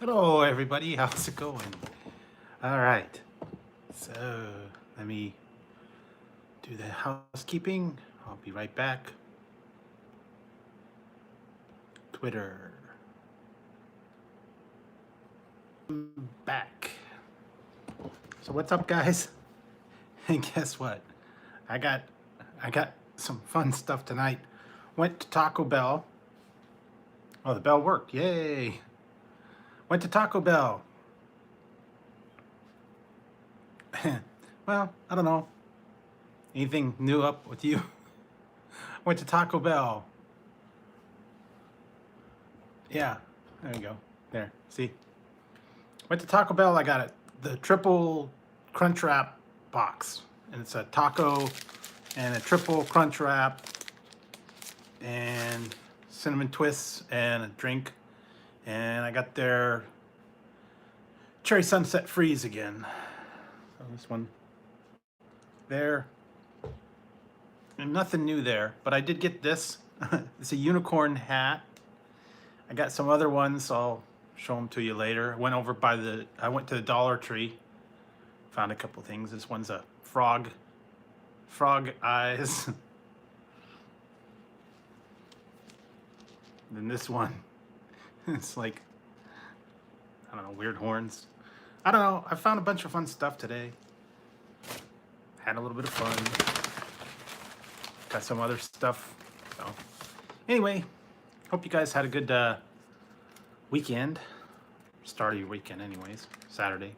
Hello, everybody. How's it going? All right. So let me do the housekeeping. I'll be right back. Twitter. I'm back. So what's up, guys? And guess what? I got some fun stuff tonight. Went to Taco Bell. Oh, the bell worked. Yay. Went to Taco Bell. Well, I don't know. Anything new up with you? Went to Taco Bell. Yeah, there you go. There, see? Went to Taco Bell. I got it. The triple crunch wrap box. And it's a taco and a triple crunch wrap and cinnamon twists and a drink. And I got their cherry sunset freeze again. So this one there. And nothing new there, but I did get this. It's a unicorn hat. I got some other ones, so I'll show them to you later. I went to the Dollar Tree, found a couple things. This one's a frog eyes. Then this one, it's like, I don't know, weird horns. I don't know, I found a bunch of fun stuff today. Had a little bit of fun. Got some other stuff. So anyway, hope you guys had a good weekend. Start of your weekend anyways, Saturday.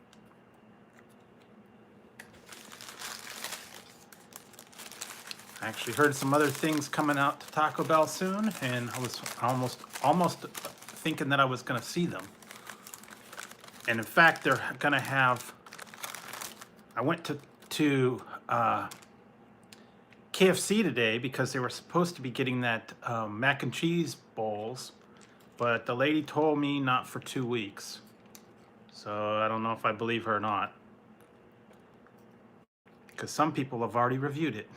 I actually heard some other things coming out to Taco Bell soon, and I was almost thinking that I was gonna see them. And in fact, they're gonna have, I went to KFC today because they were supposed to be getting that mac and cheese bowls, but the lady told me not for 2 weeks. So I don't know if I believe her or not, because some people have already reviewed it.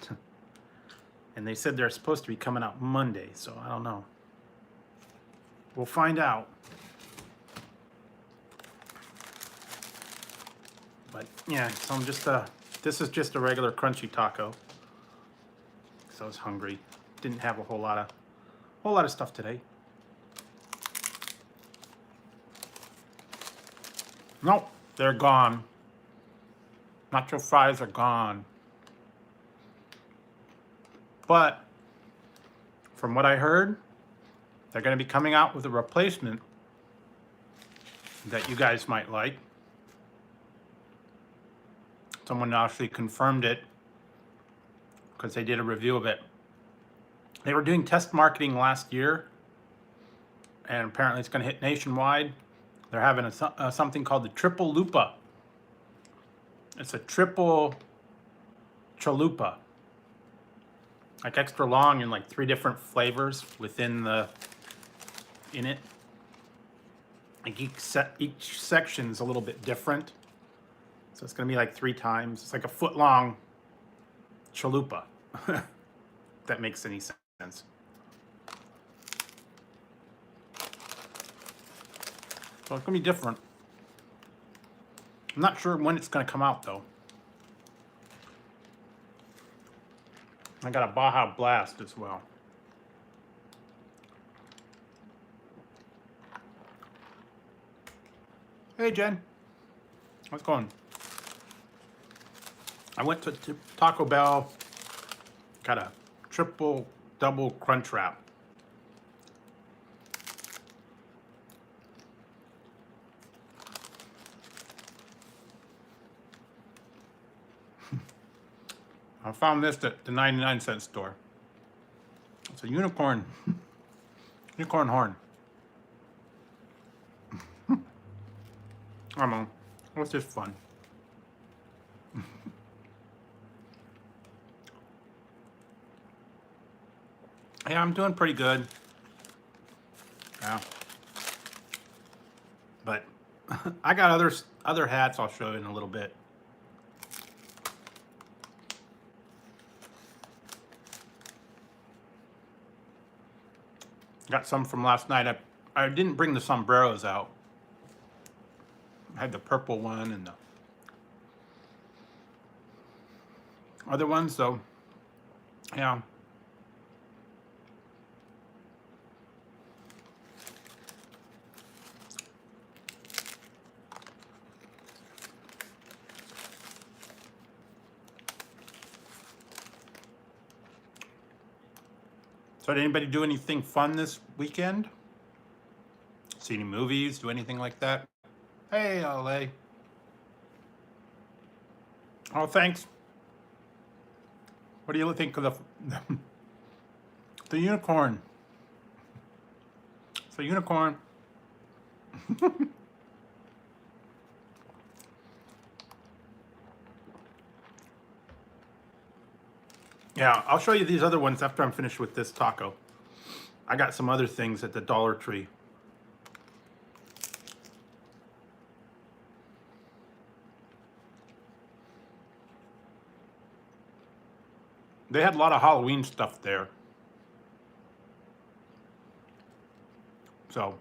And they said they're supposed to be coming out Monday, so I don't know. We'll find out. But yeah, so this is just a regular crunchy taco. So I was hungry. Didn't have a whole lot of stuff today. Nope, they're gone. Nacho fries are gone. But from what I heard, they're going to be coming out with a replacement that you guys might like. Someone actually confirmed it because they did a review of it. They were doing test marketing last year, and apparently it's going to hit nationwide. They're having something called the Triple Lupa. It's a triple chalupa, like extra long and like 3 different flavors within it. Like each section is a little bit different, so it's going to be like 3 times. It's like a foot long chalupa. If that makes any sense. So it's gonna be different. I'm not sure when it's gonna come out though. I got a Baja Blast as well. Hey Jen, how's it going? I went to Taco Bell, got a triple double crunch wrap. I found this at the 99-cent store. It's a unicorn horn. I don't know. It was just fun. Yeah, I'm doing pretty good. Yeah. But I got other hats I'll show you in a little bit. Got some from last night. I didn't bring the sombreros out I had the purple one and the other ones, so yeah. So did anybody do anything fun this weekend? See any movies? Do anything like that? Hey, LA. Oh, thanks. What do you think of the unicorn? It's a unicorn. Yeah, I'll show you these other ones after I'm finished with this taco. I got some other things at the Dollar Tree. They had a lot of Halloween stuff there. So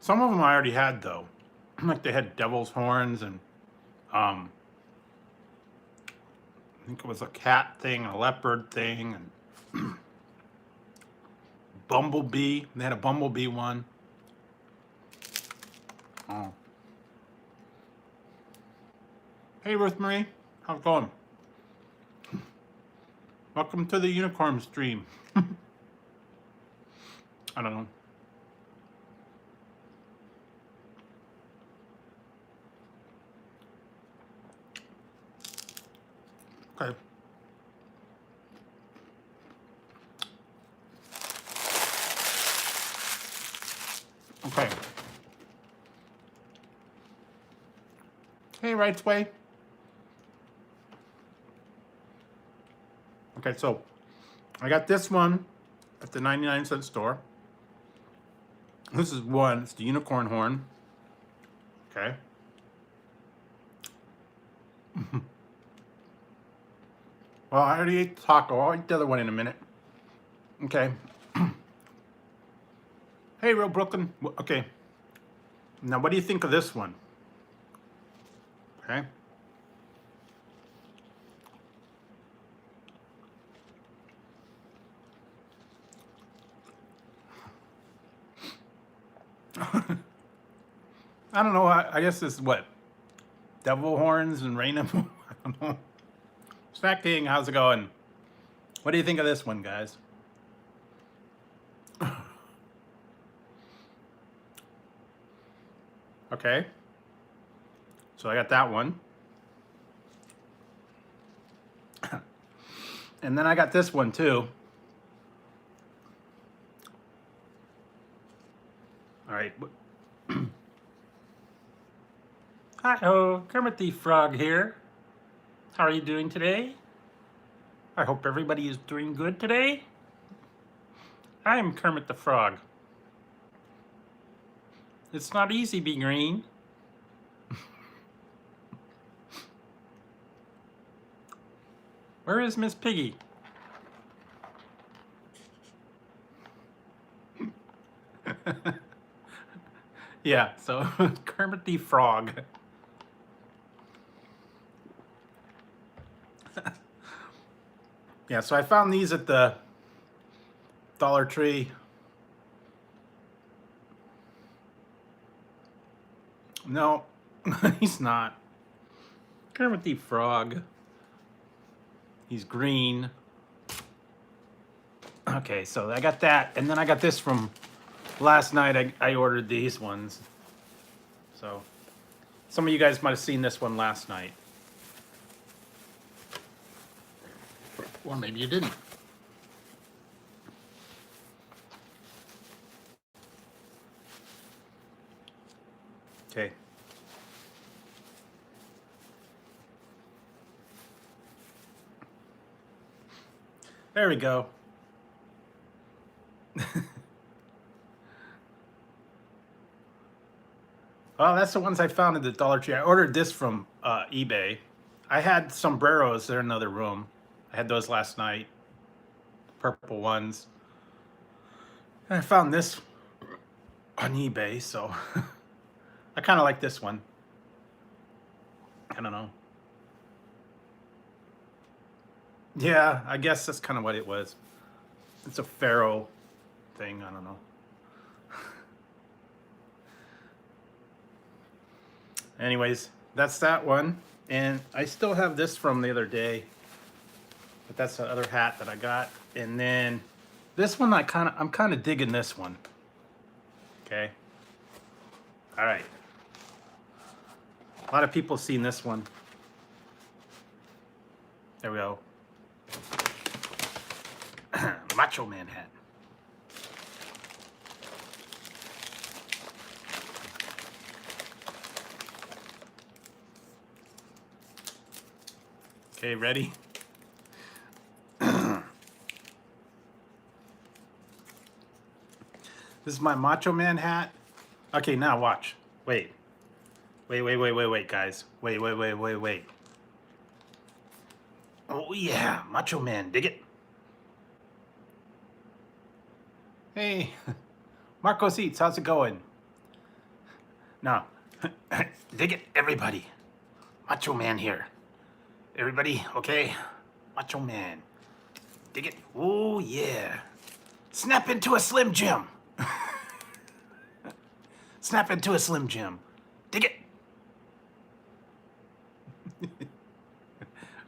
some of them I already had though. Like they had devil's horns and I think it was a cat thing, a leopard thing, and bumblebee. They had a bumblebee one. Oh. Hey, Ruth Marie. How's it going? Welcome to the unicorn stream. I don't know. Okay. Okay. Hey, Rights Way. Okay, so I got this one at the 99-cent store. This is one. It's the unicorn horn. Okay. Well, I already ate the taco. I'll eat the other one in a minute. Okay. Hey, Real Brooklyn. Okay. Now, what do you think of this one? Okay. I don't know. I guess this is what? Devil horns and rainbow? I don't know. Snack King, how's it going? What do you think of this one, guys? Okay. So I got that one. And then I got this one too. All right. Hi-ho, Kermit the Frog here. How are you doing today? I hope everybody is doing good today. I am Kermit the Frog. It's not easy being green. Where is Miss Piggy? Yeah, so Kermit the Frog. Yeah, so I found these at the Dollar Tree. No, he's not. Kermit the Frog. He's green. Okay, so I got that, and then I got this from last night. I ordered these ones. So some of you guys might have seen this one last night. Or maybe you didn't. Okay. There we go. Well, that's the ones I found at the Dollar Tree. I ordered this from eBay. I had sombreros. They're in another room. I had those last night. Purple ones. And I found this on eBay, so I kind of like this one. I don't know. Yeah, I guess that's kind of what it was. It's a pharaoh thing. I don't know. Anyways, that's that one. And I still have this from the other day, but that's the other hat that I got. And then this one, I'm kind of digging this one. Okay. All right. A lot of people seen this one. There we go. Macho Man hat. Okay, ready? This is my Macho Man hat. Okay, now watch. Wait, guys. Wait. Oh yeah, Macho Man, dig it. Hey, Marcos Eats, how's it going? Now, dig it, everybody. Macho Man here. Everybody, okay? Macho Man. Dig it. Oh yeah. Snap into a Slim Jim. Snap into a Slim Jim. Dig it.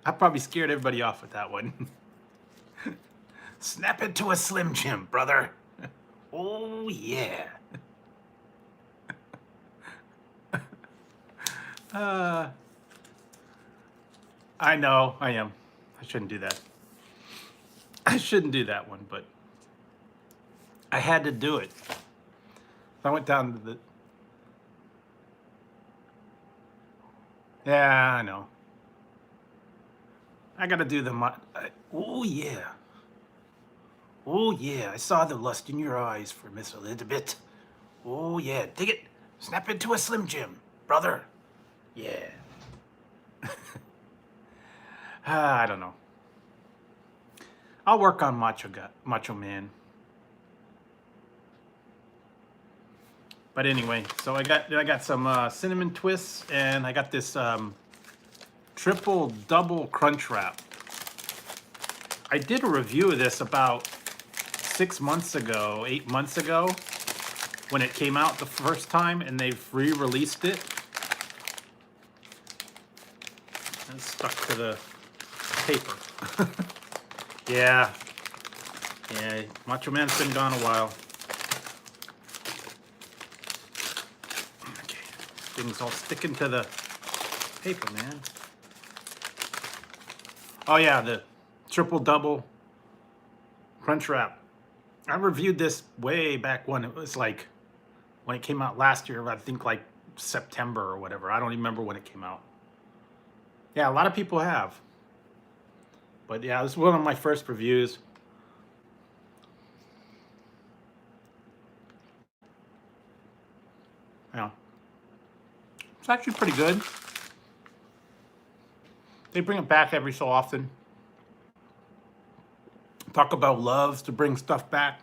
I probably scared everybody off with that one. Snap into a Slim Jim, brother. Oh, yeah. I know, I am. I shouldn't do that. I shouldn't do that one, but I had to do it. I went down to the... Yeah, I know. I gotta do the... Oh, yeah. Oh, yeah. I saw the lust in your eyes for Miss Elizabeth. Oh, yeah. Dig it. Snap into a Slim Jim, brother. Yeah. I don't know. I'll work on Macho Man. But anyway, so I got some cinnamon twists, and I got this triple double crunch wrap. I did a review of this about 8 months ago, when it came out the first time, and they've re-released it. And it's stuck to the paper. Yeah, Macho Man's been gone a while. Okay, things all sticking to the paper, man. Oh yeah, the triple double crunch wrap. I reviewed this way back when it was like, when it came out last year, I think like September or whatever. I don't even remember when it came out. Yeah, a lot of people have. But yeah, this is one of my first reviews. Yeah. It's actually pretty good. They bring it back every so often. Talk about loves to bring stuff back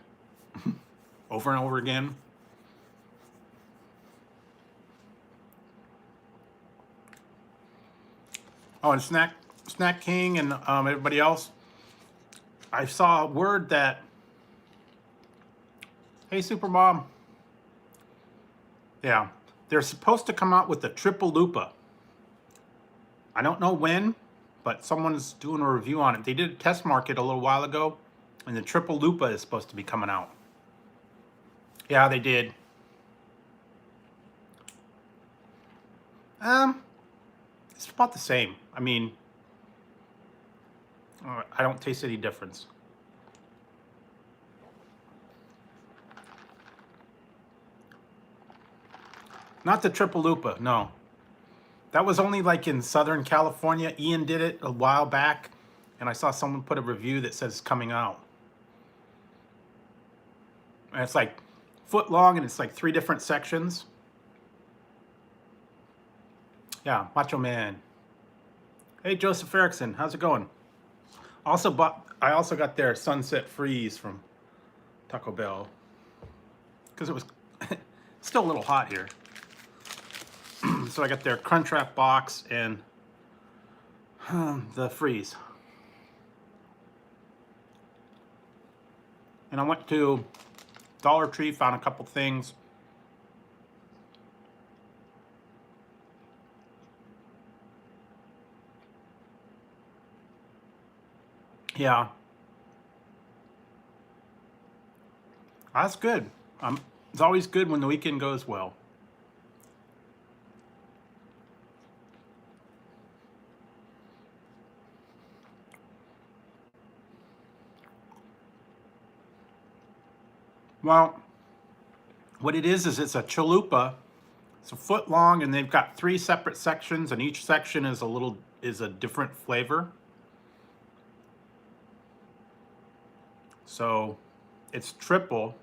over and over again. Oh, and Snack King and everybody else. I saw a word that, hey, Supermom. Yeah, they're supposed to come out with the Triple Lupa. I don't know when, but someone's doing a review on it. They did a test market a little while ago, and the Triple Lupa is supposed to be coming out. Yeah, they did. It's about the same. I mean, I don't taste any difference. Not the Triple Lupa, no. That was only like in Southern California. Ian did it a while back, and I saw someone put a review that says it's coming out. And it's like foot long, and it's like 3 different sections. Yeah, Macho Man. Hey, Joseph Erickson, how's it going? I also got their Sunset Freeze from Taco Bell, because Still a little hot here. So I got their Crunchwrap box and the freeze. And I went to Dollar Tree, found a couple things. Yeah, that's good. It's always good when the weekend goes well. Well, what it is it's a chalupa. It's a foot long, and they've got 3 separate sections, and each section is a different flavor. So it's triple.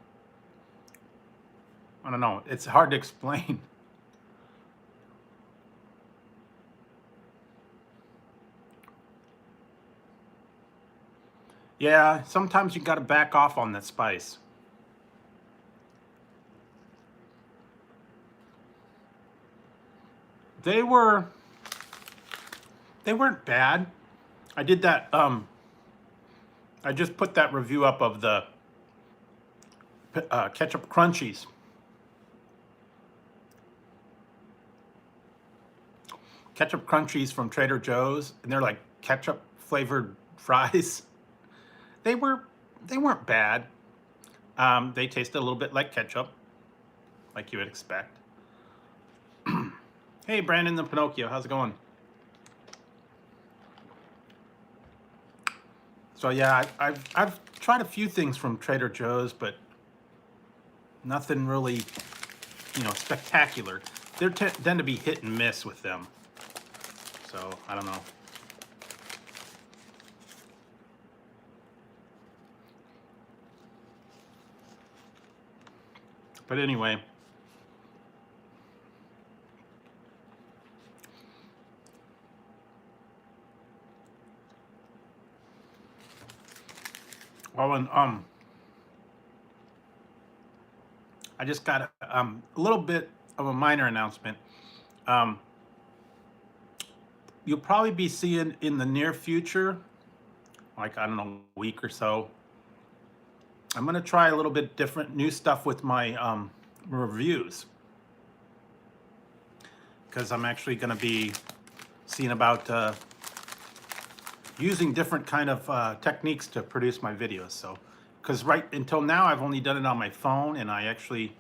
I don't know. It's hard to explain. Yeah, sometimes you got to back off on that spice. They weren't bad. I did that I just put that review up of the ketchup crunchies. Ketchup crunchies from Trader Joe's, and they're like ketchup flavored fries. They weren't bad. They tasted a little bit like ketchup, like you would expect. Hey, Brandon the Pinocchio, how's it going? So yeah, I've tried a few things from Trader Joe's, but nothing really, spectacular. They tend to be hit and miss with them. So I don't know. But anyway. Well, and I just got a little bit of a minor announcement. You'll probably be seeing in the near future, like I don't know, a week or so. I'm gonna try a little bit different, new stuff with my reviews, because I'm actually gonna be seeing about using different kind of techniques to produce my videos. So, because right until now I've only done it on my phone, and I actually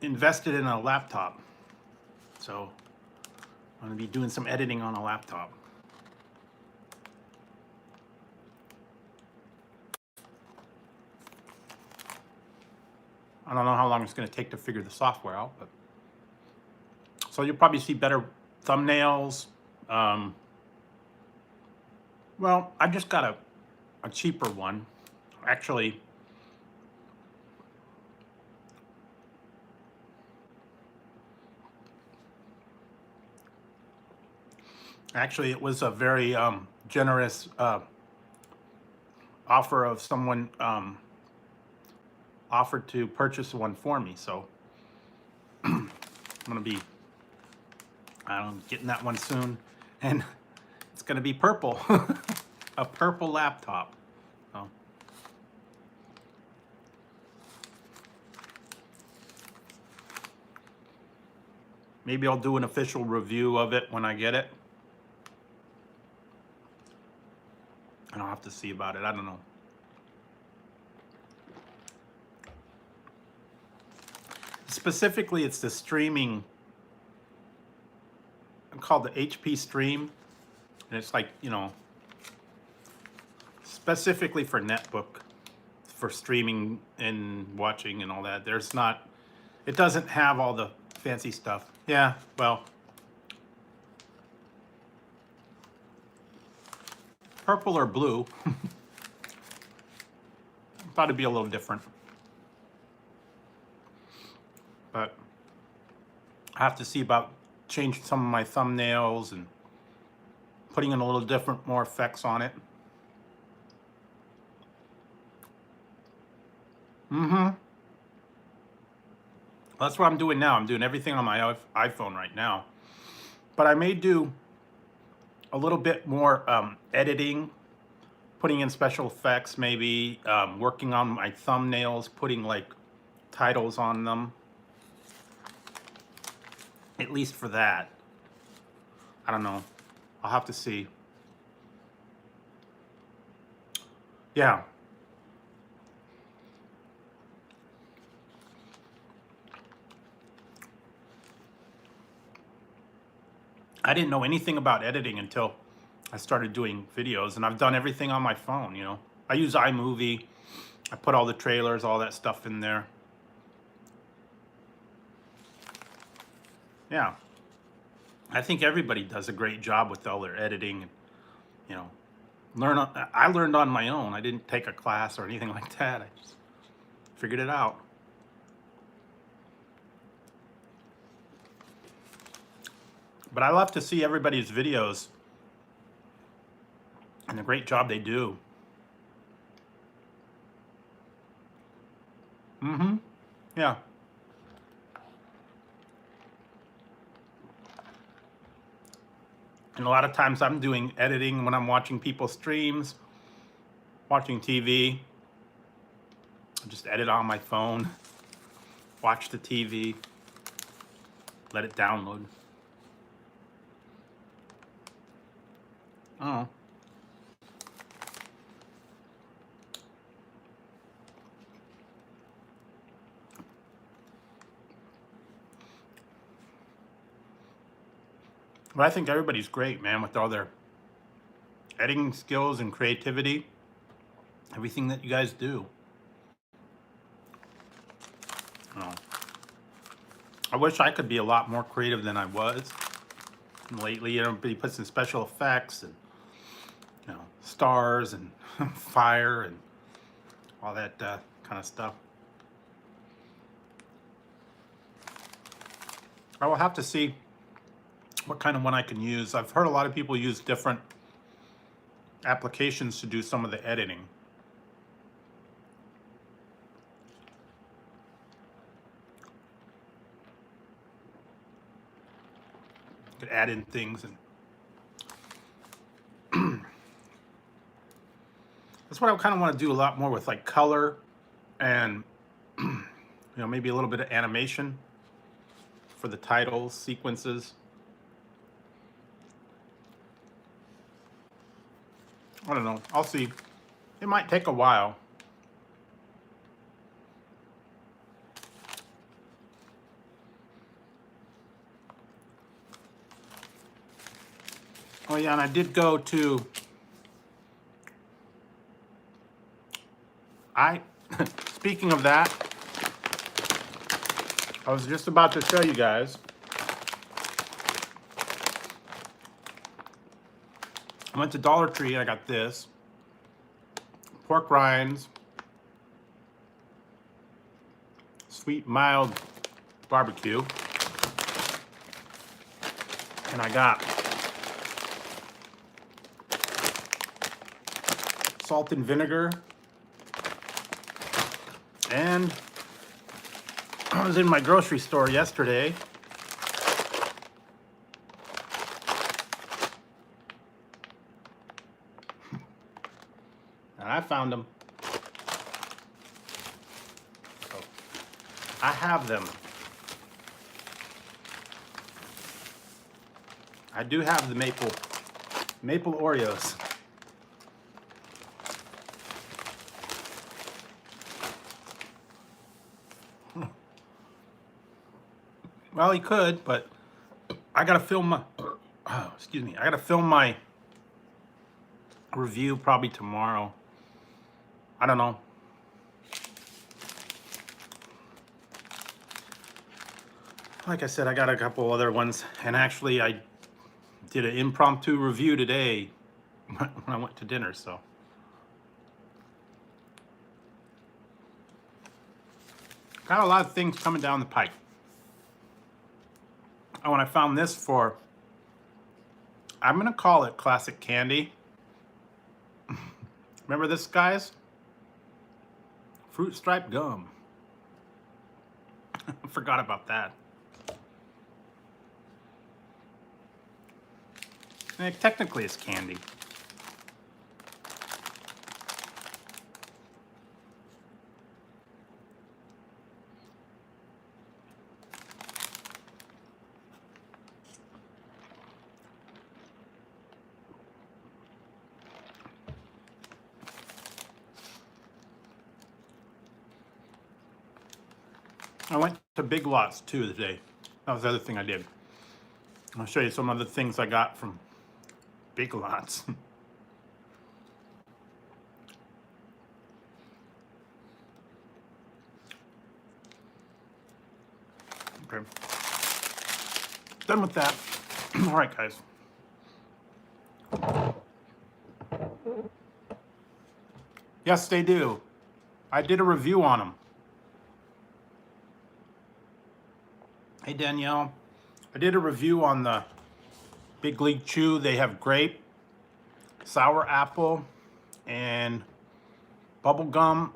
invested in a laptop. So I'm gonna be doing some editing on a laptop. I don't know how long it's gonna take to figure the software out, but so you'll probably see better thumbnails. Well, I just got a cheaper one. Actually, it was a very generous offer of someone offered to purchase one for me. So I'm gonna be getting that one soon, and it's gonna be purple, a purple laptop. So. Maybe I'll do an official review of it when I get it. And I'll have to see about it. I don't know. Specifically, it's the streaming called the HP Stream. And it's like, specifically for netbook, for streaming and watching and all that. It doesn't have all the fancy stuff. Yeah, well, purple or blue. Thought it'd be a little different. But I have to see about changing some of my thumbnails and putting in a little different, more effects on it. Mm-hmm. That's what I'm doing now. I'm doing everything on my iPhone right now. But I may do a little bit more editing, putting in special effects, maybe working on my thumbnails, putting like titles on them. At least for that. I don't know. I'll have to see. Yeah. I didn't know anything about editing until I started doing videos, and I've done everything on my phone, you know. I use iMovie. I put all the trailers, all that stuff in there. Yeah. I think everybody does a great job with all their editing, and, you know, I learned on my own. I didn't take a class or anything like that. I just figured it out. But I love to see everybody's videos and the great job they do. Mm-hmm. Yeah. And a lot of times I'm doing editing when I'm watching people's streams, watching TV. I just edit on my phone, watch the TV, let it download. Oh. But I think everybody's great, man, with all their editing skills and creativity. Everything that you guys do. Oh. I wish I could be a lot more creative than I was. And lately, everybody puts in special effects and, you know, stars and fire and all that kind of stuff. I will have to see what kind of one I can use. I've heard a lot of people use different applications to do some of the editing. You could add in things, and that's what I kind of want to do a lot more with, like color and you know, maybe a little bit of animation for the titles, sequences. I don't know. I'll see. It might take a while. Oh yeah, and I did go to speaking of that, I was just about to show you guys. I went to Dollar Tree and I got this. Pork rinds. Sweet, mild barbecue. And I got salt and vinegar. And I was in my grocery store yesterday. And I found them. So I have them. I do have the maple Oreos. Well, he could, but I gotta film my, excuse me, I gotta film my review probably tomorrow. I don't know. Like I said, I got a couple other ones, and actually I did an impromptu review today when I went to dinner, so. Got a lot of things coming down the pike. Oh, and I found this for, I'm gonna call it classic candy. Remember this, guys? Fruit stripe gum. I forgot about that. Technically, it's candy. I went to Big Lots too today. That was the other thing I did. I'll show you some other things I got from Big Lots. Okay. Done with that. All right, guys. Yes, they do. I did a review on them. Hey, Danielle. I did a review on the Big League Chew. They have grape, sour apple, and bubble gum.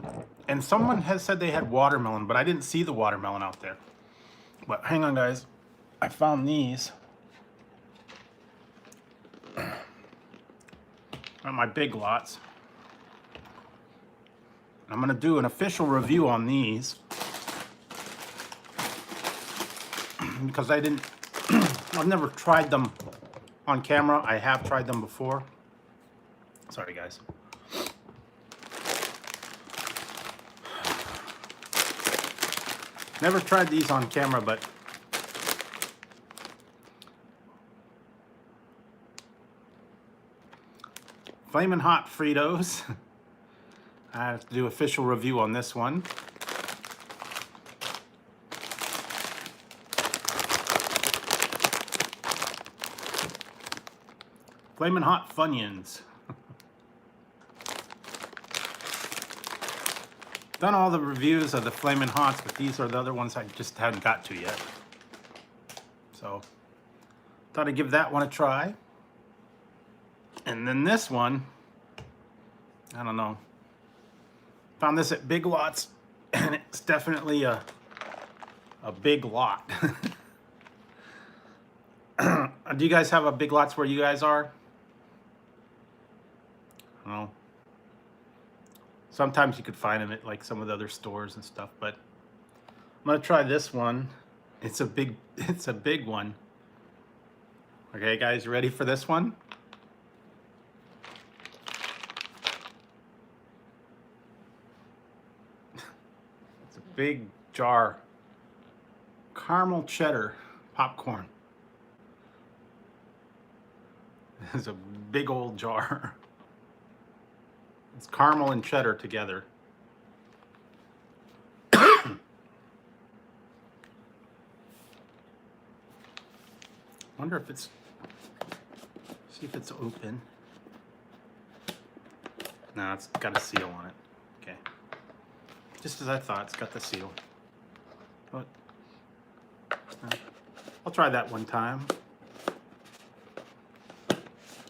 And someone has said they had watermelon, but I didn't see the watermelon out there. But hang on, guys. I found these at my Big Lots. I'm going to do an official review on these because I didn't, I've never tried them on camera. I have tried them before. Sorry, guys. Never tried these on camera, but Flamin' Hot Fritos. I have to do official review on this one. Flamin' Hot Funyuns. Done all the reviews of the Flamin' Hots, but these are the other ones I just hadn't got to yet. So, thought I'd give that one a try. And then this one, I don't know. Found this at Big Lots, and it's definitely a big lot. Do you guys have a Big Lots where you guys are? I don't know. Sometimes you could find them at like some of the other stores and stuff, but I'm gonna try this one. It's a big one. Okay, guys, you ready for this one? It's a big jar. Caramel cheddar popcorn. It's a big old jar. It's caramel and cheddar together. Wonder if it's, see if it's open. No, it's got a seal on it. Okay. Just as I thought, it's got the seal. But I'll try that one time.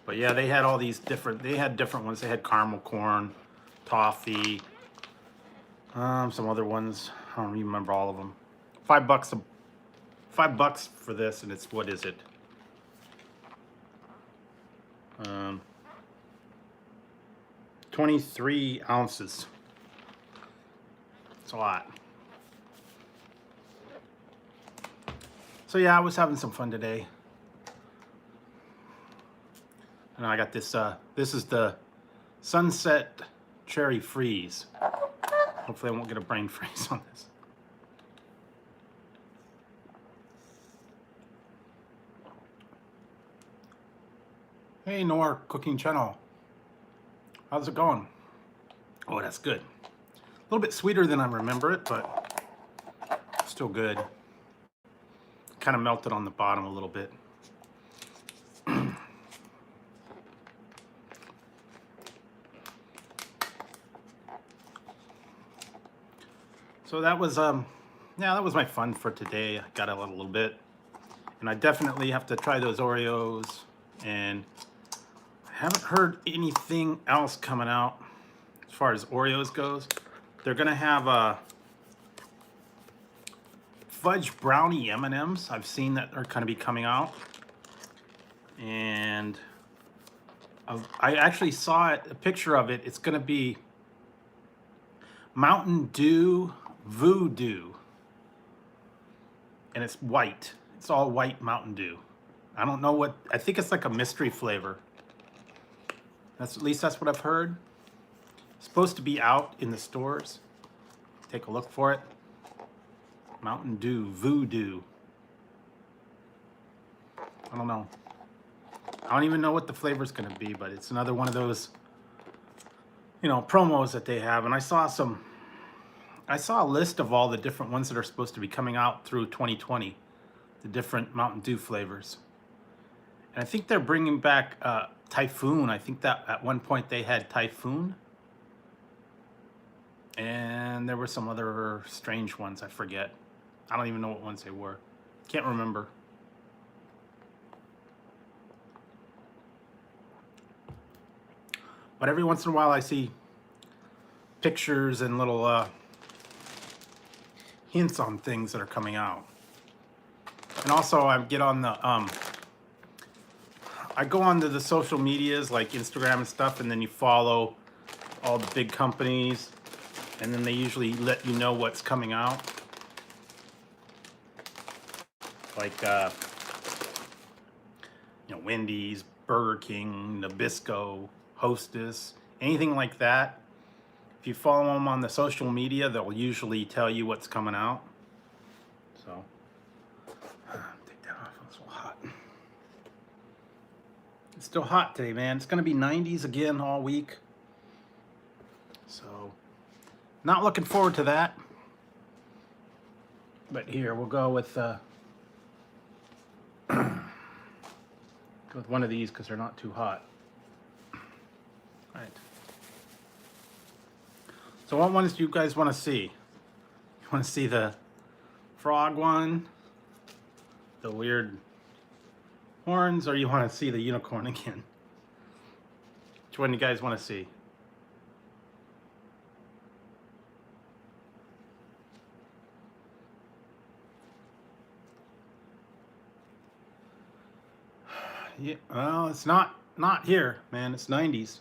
But yeah, they had all these different, they had different ones. They had caramel corn, toffee, some other ones. I don't even remember all of them. $5 for this, and it's, what is it? 23 ounces. It's a lot. So yeah, I was having some fun today. And I got this, this is the Sunset Cherry Freeze. Hopefully I won't get a brain freeze on this. Hey, Nor Cooking Channel. How's it going? Oh, that's good. A little bit sweeter than I remember it, but still good. Kind of melted on the bottom a little bit. So that was, yeah, that was my fun for today. I got a little bit. And I definitely have to try those Oreos. And I haven't heard anything else coming out as far as Oreos goes. They're going to have fudge brownie M&Ms. I've seen that are going to be coming out. And I actually saw a picture of it. It's going to be Mountain Dew Voodoo. And it's white. It's all white Mountain Dew. I don't know what, I think it's like a mystery flavor. At least that's what I've heard. It's supposed to be out in the stores. Take a look for it. Mountain Dew Voodoo. I don't know. I don't even know what the flavor's gonna be, but it's another one of those, you know, promos that they have. And I saw a list of all the different ones that are supposed to be coming out through 2020, the different Mountain Dew flavors. And I think they're bringing back Typhoon. I think that at one point they had Typhoon. And there were some other strange ones, I forget. I don't even know what ones they were. Can't remember. But every once in a while I see pictures and little hints on things that are coming out. And also I get on the I go onto the social medias like Instagram and stuff, and then you follow all the big companies, and then they usually let you know what's coming out. Like you know, Wendy's, Burger King, Nabisco, Hostess, anything like that. If you follow them on the social media, they'll usually tell you what's coming out. So, take that off. It's so hot. It's still hot today, man. It's going to be 90s again all week. So, not looking forward to that. But here, we'll go with one of these because they're not too hot. All right. So what ones do you guys want to see? You want to see the frog one, the weird horns, or you want to see the unicorn again? Which one do you guys want to see? Yeah, well, it's not here, man. It's 90s.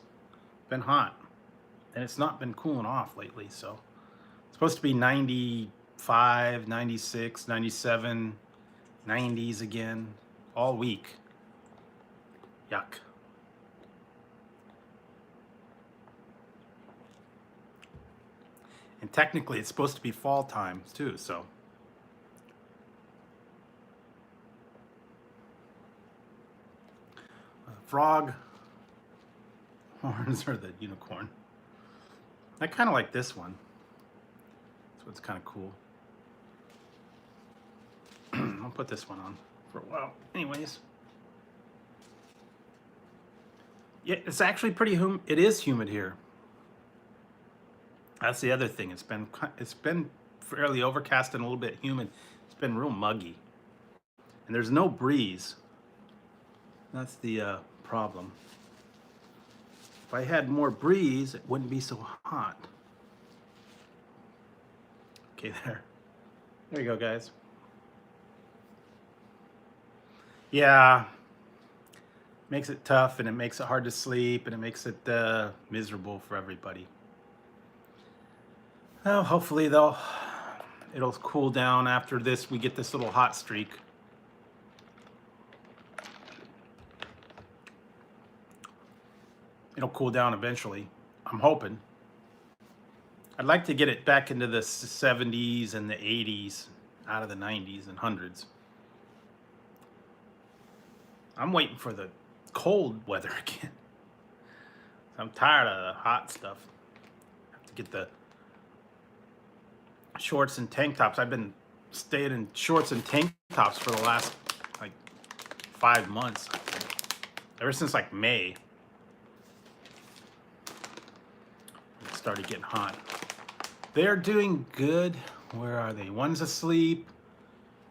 Been hot. And it's not been cooling off lately, so it's supposed to be 95, 96, 97, 90s again all week. Yuck. And technically it's supposed to be fall time too, so frog horns or the unicorn. I kind of like this one. So it's kind of cool. I'll put this one on for a while. Anyways. Yeah, it's actually pretty humid. It is humid here. That's the other thing. It's been fairly overcast and a little bit humid. It's been real muggy. And there's no breeze. That's the problem. If I had more breeze, it wouldn't be so hot. Okay, there you go, guys. Yeah, makes it tough, and it makes it hard to sleep, and it makes it miserable for everybody. Well, hopefully it'll cool down after this. We get this little hot streak. It'll cool down eventually. I'm hoping. I'd like to get it back into the 70s and the 80s, out of the 90s and hundreds. I'm waiting for the cold weather again. I'm tired of the hot stuff. I have to get the shorts and tank tops. I've been staying in shorts and tank tops for the last like 5 months. Ever since like May. It started getting hot. They're doing good. Where are they? One's asleep,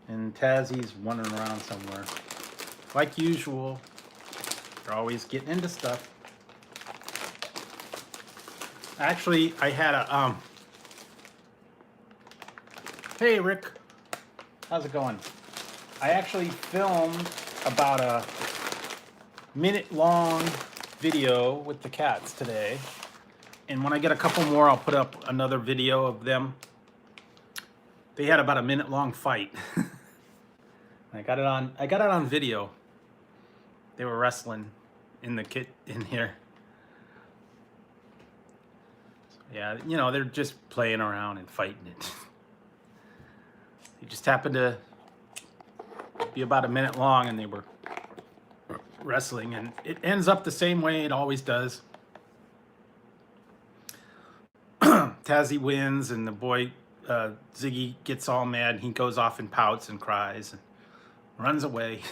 and Tazzie's wandering around somewhere. Like usual, they're always getting into stuff. Actually, I had a hey Rick. How's it going? I actually filmed about a minute-long video with the cats today. And when I get a couple more, I'll put up another video of them. They had about a minute-long fight. I got it on video. They were wrestling in the kit in here. So, yeah, you know, they're just playing around and fighting it. They just happened to be about a minute long, and they were wrestling, and it ends up the same way it always does. Tazzy wins, and the boy Ziggy gets all mad, and he goes off and pouts and cries and runs away.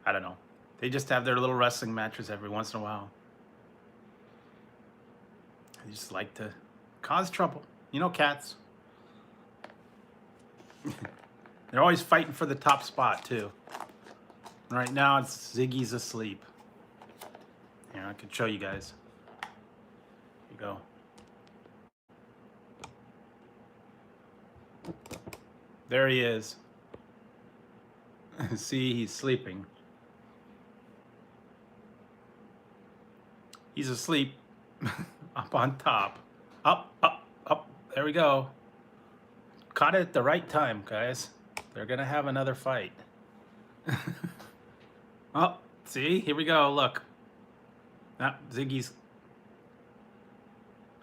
I don't know. They just have their little wrestling matches every once in a while. They just like to cause trouble. You know, cats. They're always fighting for the top spot, too. Right now, it's Ziggy's asleep. Here, I can show you guys. Here you go. There he is. See, he's sleeping. He's asleep up on top. Up, up, up. There we go. Caught it at the right time, guys. They're going to have another fight. Oh, see? Here we go. Look. Ah, Ziggy's.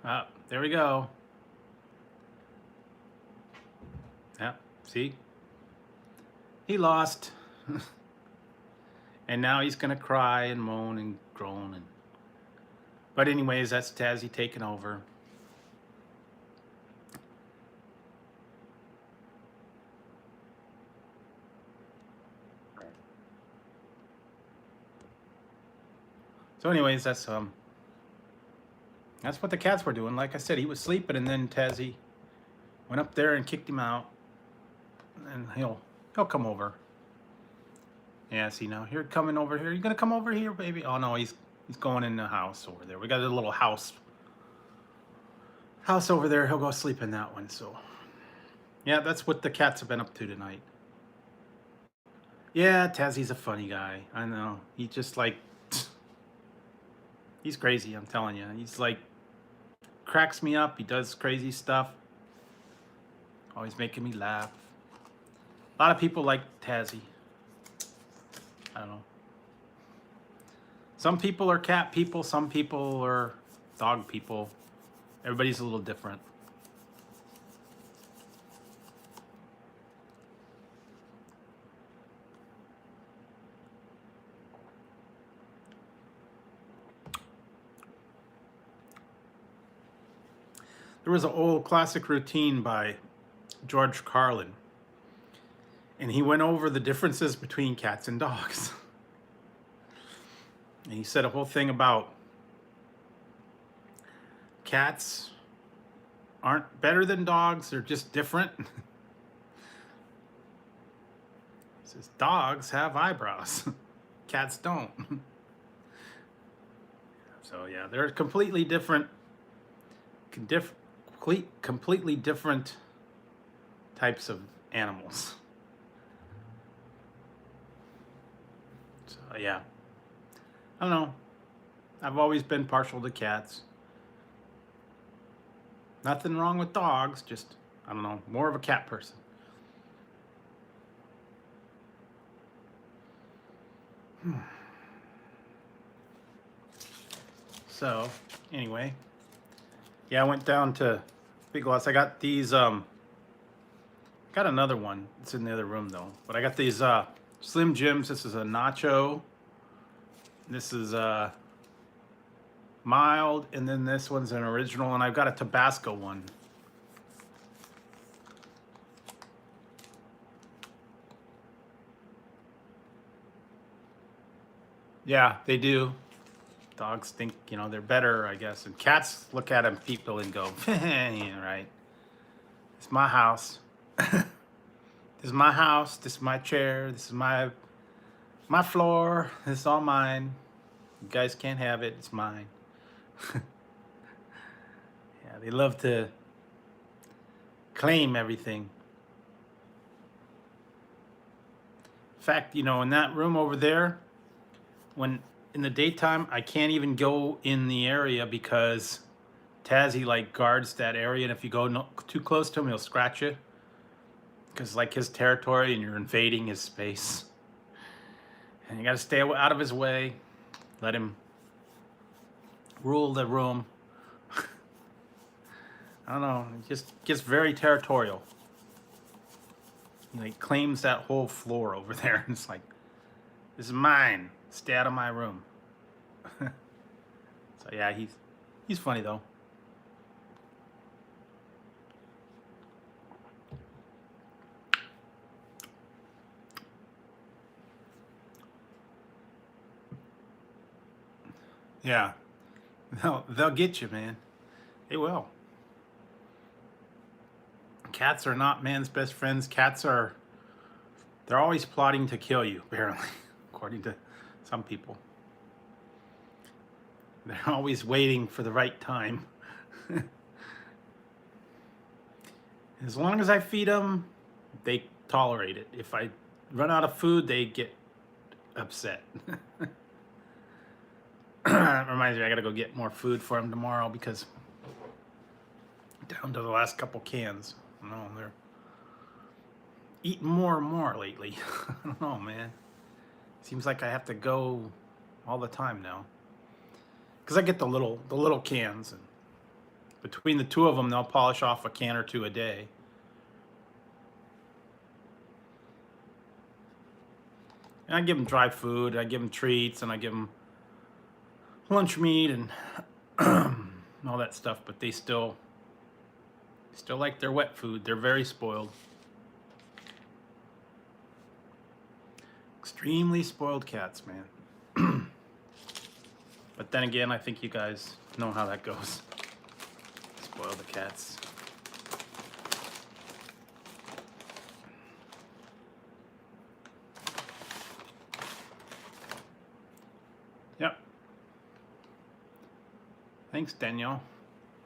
Ah, there we go. Yeah, see? He lost. And now he's going to cry and moan and groan. But anyways, that's Tazzy taking over. So anyways, that's what the cats were doing. Like I said, he was sleeping, and then Tazzy went up there and kicked him out. And he'll come over. Yeah, see now, here coming over here. You gonna come over here, baby? Oh no, he's going in the house over there. We got a little house over there. He'll go sleep in that one. So yeah, that's what the cats have been up to tonight. Yeah, Tazzy's a funny guy. I know. He just like, he's crazy, I'm telling you. He's like, cracks me up. He does crazy stuff. Always making me laugh. A lot of people like Tazzy. I don't know. Some people are cat people. Some people are dog people. Everybody's a little different. There was an old classic routine by George Carlin, and he went over the differences between cats and dogs. And he said a whole thing about cats aren't better than dogs, they're just different. He says dogs have eyebrows, cats don't. So yeah, they're completely different. Completely different types of animals. So yeah, I don't know. I've always been partial to cats. Nothing wrong with dogs, just, I don't know, more of a cat person. So anyway, yeah, I went down to Big Lots. I got these, got another one. It's in the other room though. But I got these Slim Jims. This is a nacho. This is mild, and then this one's an original, and I've got a Tabasco one. Yeah, they do. Dogs think, you know, they're better, I guess. And cats look at them, people, and go, yeah, right. It's my house. This is my house. This is my chair. This is my floor. This is all mine. You guys can't have it. It's mine. Yeah, they love to claim everything. fact, you know, in that room over there, when in the daytime, I can't even go in the area because Tazzy like guards that area, and if you go too close to him, he'll scratch you because like his territory, and you're invading his space. And you got to stay out of his way. Let him rule the room. I don't know. He just gets very territorial. He like claims that whole floor over there, and it's like, this is mine. Stay out of my room. So yeah, he's funny though. Yeah, they'll get you, man. They will. Cats are not man's best friends. They're always plotting to kill you, apparently, according to some people. They're always waiting for the right time. As long as I feed them, they tolerate it. If I run out of food, they get upset. That reminds me, I gotta go get more food for them tomorrow because down to the last couple cans. No, they're eating more and more lately. I don't know, man. Seems like I have to go all the time now. Because I get the little cans, and between the two of them, they'll polish off a can or two a day. And I give them dry food, I give them treats, and I give them lunch meat and all that stuff, but they still like their wet food. They're very spoiled. Extremely spoiled cats, man. But then again, I think you guys know how that goes. Spoil the cats. Yep. Thanks, Danielle.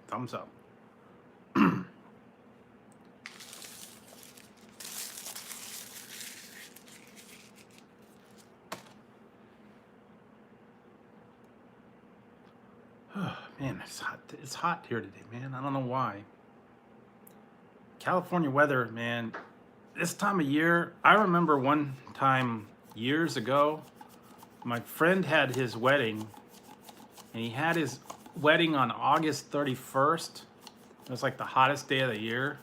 Thumbs up. Man, it's hot. It's hot here today, man. I don't know why. California weather, man. This time of year, I remember one time years ago, my friend had his wedding, and he had his wedding on August 31st. It was like the hottest day of the year.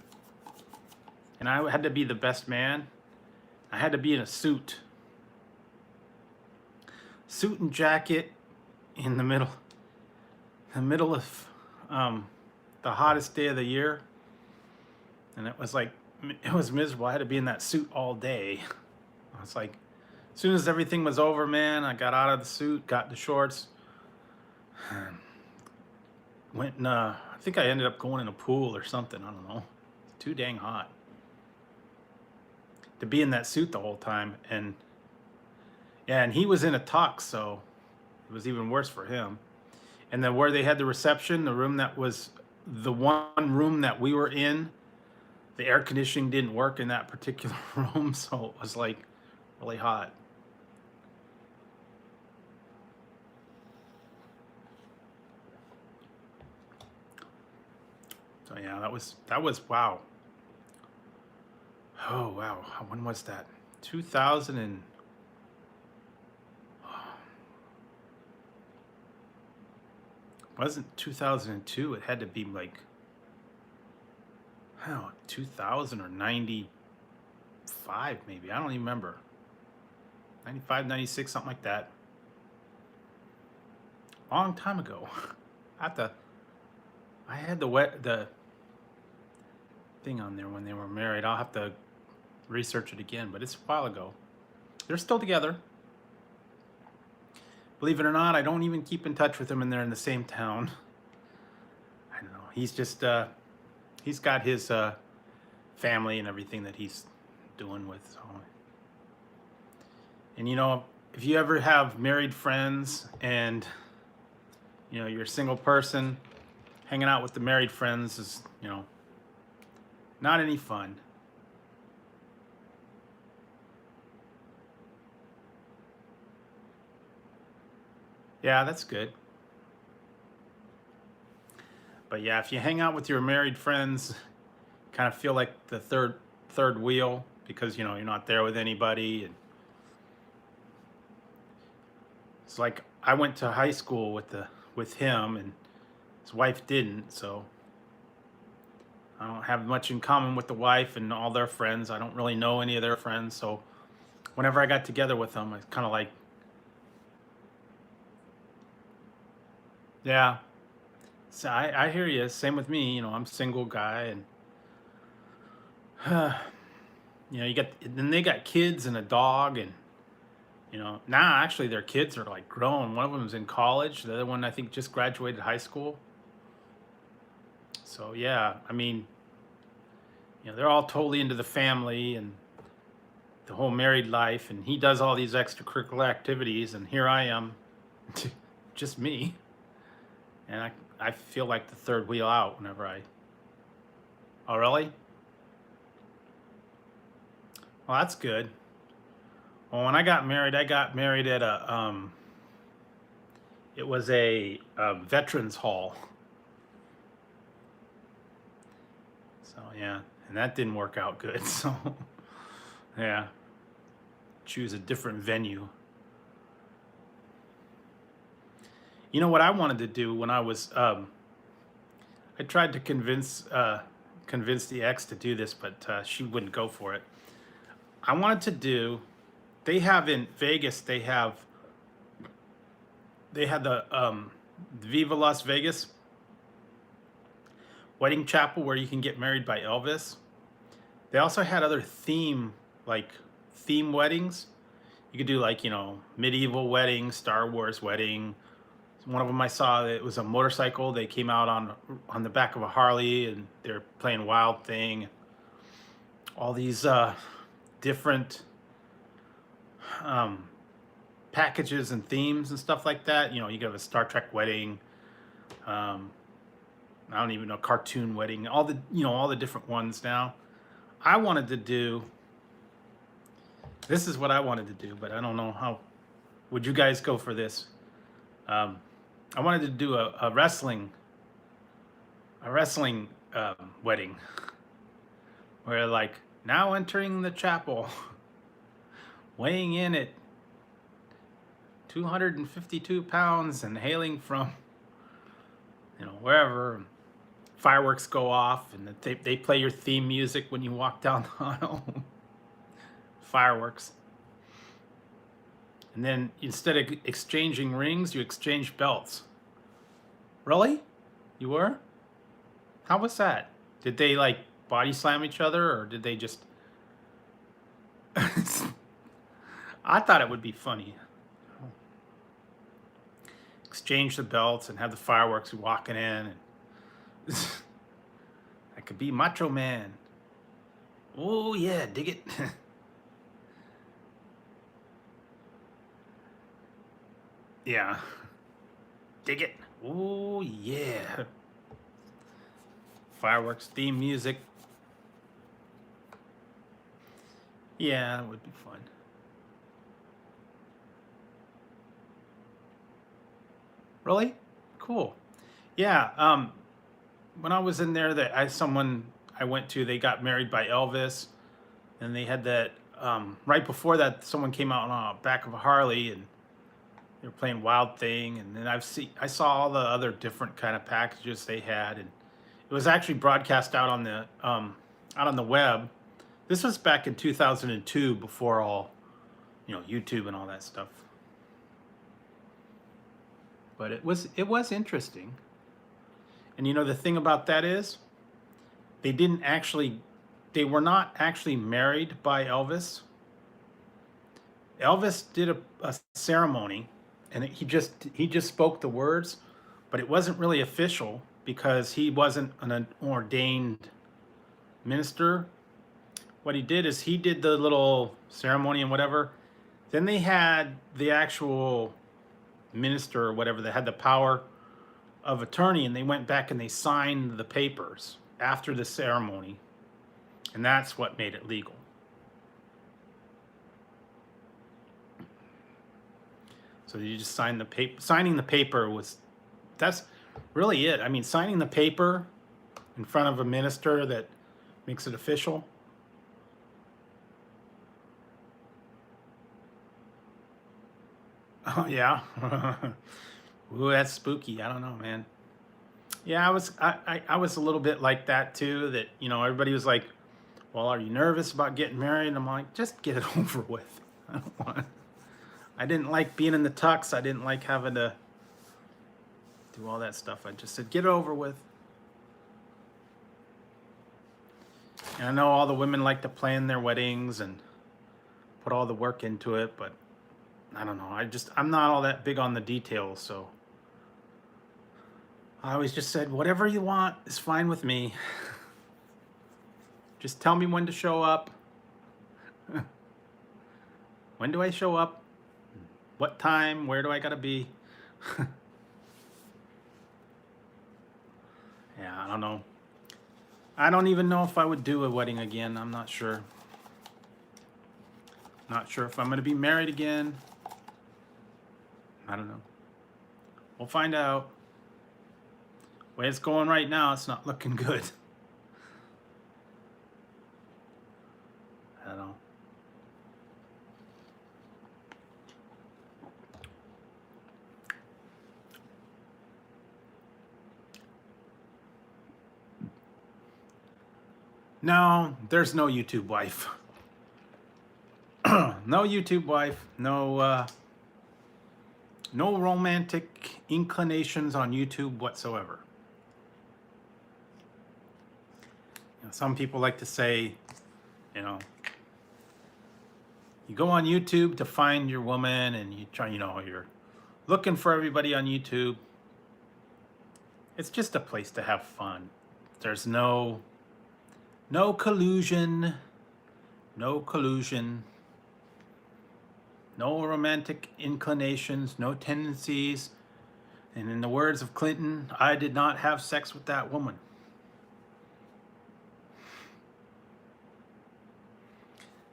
And I had to be the best man. I had to be in a suit. Suit and jacket in the middle of the hottest day of the year, and it was miserable. I had to be in that suit all day. I was like, as soon as everything was over, man, I got out of the suit, got the shorts, went and I think I ended up going in a pool or something. I don't know. It's too dang hot to be in that suit the whole time, and he was in a tux, so it was even worse for him. And then where they had the reception, the room that was the one room that we were in, the air conditioning didn't work in that particular room, so it was like really hot. So yeah, that was wow. Oh wow, when was that? 2000 and wasn't 2002. It had to be like, I don't know, 2000 or 95 maybe. I don't even remember. 95, 96, something like that. Long time ago. I had the thing on there when they were married. I'll have to research it again, but it's a while ago. They're still together. Believe it or not, I don't even keep in touch with him, and they're in the same town. I don't know. He's just, he's got his family and everything that he's doing with. So. And you know, if you ever have married friends and, you know, you're a single person, hanging out with the married friends is, you know, not any fun. Yeah, that's good. But yeah, if you hang out with your married friends, kind of feel like the third wheel because you're not there with anybody. And it's like I went to high school with him, and his wife didn't, so I don't have much in common with the wife and all their friends. I don't really know any of their friends, so whenever I got together with them, it's kind of like, yeah. So I hear you. Same with me. I'm a single guy, and you got then they got kids and a dog, and now actually their kids are like grown. One of them's in college. The other one I think just graduated high school. So yeah, I mean, they're all totally into the family and the whole married life, and he does all these extracurricular activities, and here I am, just me, and I feel like the third wheel out whenever I. Oh really? Well, that's good. Well, when I got married at it was a veterans hall. So yeah, and that didn't work out good. So yeah, choose a different venue. You know what I wanted to do when I was I tried to convince the ex to do this, but she wouldn't go for it. I wanted to do. They have in Vegas. They had the Viva Las Vegas wedding chapel where you can get married by Elvis. They also had other theme weddings. You could do medieval wedding, Star Wars wedding. One of them I saw, it was a motorcycle. They came out on the back of a Harley and they're playing Wild Thing. All these different packages and themes and stuff like that. You could have a Star Trek wedding. I don't even know, cartoon wedding. All the different ones now. I wanted to do. This is what I wanted to do, but I don't know how. Would you guys go for this? I wanted to do a wrestling wedding, where now entering the chapel, weighing in at 252 pounds and hailing from wherever. Fireworks go off and they play your theme music when you walk down the aisle. Fireworks. And then instead of exchanging rings, you exchange belts. Really? You were? How was that? Did they body slam each other, or did they just... I thought it would be funny. Exchange the belts and have the fireworks walking in. I could be Macho Man. Oh yeah, dig it. Yeah. Dig it. Oh yeah. Fireworks, theme music. Yeah, that would be fun. Really? Cool. Yeah. When I was in there, someone I went to, they got married by Elvis, and they had that. Right before that, someone came out on the back of a Harley, and they were playing Wild Thing. And then I saw all the other different kind of packages they had, and it was actually broadcast out on the web. This was back in 2002, before all, YouTube and all that stuff. But it was interesting. And the thing about that is, they were not actually married by Elvis. Elvis did a ceremony, and he just spoke the words, but it wasn't really official because he wasn't an ordained minister. What he did is he did the little ceremony and whatever. Then they had the actual minister or whatever that had the power of attorney, and they went back and they signed the papers after the ceremony, and that's what made it legal. So you just sign the paper. Signing the paper that's really it. I mean, signing the paper in front of a minister that makes it official. Oh yeah. Ooh, that's spooky. I don't know, man. Yeah, I was a little bit like that too. That, you know, everybody was like, "Well, are you nervous about getting married?" And I'm like, just get it over with. I don't want. I didn't like being in the tux. I didn't like having to do all that stuff. I just said, get it over with. And I know all the women like to plan their weddings and put all the work into it, but I don't know. I'm not all that big on the details, so I always just said, whatever you want is fine with me. Just tell me when to show up. When do I show up? What time? Where do I gotta be? Yeah, I don't know. I don't even know if I would do a wedding again. I'm not sure. Not sure if I'm gonna be married again. I don't know. We'll find out. The way it's going right now, it's not looking good. I don't know. No, there's no YouTube wife. No YouTube wife. No no romantic inclinations on YouTube whatsoever. You know, some people like to say, you know, you go on YouTube to find your woman and you try, you know, you're looking for everybody on YouTube. It's just a place to have fun. There's no collusion, no romantic inclinations, no tendencies. And in the words of Clinton, I did not have sex with that woman.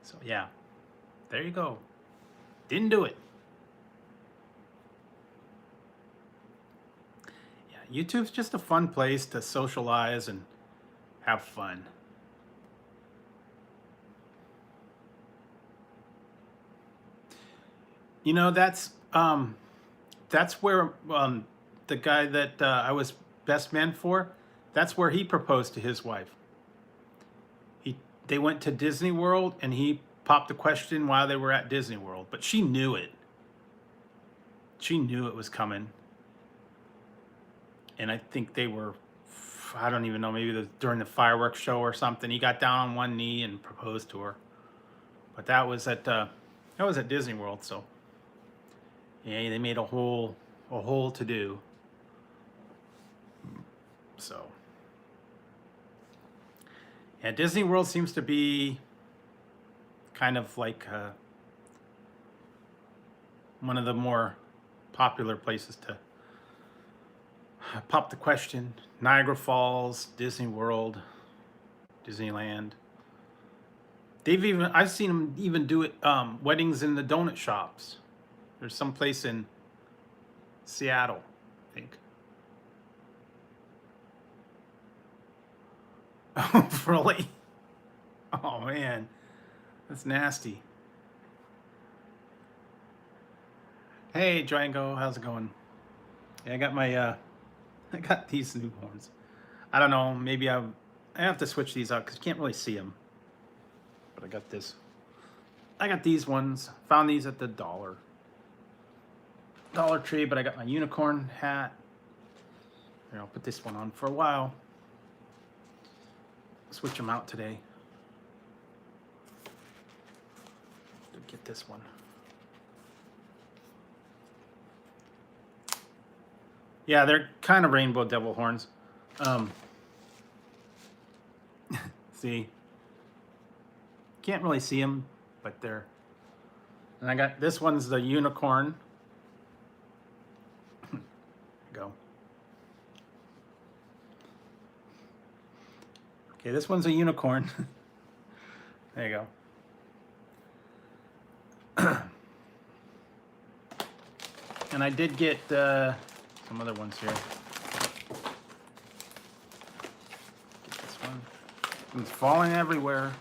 So yeah, there you go. Didn't do it. Yeah, YouTube's just a fun place to socialize and have fun. You know, that's where the guy that I was best man for, that's where he proposed to his wife. They went to Disney World and he popped the question while they were at Disney World, but she knew it. She knew it was coming. And I think they were, I don't even know, maybe during the fireworks show or something. He got down on one knee and proposed to her. But that was at Disney World, so yeah, they made a whole to do. So yeah, Disney World seems to be kind of like one of the more popular places to pop the question. Niagara Falls, Disney World, Disneyland. I've seen them even do it, weddings in the donut shops. There's some place in Seattle, I think. Oh, really? Oh man, that's nasty. Hey, Django, how's it going? Yeah, I got my I got these new horns. I don't know, maybe I have to switch these out because you can't really see them. But I got this. I got these ones. Found these at the Dollar Tree, but I got my unicorn hat. Here, I'll put this one on for a while. Switch them out today. Get this one. Yeah, they're kind of rainbow devil horns. See, can't really see them, but they're. And I got this one's the unicorn. Go. Okay, this one's a unicorn. There you go. And I did get some other ones here. Get this one. It's falling everywhere.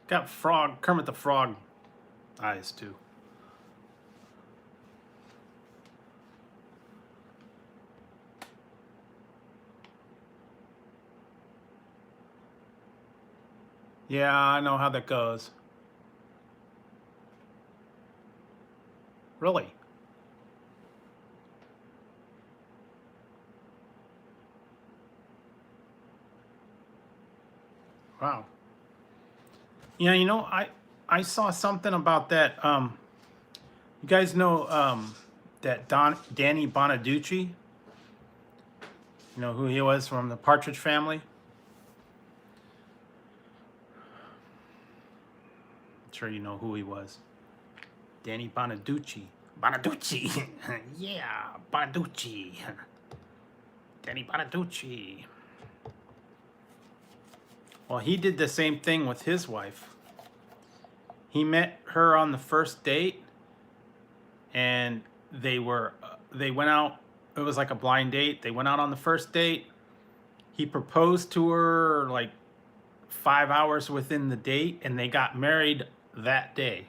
Got Kermit the Frog eyes too. Yeah, I know how that goes. Really? Wow. Yeah, you know, I saw something about that. You guys know that Danny Bonaducci? You know who he was from the Partridge Family? I'm sure you know who he was. Danny Bonaducci. Bonaducci. Yeah, Bonaducci. Danny Bonaducci. Well, he did the same thing with his wife. He met her on the first date, and they went out. It was like a blind date. They went out on the first date. He proposed to her like 5 hours within the date, and they got married that day.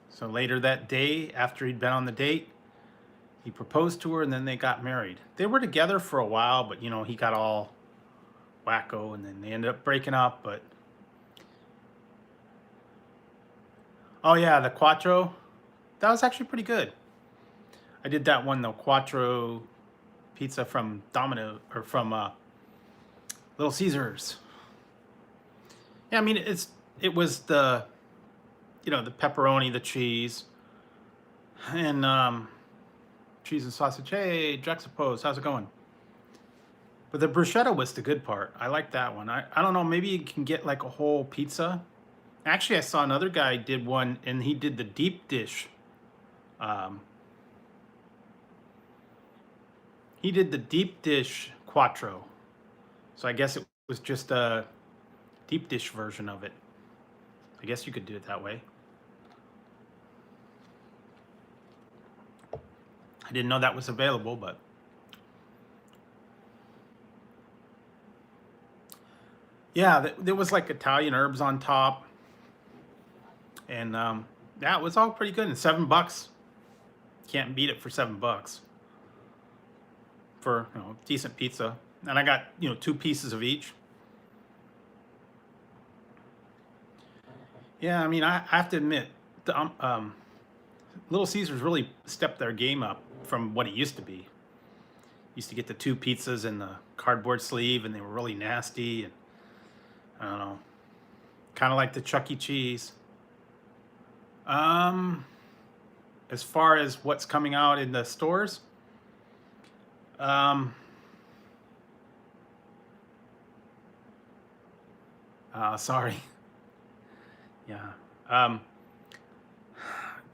So later that day, after he'd been on the date, he proposed to her, and then they got married. They were together for a while, but you know, he got all wacko, and then they ended up breaking up. But oh yeah, the Quattro, that was actually pretty good. I did that one, the Quattro pizza from Domino, or from Little Caesars. Yeah, I mean, it was the, you know, the pepperoni, the cheese, and cheese and sausage. Hey, Juxtapose, how's it going? But the bruschetta was the good part. I like that one. I don't know, maybe you can get like a whole pizza. Actually, I saw another guy did one, and he did the deep dish. He did the deep dish Quattro. So I guess it was just a deep dish version of it. I guess you could do it that way. I didn't know that was available, but yeah, there was like Italian herbs on top, and yeah, it was all pretty good. And $7, can't beat it for $7 for, you know, decent pizza. And I got, you know, 2 pieces of each. Yeah, I mean, I have to admit, the Little Caesars really stepped their game up from what it used to be. Used to get the 2 pizzas in the cardboard sleeve, and they were really nasty, and I don't know, kind of like the Chuck E. Cheese. As far as what's coming out in the stores, sorry, yeah,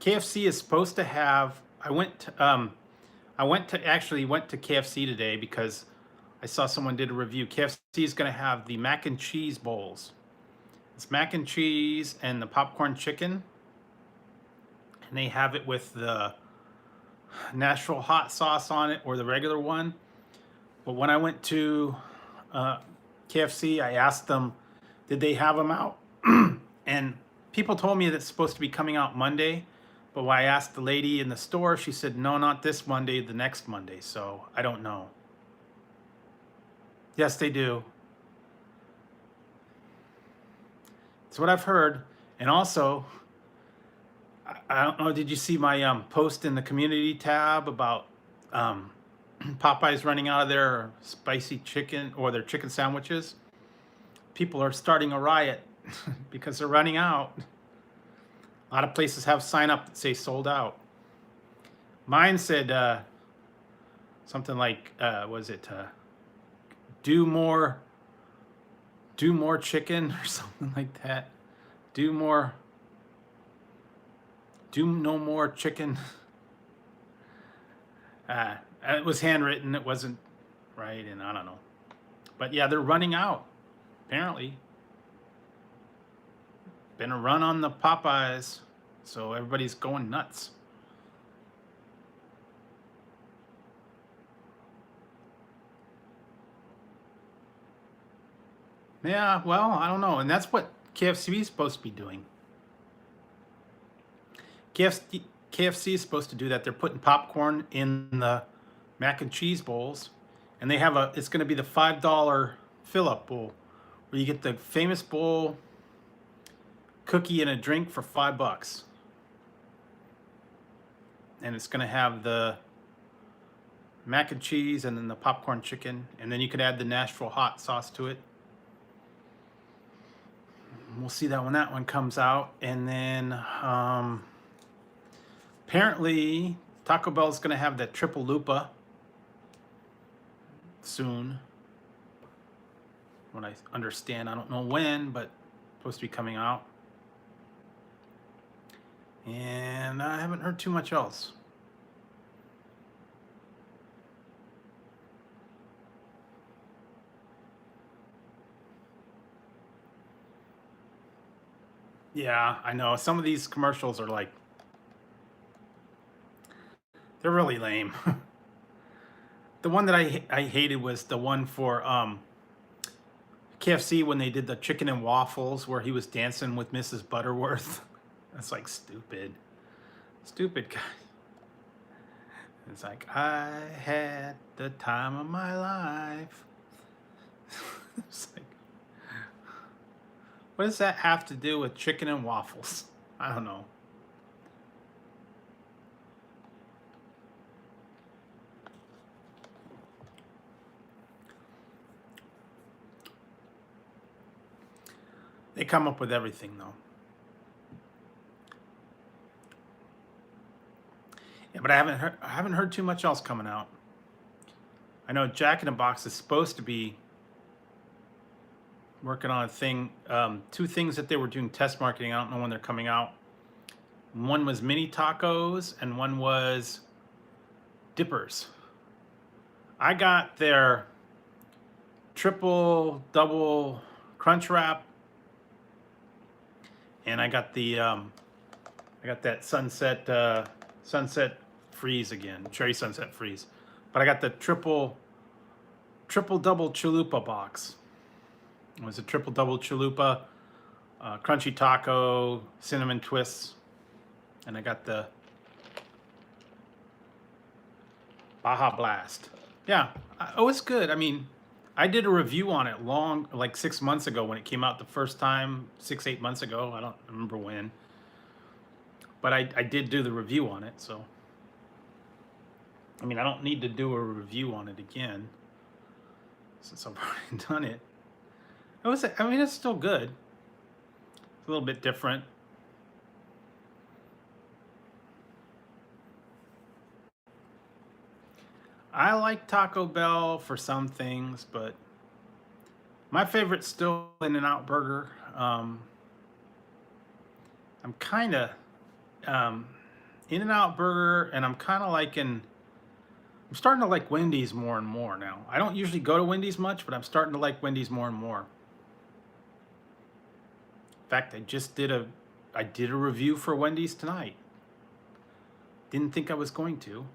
KFC is supposed to have. I went to KFC today because I saw someone did a review. KFC is going to have the mac and cheese bowls. It's mac and cheese and the popcorn chicken, and they have it with the Nashville hot sauce on it or the regular one. But when I went to KFC, I asked them, did they have them out? And people told me that it's supposed to be coming out Monday. But when I asked the lady in the store, she said, no, not this Monday, the next Monday. So I don't know. Yes, they do. That's what I've heard. And also, I don't know, did you see my post in the community tab about Popeye's running out of their spicy chicken or their chicken sandwiches? People are starting a riot because they're running out. A lot of places have sign up that say sold out. Mine said something like, was it do more chicken or something like that. Do more do no more chicken. It was handwritten, it wasn't right, and I don't know. But yeah, they're running out, apparently. Been a run on the Popeyes, so everybody's going nuts. Yeah, well, I don't know. And that's what KFC is supposed to be doing. KFC is supposed to do that. They're putting popcorn in the mac and cheese bowls, and they have it's going to be the $5 fill-up bowl, where you get the famous bowl, cookie, and a drink for $5. And it's going to have the mac and cheese and then the popcorn chicken, and then you could add the Nashville hot sauce to it. We'll see that when that one comes out. And then apparently Taco Bell is going to have that triple lupa soon. What I understand, I don't know when, but it's supposed to be coming out. And I haven't heard too much else. Yeah, I know. Some of these commercials are like, they're really lame. The one that I hated was the one for KFC when they did the chicken and waffles where he was dancing with Mrs. Butterworth. That's like stupid. Stupid guy. It's like, I had the time of my life. It's like, what does that have to do with chicken and waffles? I don't know. They come up with everything, though. Yeah, but I haven't heard too much else coming out. I know Jack in the Box is supposed to be working on a thing, two things that they were doing test marketing. I don't know when they're coming out. One was mini tacos and one was dippers. I got their triple double crunch wrap, and I got the I got that sunset freeze again, cherry sunset freeze. But I got the triple double chalupa box. It was a triple double chalupa, crunchy taco, cinnamon twists, and I got the Baja Blast. Yeah, it was good. I mean, I did a review on it like 6 months ago when it came out the first time, 6-8 months ago. I don't remember when. But I did do the review on it, so. I mean, I don't need to do a review on it again since I've already done it. I mean, it's still good. It's a little bit different. I like Taco Bell for some things, but my favorite's still In-N-Out Burger. I'm kind of In-N-Out Burger, and I'm kind of I'm starting to like Wendy's more and more now. I don't usually go to Wendy's much, but I'm starting to like Wendy's more and more. In fact, I did a review for Wendy's tonight. Didn't think I was going to,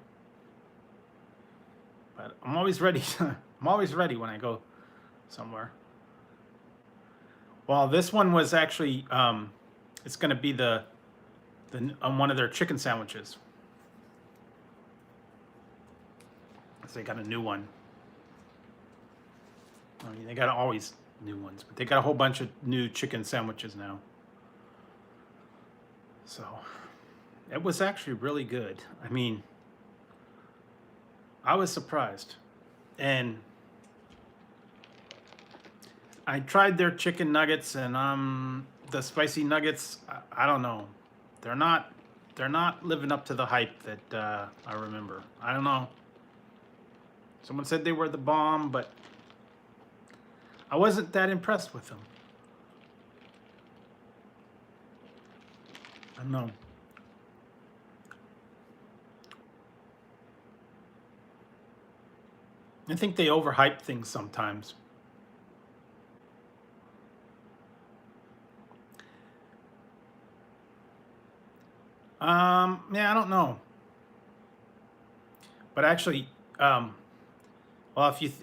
but I'm always ready. I'm always ready when I go somewhere. Well, this one was actually it's going to be on one of their chicken sandwiches. So they got a new one. I mean, they got always new ones, but they got a whole bunch of new chicken sandwiches now. So it was actually really good. I mean, I was surprised. And I tried their chicken nuggets, and the spicy nuggets, I don't know. They're not living up to the hype that I remember. I don't know. Someone said they were the bomb, but I wasn't that impressed with them. I don't know. I think they overhype things sometimes. Yeah, I don't know. But actually, well,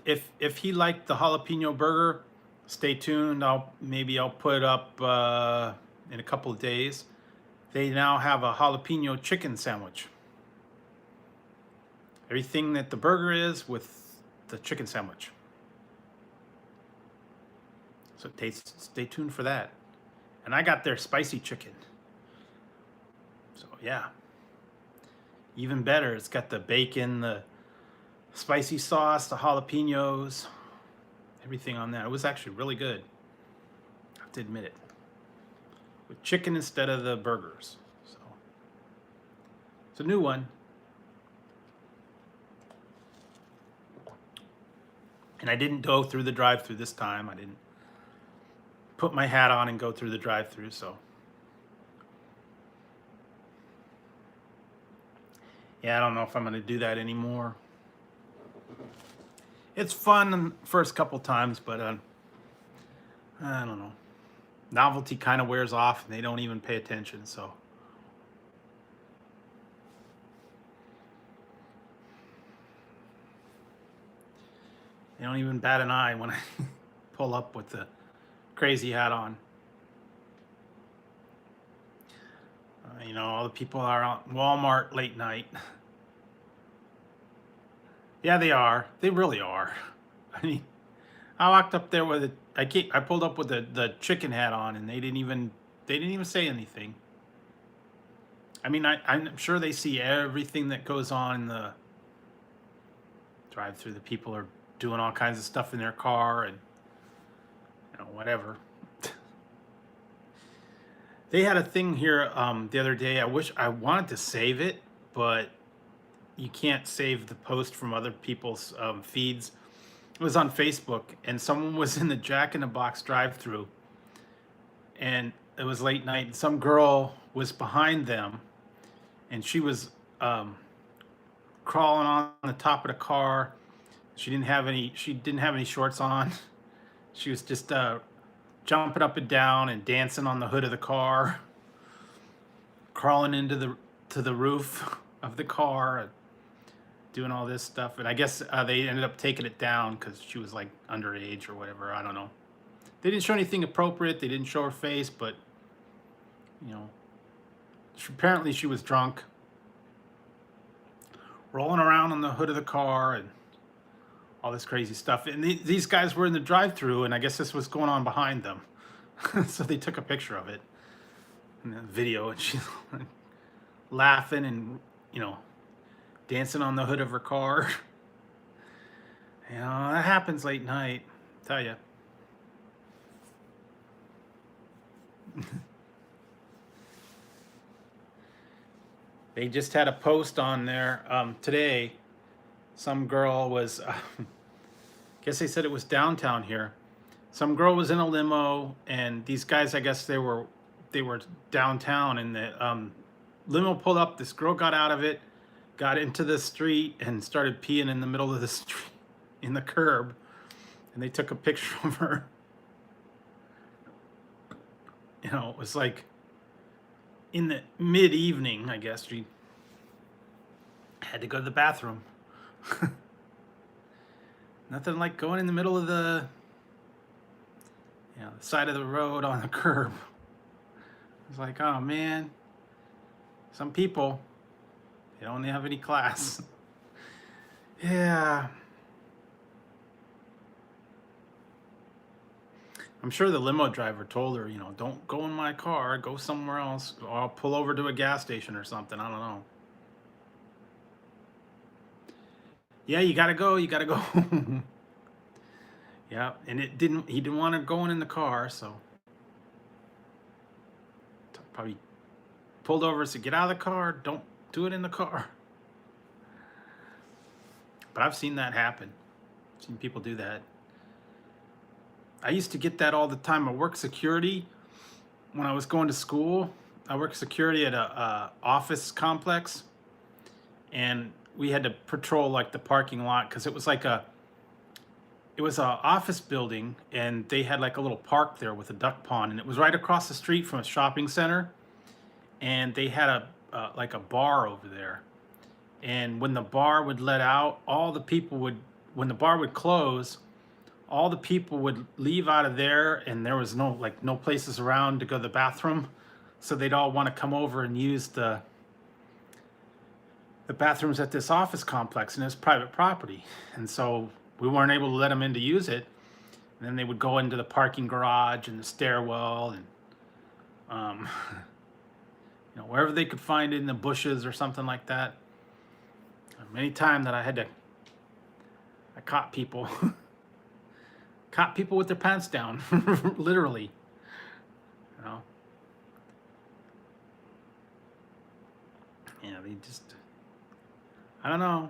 if he liked the jalapeno burger, stay tuned. I'll put it up in a couple of days. They now have a jalapeno chicken sandwich. Everything that the burger is with the chicken sandwich. So stay tuned for that. And I got their spicy chicken. So yeah, even better. It's got the bacon, the spicy sauce, the jalapenos, everything on that. It was actually really good. I have to admit it. With chicken instead of the burgers. So it's a new one. And I didn't go through the drive-through this time. I didn't put my hat on and go through the drive-through, so. Yeah, I don't know if I'm going to do that anymore. It's fun the first couple times, but I don't know. Novelty kind of wears off and they don't even pay attention, so. They don't even bat an eye when I pull up with the crazy hat on. You know, all the people are on Walmart late night. Yeah, they are. They really are. I mean, I walked up there with I pulled up with the chicken hat on, and they didn't even say anything. I mean, I'm sure they see everything that goes on in the drive-through. The people are doing all kinds of stuff in their car and, you know, whatever. They had a thing here the other day. I wanted to save it, but you can't save the post from other people's feeds. It was on Facebook, and someone was in the Jack in the Box drive-through, and it was late night. And some girl was behind them, and she was crawling on the top of the car. She didn't have any shorts on. She was just jumping up and down and dancing on the hood of the car, crawling into the roof of the car, doing all this stuff. And I guess they ended up taking it down because she was like underage or whatever. I don't know. They didn't show anything appropriate. They didn't show her face, but you know, apparently she was drunk, rolling around on the hood of the car and all this crazy stuff. And these guys were in the drive-through, and I guess this was going on behind them. So they took a picture of it in the video, and she's laughing and, you know, dancing on the hood of her car. You know, that happens late night, I tell you. They just had a post on there today. Some girl was, guess they said it was downtown here. Some girl was in a limo, and these guys, I guess they were downtown, and the limo pulled up. This girl got out of it, got into the street, and started peeing in the middle of the street, in the curb, and they took a picture of her. You know, it was like in the mid-evening, I guess. She had to go to the bathroom. Nothing like going in the middle of the, you know, the side of the road on the curb. It's like, oh man, some people, they don't have any class. Yeah. I'm sure the limo driver told her, you know, don't go in my car, go somewhere else, or I'll pull over to a gas station or something. I don't know. Yeah, you gotta go. Yeah, and he didn't want her going in the car, so probably pulled over and said, get out of the car, don't do it in the car. But I've seen that happen. I've seen people do that. I used to get that all the time. I worked security when I was going to school. I worked security at a office complex, and we had to patrol like the parking lot because it was like it was a office building, and they had like a little park there with a duck pond, and it was right across the street from a shopping center, and they had a like a bar over there. And when the bar would let out, all the people would, when the bar would close, all the people would leave out of there, and there was no places around to go to the bathroom, so they'd all want to come over and use the bathrooms at this office complex, and it's private property. And so we weren't able to let them in to use it. And then they would go into the parking garage and the stairwell, and wherever they could find it, in the bushes or something like that. Many times that I caught people caught people with their pants down, literally. Yeah, they just, I don't know.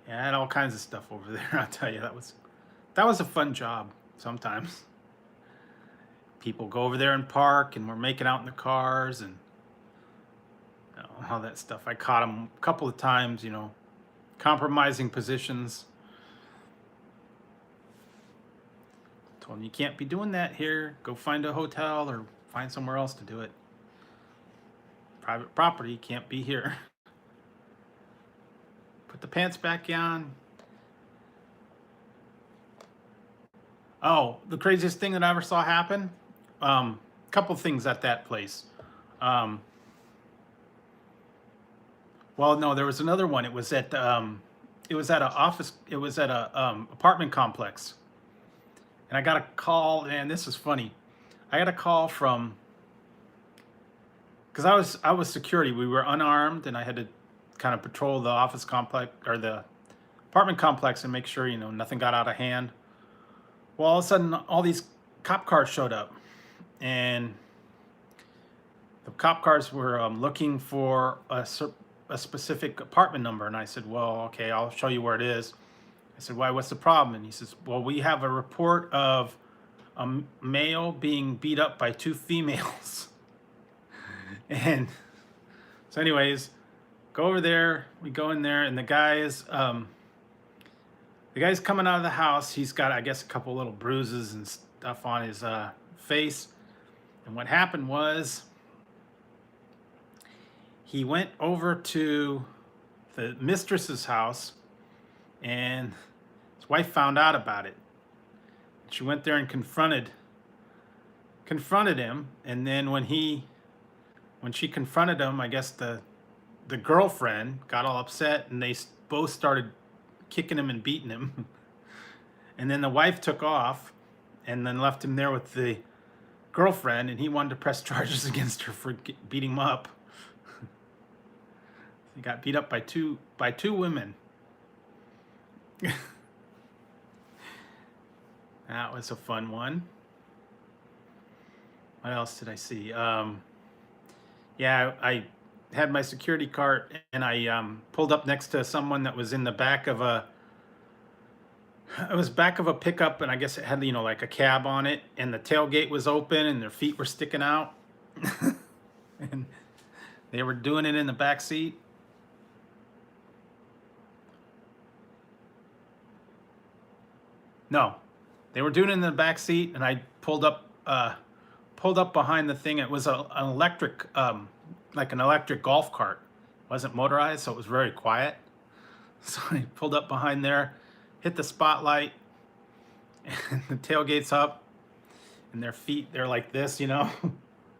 Yeah, I had all kinds of stuff over there. I'll tell you, that was a fun job. Sometimes people go over there and park, and we're making out in the cars, and all that stuff. I caught them a couple of times, compromising positions. Told them, you can't be doing that here. Go find a hotel or find somewhere else to do it. Private property, can't be here. Put the pants back on. Oh, the craziest thing that I ever saw happen. Couple things at that place. Well, no, there was another one. It was at an office. It was at a apartment complex, and I got a call. And this is funny. I got a call from, because I was security. We were unarmed, and I had to kind of patrol the office complex or the apartment complex and make sure nothing got out of hand. Well, all of a sudden, all these cop cars showed up, and the cop cars were looking for a specific apartment number. And I said, well, okay, I'll show you where it is. I said, why, what's the problem? And he says, well, we have a report of a male being beat up by 2 females. And so anyways, go over there, we go in there, and the guy's coming out of the house. He's got, I guess, a couple little bruises and stuff on his face. And what happened was, he went over to the mistress's house, and his wife found out about it. She went there and confronted him, and then when she confronted him, I guess the girlfriend got all upset, and they both started kicking him and beating him. And then the wife took off and then left him there with the girlfriend, and he wanted to press charges against her for beating him up. He got beat up by two women. That was a fun one. What else did I see? Yeah, I had my security cart, and I pulled up next to someone that was in the back of a pickup, and I guess it had like a cab on it, and the tailgate was open, and their feet were sticking out. And they were doing it in the back seat. No, they were doing it in the back seat, and I pulled up behind the thing. It was an electric, like an electric golf cart. It wasn't motorized, so it was very quiet. So I pulled up behind there, hit the spotlight, and the tailgate's up, and their feet, they're like this, in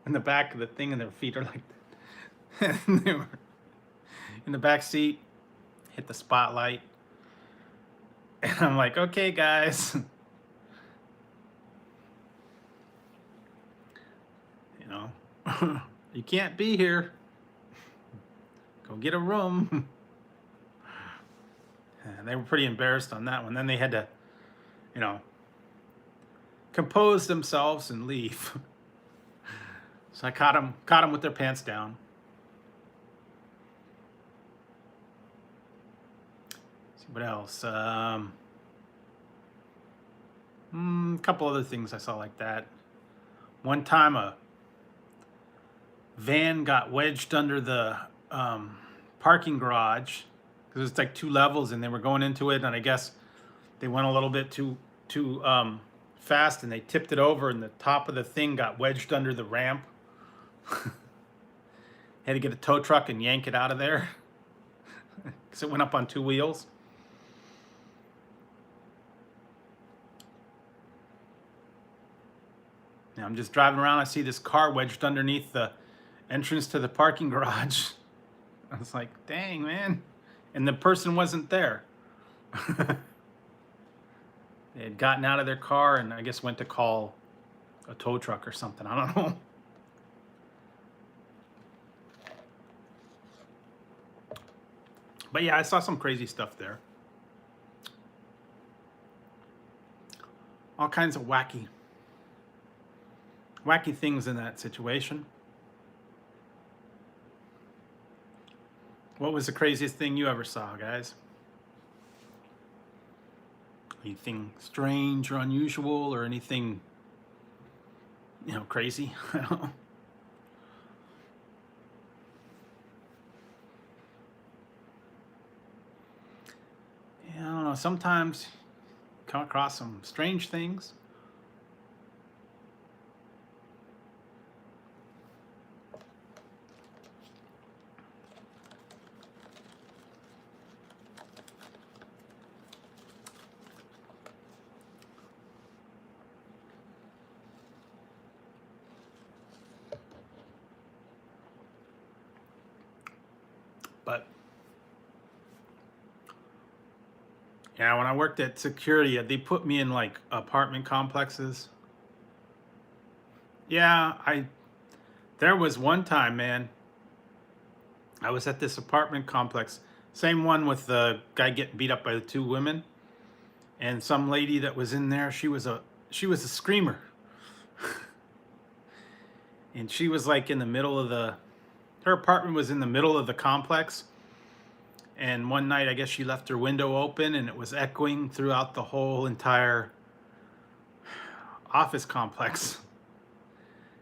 the back of the thing, and their feet are like that. And they were in the back seat, hit the spotlight. And I'm like, okay, guys. You can't be here. Go get a room. And they were pretty embarrassed on that one. Then they had to, compose themselves and leave. So I caught them with their pants down. See what else? A couple other things I saw like that. One time a van got wedged under the parking garage because it's like 2 levels, and they were going into it, and I guess they went a little bit too fast, and they tipped it over, and the top of the thing got wedged under the ramp. Had to get a tow truck and yank it out of there because it went up on 2 wheels. Now I'm just driving around. I see this car wedged underneath the entrance to the parking garage. I was like, dang, man. And the person wasn't there. They had gotten out of their car and I guess went to call a tow truck or something. I don't know. But yeah, I saw some crazy stuff there. All kinds of wacky things in that situation. What was the craziest thing you ever saw, guys? Anything strange or unusual, or anything, crazy? I don't know. Yeah, I don't know. Sometimes you come across some strange things. But yeah, when I worked at security, they put me in like apartment complexes. Yeah, there was one time, man, I was at this apartment complex, same one with the guy getting beat up by the 2 women, and some lady that was in there, she was a screamer. And she was like in the middle of her apartment was in the middle of the complex. And one night, I guess she left her window open and it was echoing throughout the whole entire office complex.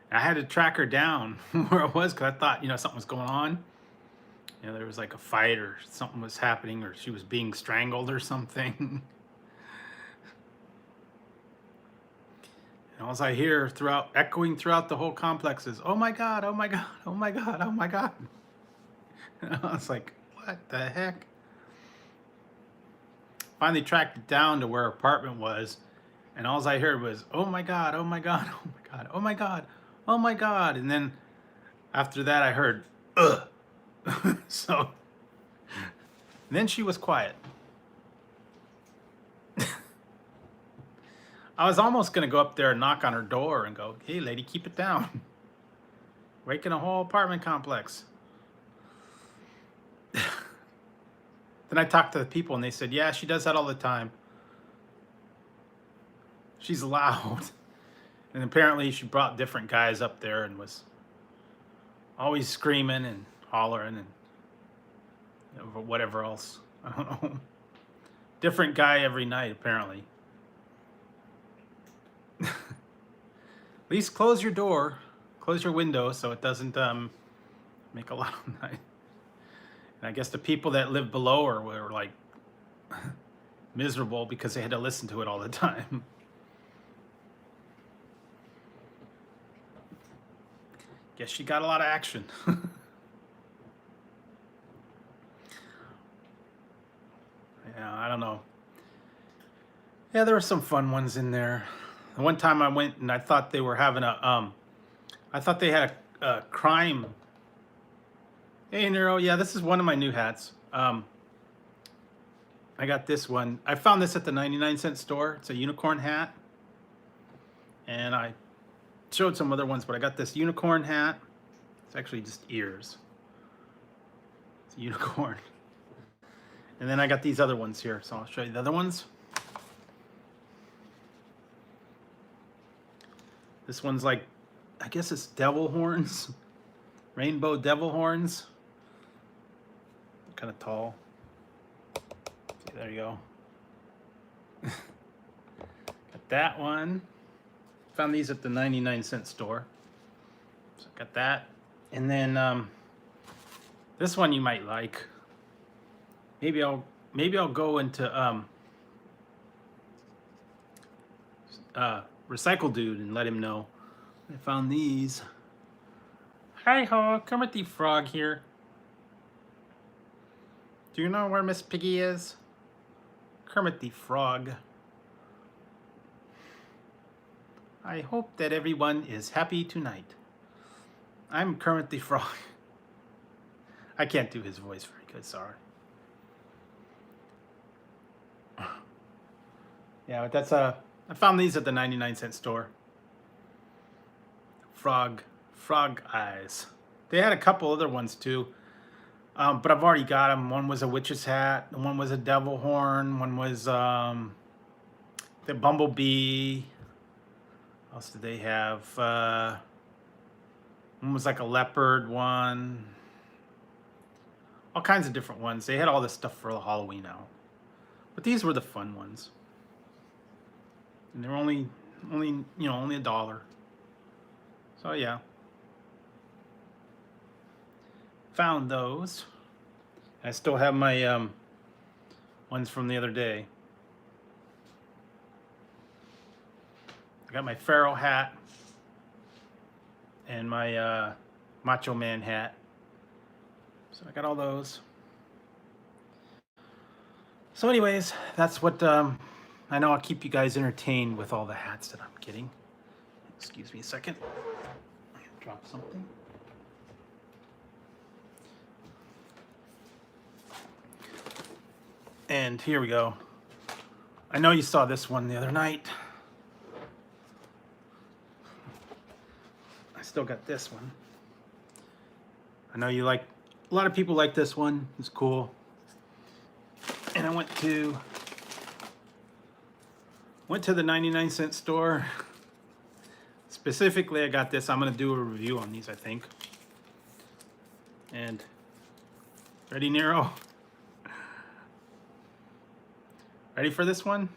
And I had to track her down where it was because I thought, something was going on. There was like a fight or something was happening, or she was being strangled or something. And all I hear echoing throughout the whole complex is, "Oh my God, oh my God, oh my God, oh my God." And I was like, what the heck? Finally tracked it down to where her apartment was, and all I heard was, "Oh my God, oh my God, oh my God, oh my God, oh my God." And then after that I heard, "Ugh." So then she was quiet. I was almost going to go up there and knock on her door and go, "Hey lady, keep it down. Waking a whole apartment complex." Then I talked to the people and they said, "Yeah, she does that all the time. She's loud." And apparently she brought different guys up there and was always screaming and hollering and whatever else. I don't know. Different guy every night, apparently. At least close your door, close your window so it doesn't make a loud noise. And I guess the people that lived below her were like miserable because they had to listen to it all the time. Guess she got a lot of action. Yeah, I don't know. Yeah, there were some fun ones in there. The one time I went and I thought they were having I thought they had a crime. Hey Nero, yeah, this is one of my new hats. I got this one. I found this at the 99-cent store. It's a unicorn hat. And I showed some other ones, but I got this unicorn hat. It's actually just ears. It's a unicorn. And then I got these other ones here, so I'll show you the other ones. This one's like, I guess it's devil horns. Rainbow devil horns. Kind of tall. See, there you go. Got that one. Found these at the 99-cent store. So got that. And then this one you might like. Maybe I'll go into Recycle Dude and let him know I found these. Hi ho, Kermit the Frog here. Do you know where Miss Piggy is? Kermit the Frog. I hope that everyone is happy tonight. I'm Kermit the Frog. I can't do his voice very good, sorry. Yeah, but that's I found these at the 99-cent store. Frog eyes. They had a couple other ones too, but I've already got them. One was a witch's hat, one was a devil horn, one was the bumblebee. What else did they have? One was like a leopard one. All kinds of different ones. They had all this stuff for the Halloween now. But these were the fun ones. And they're only $1. So yeah. Found those. I still have my ones from the other day. I got my Pharaoh hat and my Macho Man hat. So I got all those. So anyways, that's what I know. I'll keep you guys entertained with all the hats that I'm getting. Excuse me a second. I dropped something. And here we go. I know you saw this one the other night. I still got this one. I know you like, a lot of people like this one. It's cool. And I went to the 99-cent store. Specifically, I got this. I'm gonna do a review on these, I think. And ready, Nero? Ready for this one?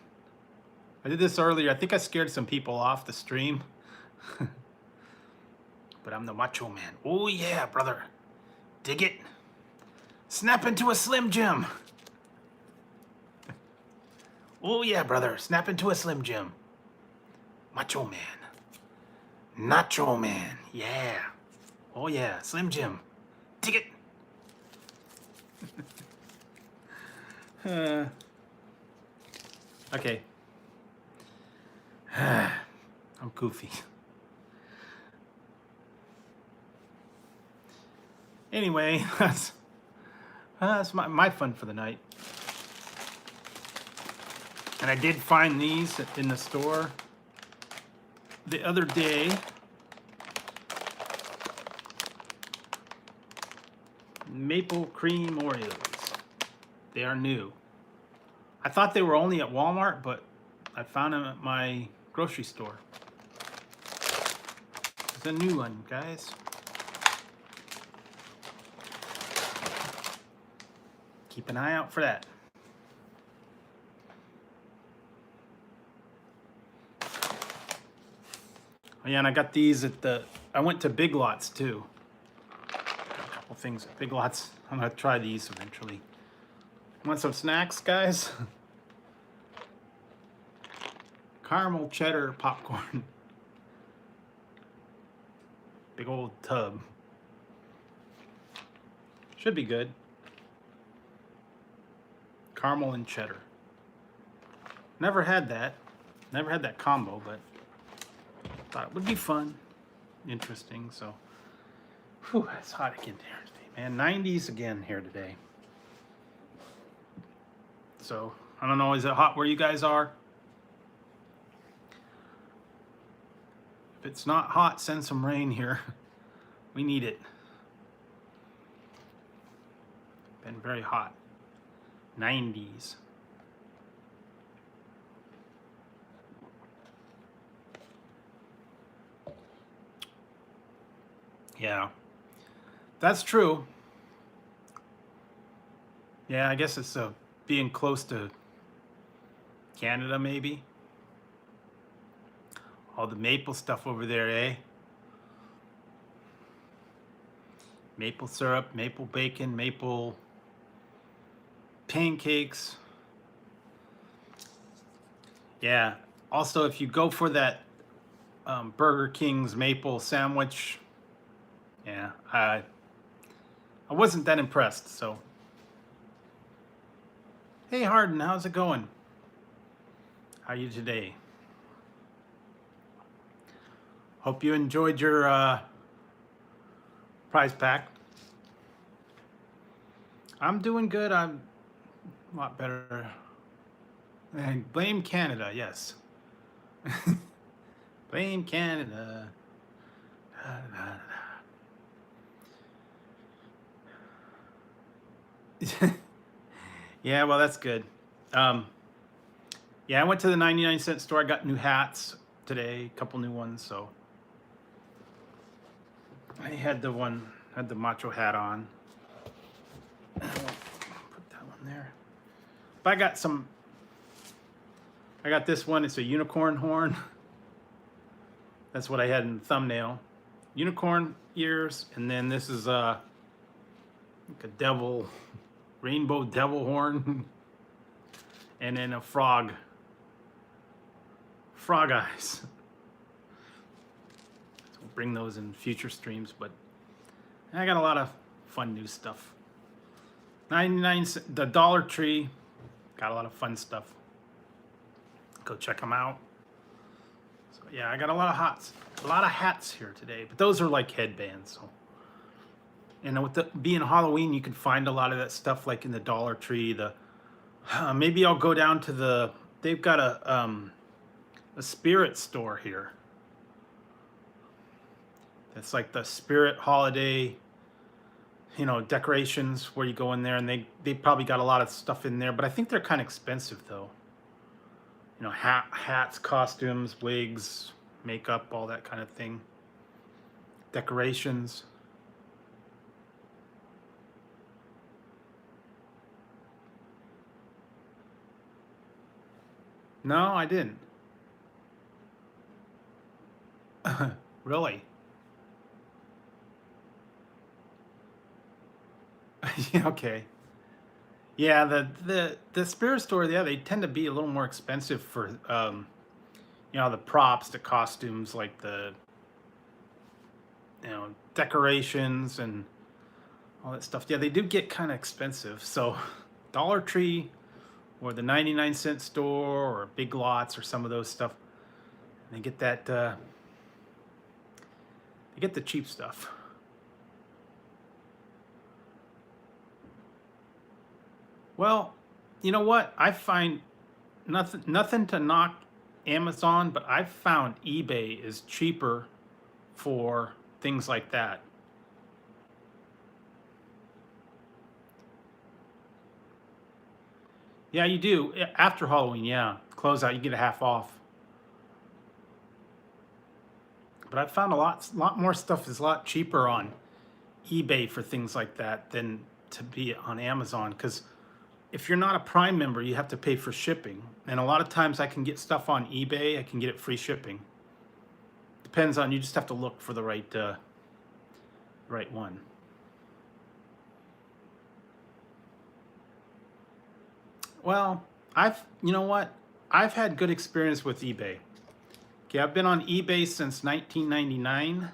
I did this earlier. I think I scared some people off the stream. But I'm the Macho Man. Oh yeah, brother. Dig it. Snap into a Slim Jim. Oh yeah, brother. Snap into a Slim Jim. Macho Man. Nacho Man. Yeah. Oh yeah, Slim Jim. Dig it. Okay. I'm goofy. Anyway, that's my fun for the night. And I did find these in the store the other day. Maple cream Oreos. They are new. I thought they were only at Walmart, but I found them at my grocery store. It's a new one, guys. Keep an eye out for that. Oh yeah, and I got these at I went to Big Lots too. Got a couple things at Big Lots. I'm gonna try these eventually. Want some snacks, guys? Caramel cheddar popcorn. Big old tub. Should be good. Caramel and cheddar. Never had that. Never had that combo, but thought it would be fun. Interesting, so. Whew, it's hot again here today, man. 90s again here today. So, I don't know, is it hot where you guys are? If it's not hot, send some rain here. We need it. Been very hot. 90s. Yeah, that's true. Yeah, I guess it's being close to Canada, maybe. All the maple stuff over there, eh? Maple syrup, maple bacon, maple pancakes. Yeah. Also, if you go for that Burger King's maple sandwich, yeah, I wasn't that impressed. So, hey Harden, how's it going? How are you today? Hope you enjoyed your prize pack. I'm doing good. I'm a lot better. And blame Canada, yes. Blame Canada. Da, da, da. Yeah, well, that's good. Yeah, I went to the 99-cent store. I got new hats today, a couple new ones. So I had the macho hat on. Put that one there. But I got this one. It's a unicorn horn. That's what I had in the thumbnail. Unicorn ears, and then this is like a rainbow devil horn, and then a frog eyes. So we'll bring those in future streams, but I got a lot of fun new stuff. 99 cents, the Dollar Tree, got a lot of fun stuff. Go check them out. So yeah, I got a lot of hats here today, but those are like headbands. So, and with being Halloween, you can find a lot of that stuff like in the Dollar Tree. Maybe I'll go down to they've got a spirit store here. It's like the spirit holiday, decorations where you go in there, and they probably got a lot of stuff in there, but I think they're kind of expensive though. Hats, costumes, wigs, makeup, all that kind of thing. Decorations. No, I didn't. Really? Yeah, okay. Yeah, the spirit store, yeah, they tend to be a little more expensive for the props, the costumes, like the decorations and all that stuff. Yeah, they do get kind of expensive. So Dollar Tree or the 99-cent store or Big Lots or some of those stuff, they get that they get the cheap stuff. Well, you know what? I find nothing to knock Amazon, but I've found eBay is cheaper for things like that. Yeah, you do. After Halloween, yeah. Closeout, you get a half off. But I've found a lot more stuff is a lot cheaper on eBay for things like that than to be on Amazon, because if you're not a Prime member, you have to pay for shipping. And a lot of times I can get stuff on eBay, I can get it free shipping. Depends on, you just have to look for the right one. Well, you know what? I've had good experience with eBay. Okay, I've been on eBay since 1999.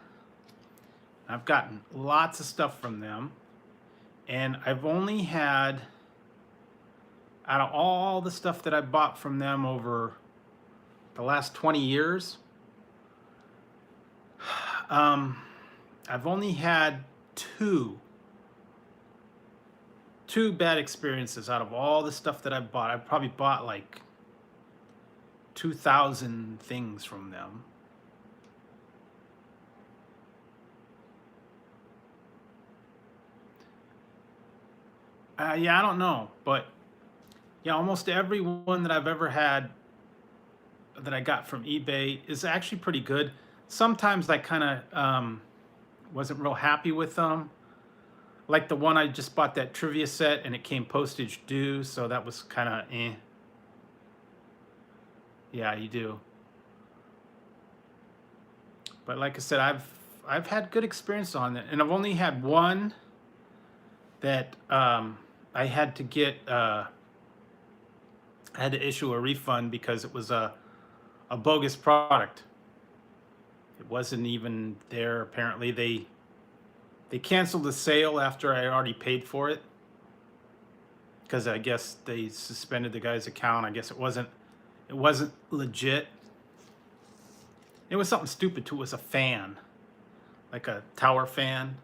I've gotten lots of stuff from them. And I've only had, out of all the stuff that I bought from them over the last 20 years, I've only had two bad experiences out of all the stuff that I've bought. I've probably bought like 2,000 things from them. Yeah, I don't know, but yeah, almost every one that I've ever had that I got from eBay is actually pretty good. Sometimes I kind of wasn't real happy with them. Like the one I just bought, that trivia set, and it came postage due, so that was kind of eh. Yeah, you do. But like I said, I've had good experience on it, and I've only had one that I had to get I had to issue a refund because it was a bogus product. It wasn't even there. Apparently, they canceled the sale after I already paid for it because I guess they suspended the guy's account. I guess it wasn't legit. It was something stupid too. It was a fan, like a tower fan.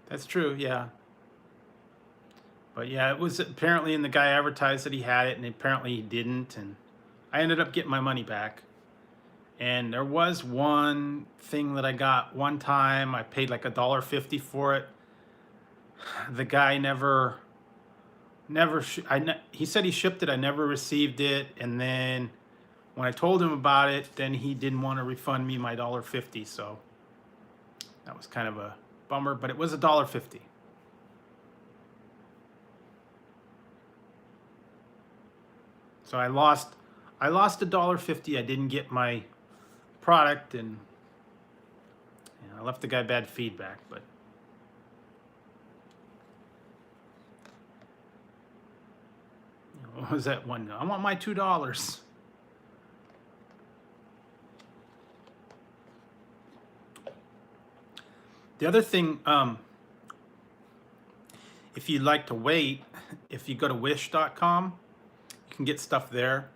That's true, yeah. But yeah, it was apparently, and the guy advertised that he had it, and apparently he didn't, and I ended up getting my money back. And there was one thing that I got one time. I paid like $1.50 for it. The guy never he said he shipped it. I never received it, and then when I told him about it, then he didn't want to refund me my $1.50. So that was kind of a bummer, but it was $1.50. So I lost $1.50. I didn't get my product, and I left the guy bad feedback. But what was that one? I want my $2. The other thing, if you'd like to wait, if you go to wish.com, you can get stuff there.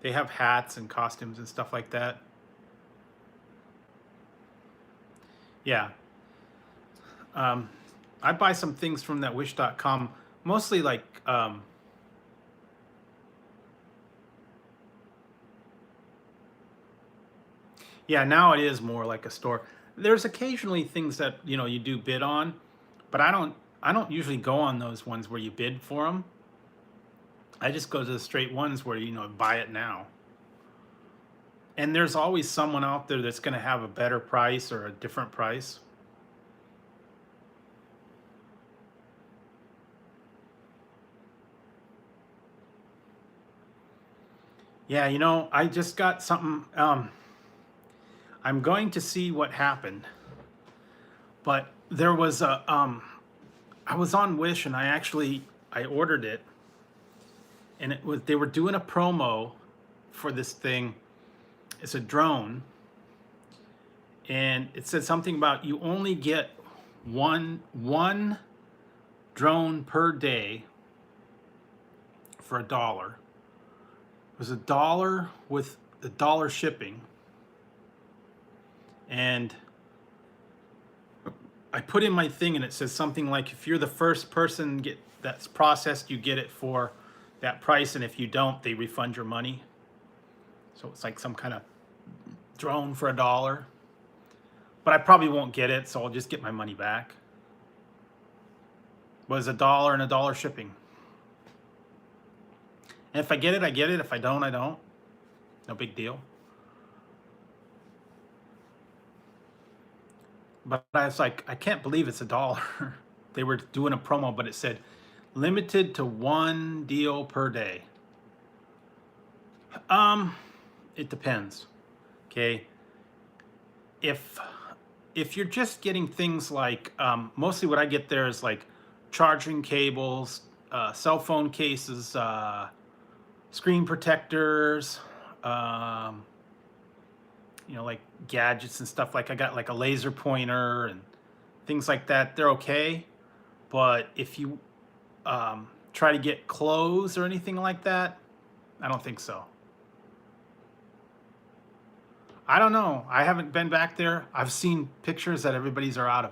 They have hats and costumes and stuff like that. Yeah. I buy some things from that wish.com, mostly like yeah, now it is more like a store. There's occasionally things that, you do bid on, but I don't usually go on those ones where you bid for them. I just go to the straight ones where, buy it now. And there's always someone out there that's going to have a better price or a different price. Yeah, I just got something. I'm going to see what happened, but there was I was on Wish, and I ordered it, and they were doing a promo for this thing. It's a drone, and it said something about you only get one drone per day for $1. It was $1 with $1 shipping, and I put in my thing, and it says something like, if you're the first person that's processed, you get it for that price, and if you don't, they refund your money. So it's like some kind of drone for $1. But I probably won't get it, so I'll just get my money back. It was $1 and $1 shipping. And if I get it, I get it. If I don't, I don't. No big deal. But I was like, I can't believe it's $1. They were doing a promo, but it said limited to one deal per day. It depends. Okay. If you're just getting things like, mostly what I get there is like charging cables, cell phone cases, screen protectors, like gadgets and stuff. Like I got like a laser pointer and things like that. They're okay. But if you try to get clothes or anything like that, I don't think so. I don't know. I haven't been back there. I've seen pictures that everybody's are out of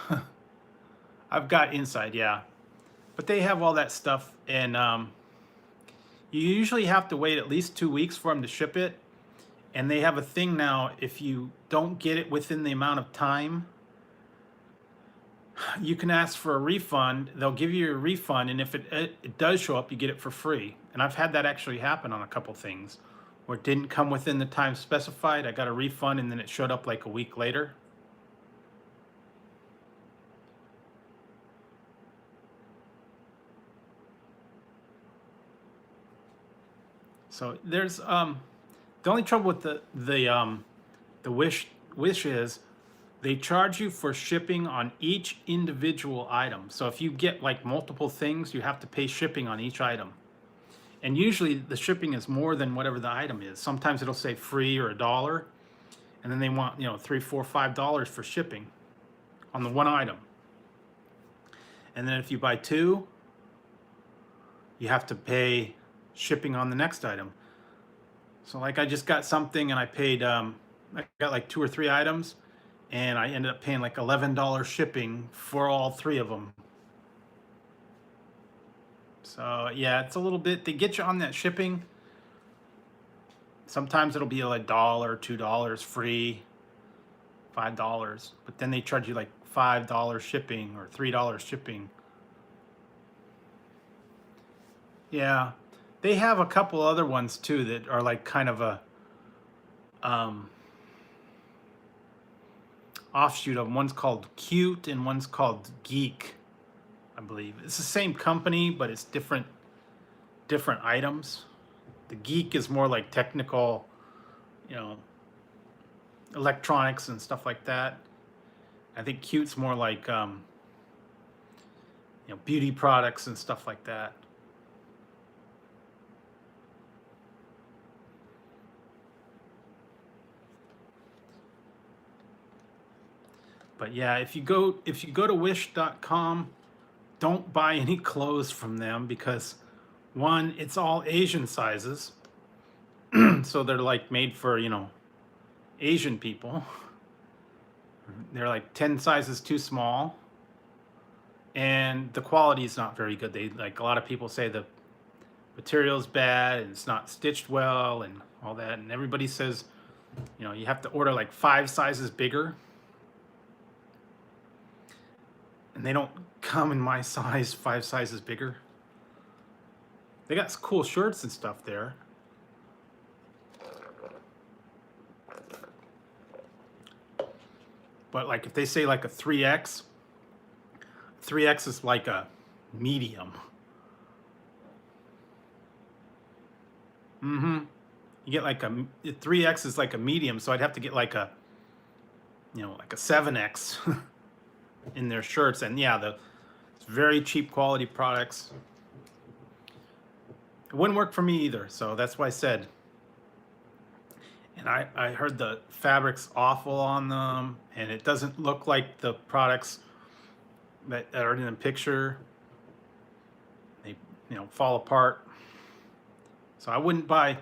them. I've got inside, yeah. But they have all that stuff, and you usually have to wait at least 2 weeks for them to ship it. And they have a thing now, if you don't get it within the amount of time, you can ask for a refund. They'll give you a refund, and if it does show up, you get it for free. And I've had that actually happen on a couple things where it didn't come within the time specified. I got a refund, and then it showed up like a week later. So there's the only trouble with the Wish is they charge you for shipping on each individual item. So if you get like multiple things, you have to pay shipping on each item. And usually the shipping is more than whatever the item is. Sometimes it'll say free or $1, and then they want, you know, $3, $4, $5 for shipping on the one item. And then if you buy two, you have to pay shipping on the next item. So like I just got something and I paid, I got like 2 or 3 items, and I ended up paying like $11 shipping for all 3 of them. So yeah, it's a little bit, they get you on that shipping. Sometimes it'll be like $1, $2 free, $5, but then they charge you like $5 shipping or $3 shipping. Yeah, they have a couple other ones too that are like kind of a offshoot of them. One's called Cute and one's called Geek, I believe. It's the same company, but it's different items. The Geek is more like technical, you know, electronics and stuff like that. I think Cute's more like you know, beauty products and stuff like that. But yeah, if you go to wish.com, don't buy any clothes from them because one, it's all Asian sizes. So they're like made for, you know, Asian people. They're like 10 sizes too small. And the quality is not very good. They, like, a lot of people say the material's bad and it's not stitched well and all that. And everybody says, you know, you have to order like 5 sizes bigger. And they don't come in my size, 5 sizes bigger. They got some cool shirts and stuff there. But like if they say like a 3X, 3X is like a medium. You get like a 3X is like a medium, so I'd have to get like a, you know, like a 7X in their shirts. And yeah, it's very cheap quality products. It wouldn't work for me either, so that's why I said. And I heard the fabric's awful on them, and it doesn't look like the products that are in the picture. They, you know, fall apart. So I wouldn't buy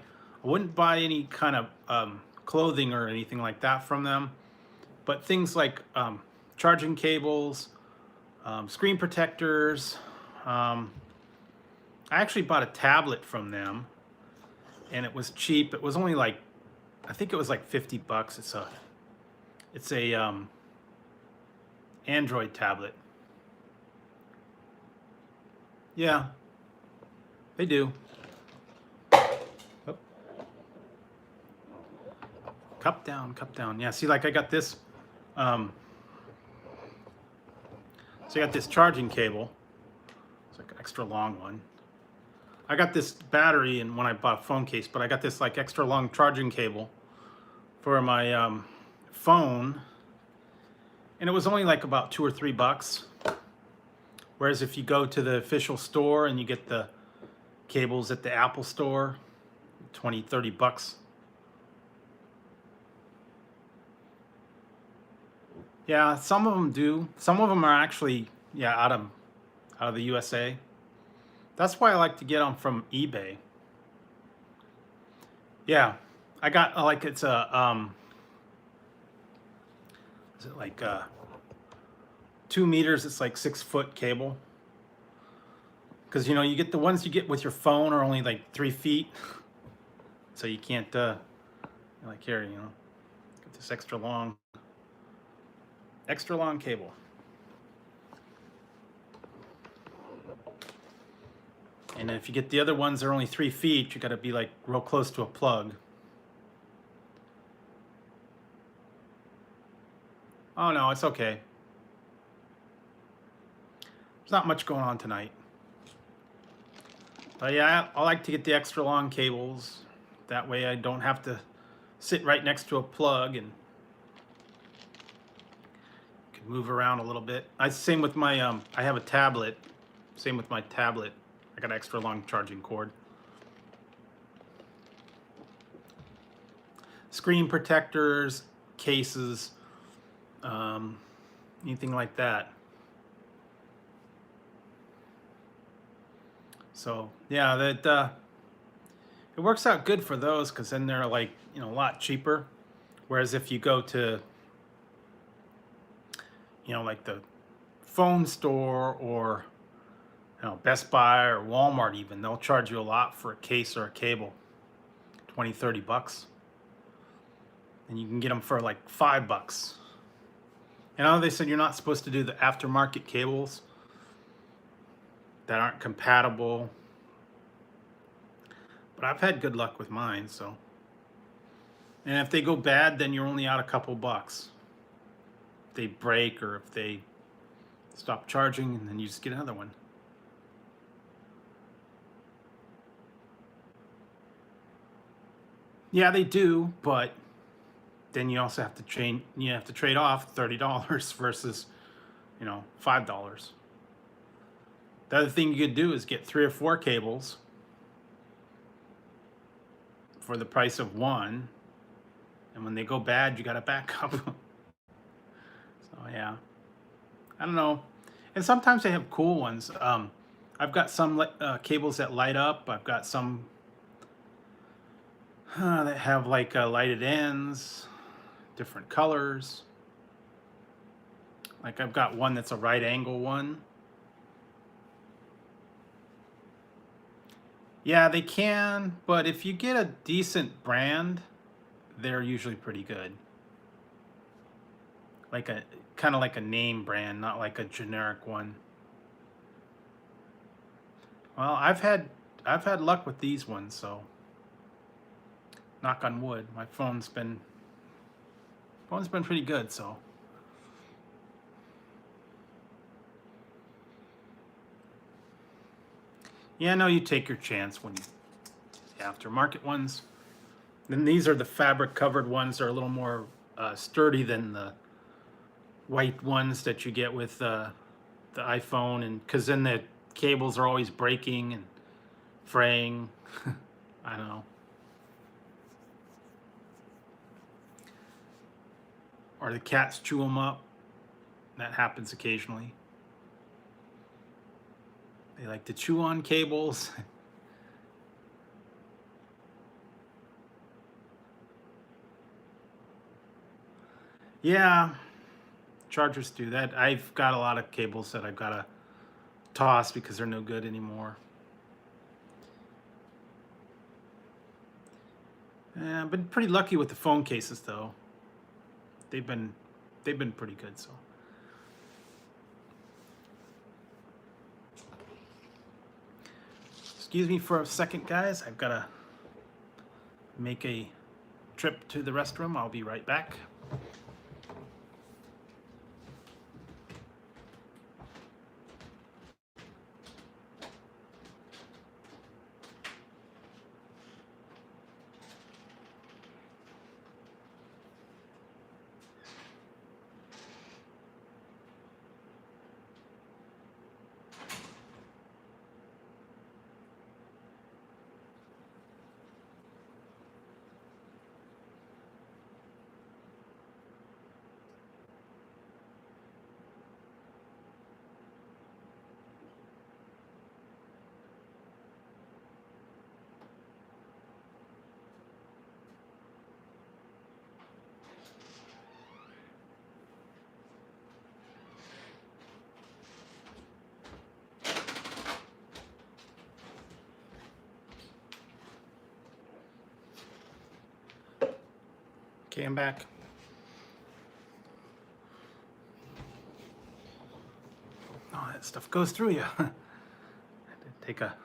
any kind of clothing or anything like that from them. But things like charging cables, screen protectors. I actually bought a tablet from them, and it was cheap. It was only like, I think it was like $50. It's a Android tablet. Yeah, they do. Oh. Cup down, cup down. Yeah, see, like I got this. So I got this charging cable. It's like an extra long one. I got this battery and when I bought a phone case, but I got this like extra long charging cable for my phone, and it was only like about $2 or $3. Whereas if you go to the official store and you get the cables at the Apple store, $20, $30. Yeah, some of them do. Some of them are actually, yeah, out of the USA. That's why I like to get them from eBay. Yeah, I got like, it's a is it like 2 meters? It's like 6-foot cable. Because you know, you get the ones you get with your phone are only like 3 feet, so you can't like here, you know, get this extra long cable. And if you get the other ones that are only 3 feet, you got to be like real close to a plug. Oh no, it's okay. There's not much going on tonight. But yeah, I like to get the extra long cables. That way I don't have to sit right next to a plug and can move around a little bit. Same with my I have a tablet. Same with my tablet. I got an extra long charging cord. Screen protectors, cases, anything like that. So yeah, that it works out good for those, because then they're like, a lot cheaper. Whereas if you go to, like the phone store or Best Buy or Walmart, even, they'll charge you a lot for a case or a cable, 20, 30 bucks. And you can get them for like $5. And I know they said you're not supposed to do the aftermarket cables that aren't compatible, but I've had good luck with mine. So, and if they go bad, then you're only out a couple bucks. If they break or if they stop charging, and then you just get another one. Yeah, they do, but then you also have to trade off $30 versus, $5. The other thing you could do is get 3 or 4 cables for the price of one, and when they go bad, you got to back up. So yeah, I don't know. And sometimes they have cool ones. I've got some cables that light up. I've got some that have like lighted ends, different colors. Like I've got one that's a right angle one. Yeah, they can, but if you get a decent brand, they're usually pretty good. Like a kind of like a name brand, not like a generic one. Well, I've had luck with these ones, so knock on wood. My phone's been pretty good, so. Yeah, no, you take your chance when you the aftermarket ones. Then these are the fabric covered ones. They're a little more sturdy than the white ones that you get with the iPhone, and because then the cables are always breaking and fraying. I don't know. Or the cats chew them up. That happens occasionally. They like to chew on cables. Yeah, chargers do that. I've got a lot of cables that I've got to toss because they're no good anymore. Yeah, I've been pretty lucky with the phone cases though. They've been pretty good. So. Excuse me for a second, guys. I've got to make a trip to the restroom. I'll be right back. Okay, I'm back. Oh, that stuff goes through you. I had to take a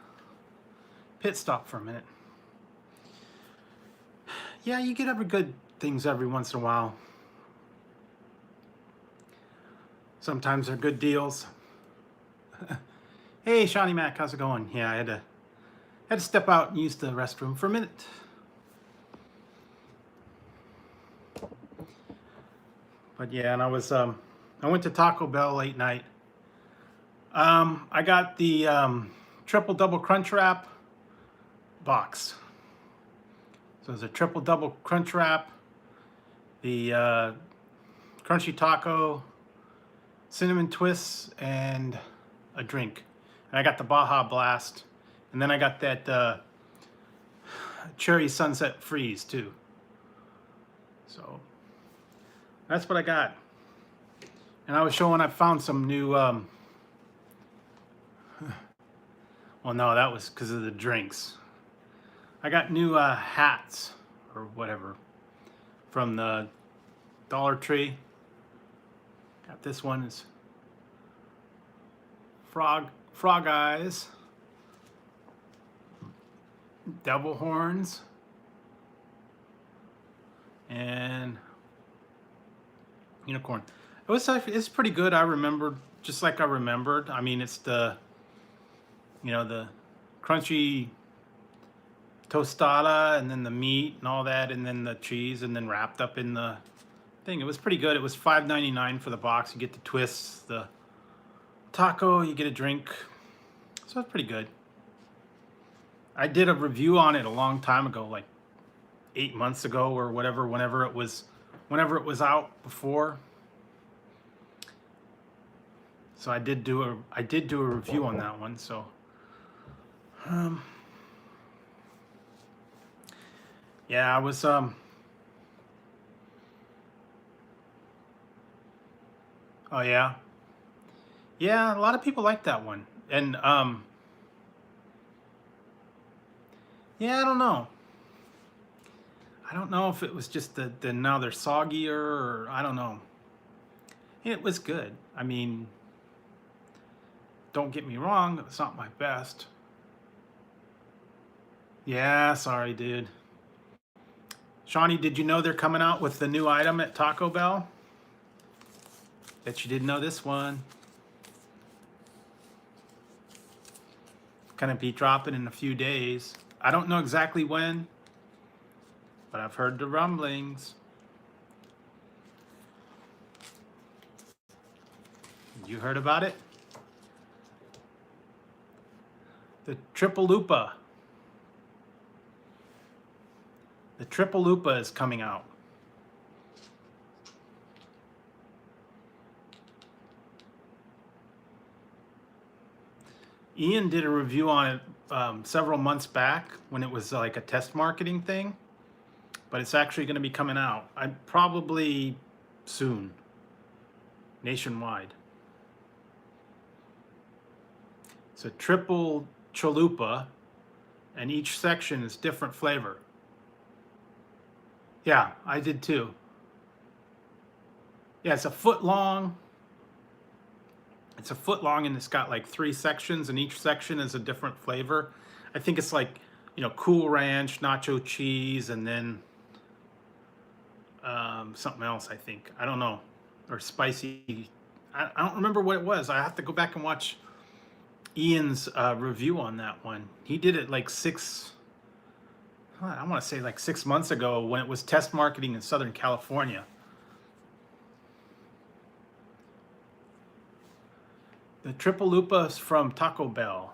pit stop for a minute. Yeah, you get every good things every once in a while. Sometimes they're good deals. Hey, Shawnee Mac, how's it going? Yeah, I had to step out and use the restroom for a minute. But yeah, and I went to Taco Bell late night. I got the triple double crunch wrap box. So it's a triple double crunch wrap, the crunchy taco, cinnamon twists, and a drink. And I got the Baja Blast, and then I got that cherry sunset freeze too. So that's what I got. And I was showing I found some new. Well, no, that was because of the drinks. I got new hats or whatever from the Dollar Tree. Got this one is frog eyes, devil horns, and unicorn. It's pretty good. I remembered just like I remembered. I mean, it's the the crunchy tostada and then the meat and all that and then the cheese and then wrapped up in the thing. It was pretty good. It was $5.99 for the box. You get the twists, the taco, you get a drink. So it's pretty good. I did a review on it a long time ago, like 8 months ago or whatever, whenever it was out before. So I did do a review on that one. So yeah, I was oh yeah. Yeah, a lot of people like that one. And yeah, I don't know. I don't know if it was just the now they're soggier or I don't know. It was good. I mean, don't get me wrong, it's not my best. Yeah, sorry, dude. Shawnee, did you know they're coming out with the new item at Taco Bell? Bet you didn't know this one. It's gonna be dropping in a few days. I don't know exactly when, but I've heard the rumblings. You heard about it? The Triple Lupa. The Triple Lupa is coming out. Ian did a review on it several months back when it was like a test marketing thing, but it's actually going to be coming out. Probably soon, nationwide. It's a triple chalupa, and each section is different flavor. Yeah, I did too. Yeah, it's a foot long. It's a foot long and it's got like 3 sections and each section is a different flavor. I think it's like, Cool Ranch, nacho cheese, and then something else, I think. I don't know. Or spicy. I don't remember what it was. I have to go back and watch Ian's review on that one. He did it like I want to say like 6 months ago when it was test marketing in Southern California. The Triple Lupa is from Taco Bell.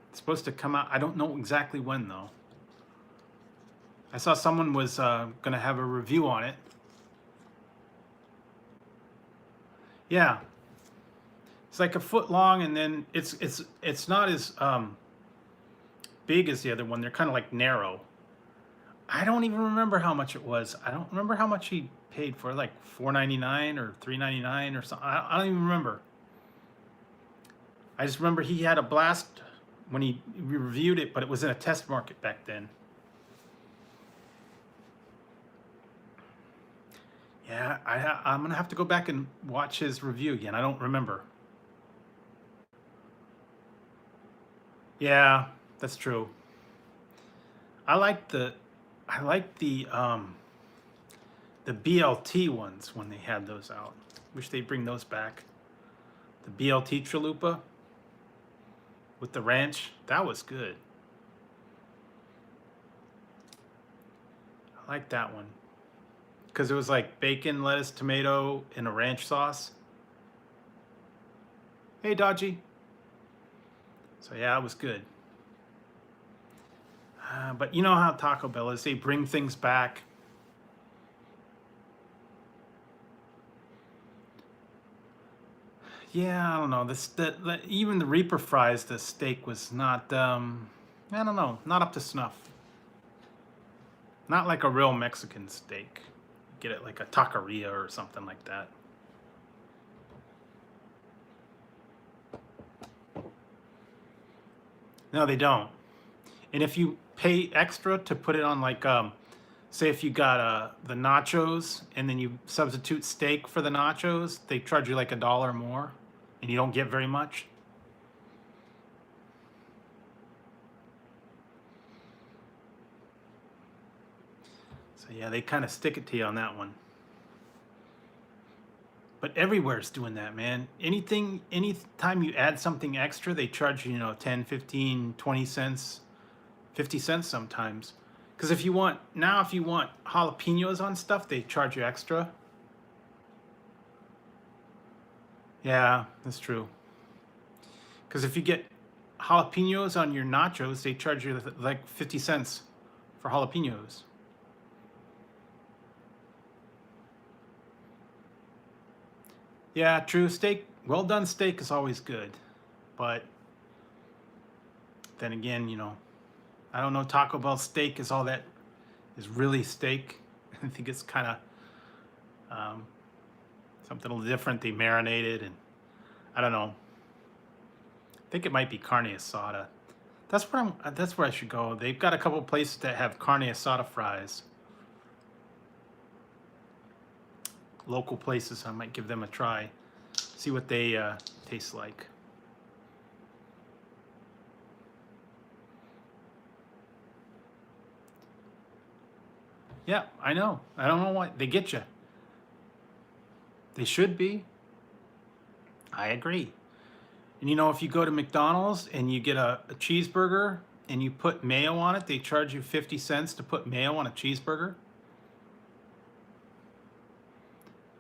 It's supposed to come out. I don't know exactly when though. I saw someone was going to have a review on it. Yeah, it's like a foot long, and then it's not as big as the other one. They're kind of like narrow. I don't even remember how much it was. I don't remember how much he paid for it, like $4.99 or $3.99 or something. I don't even remember. I just remember he had a blast when he reviewed it, but it was in a test market back then. Yeah, I'm gonna have to go back and watch his review again. I don't remember. Yeah, that's true. I like the BLT ones when they had those out. Wish they'd bring those back. The BLT chalupa with the ranch, that was good. I like that one. because it was like bacon, lettuce, tomato, and a ranch sauce. Hey, Dodgy. So yeah, it was good. But you know how Taco Bell is. They bring things back. Yeah, I don't know. Even the Reaper fries, the steak was not, I don't know, not up to snuff. Not like a real Mexican steak. Get it like a taqueria or something like that. No, they don't. And if you pay extra to put it on, like, say if you got the nachos and then you substitute steak for the nachos, they charge you like $1 more, and you don't get very much. So yeah, they kind of stick it to you on that one. But everywhere's doing that, man. Anytime you add something extra, they charge you, 10, 15, 20 cents, 50 cents sometimes. Because if you want jalapenos on stuff, they charge you extra. Yeah, that's true. Because if you get jalapenos on your nachos, they charge you like 50 cents for jalapenos. Yeah, true. Well done steak is always good. But then again, I don't know, Taco Bell steak is really steak. I think it's kind of something a little different. They marinate it, and I don't know. I think it might be carne asada. That's where I should go. They've got a couple places that have carne asada fries. Local places, I might give them a try. See what they taste like. Yeah, I know. I don't know why they get you. They should be. I agree. And if you go to McDonald's and you get a cheeseburger and you put mayo on it, they charge you 50 cents to put mayo on a cheeseburger.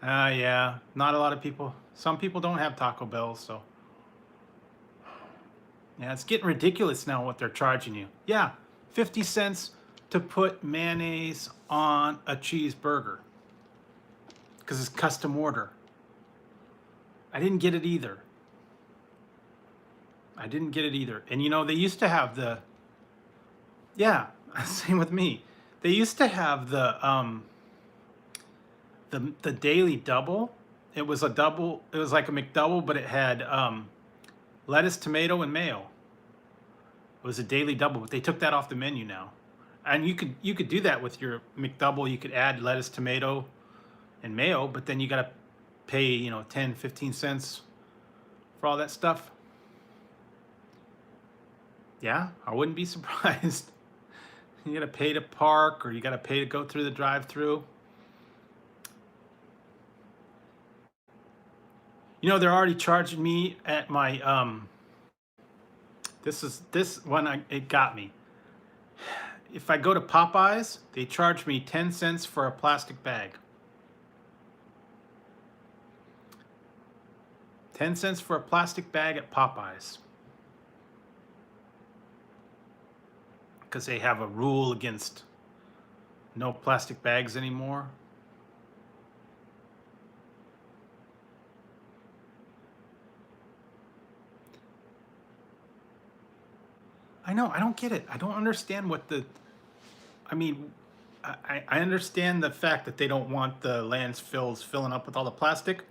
Yeah, not a lot of people. Some people don't have Taco Bell, so. Yeah, it's getting ridiculous now what they're charging you. Yeah, 50 cents to put mayonnaise on a cheeseburger because it's custom order. I didn't get it either. And they used to have yeah, same with me. They used to have the daily double. It was like a McDouble, but it had lettuce, tomato, and mayo. It was a daily double, but they took that off the menu now. And you could do that with your McDouble. You could add lettuce, tomato, and mayo, but then you got to pay 10, 15 cents for all that stuff. Yeah, I wouldn't be surprised. You got to pay to park, or you got to pay to go through the drive-through. They're already charging me at my this one, it got me. If I go to Popeyes, they charge me 10 cents for a plastic bag. 10 cents for a plastic bag at Popeyes. Because they have a rule against no plastic bags anymore. I know, I don't get it. I don't understand I understand the fact that they don't want the landfills filling up with all the plastic.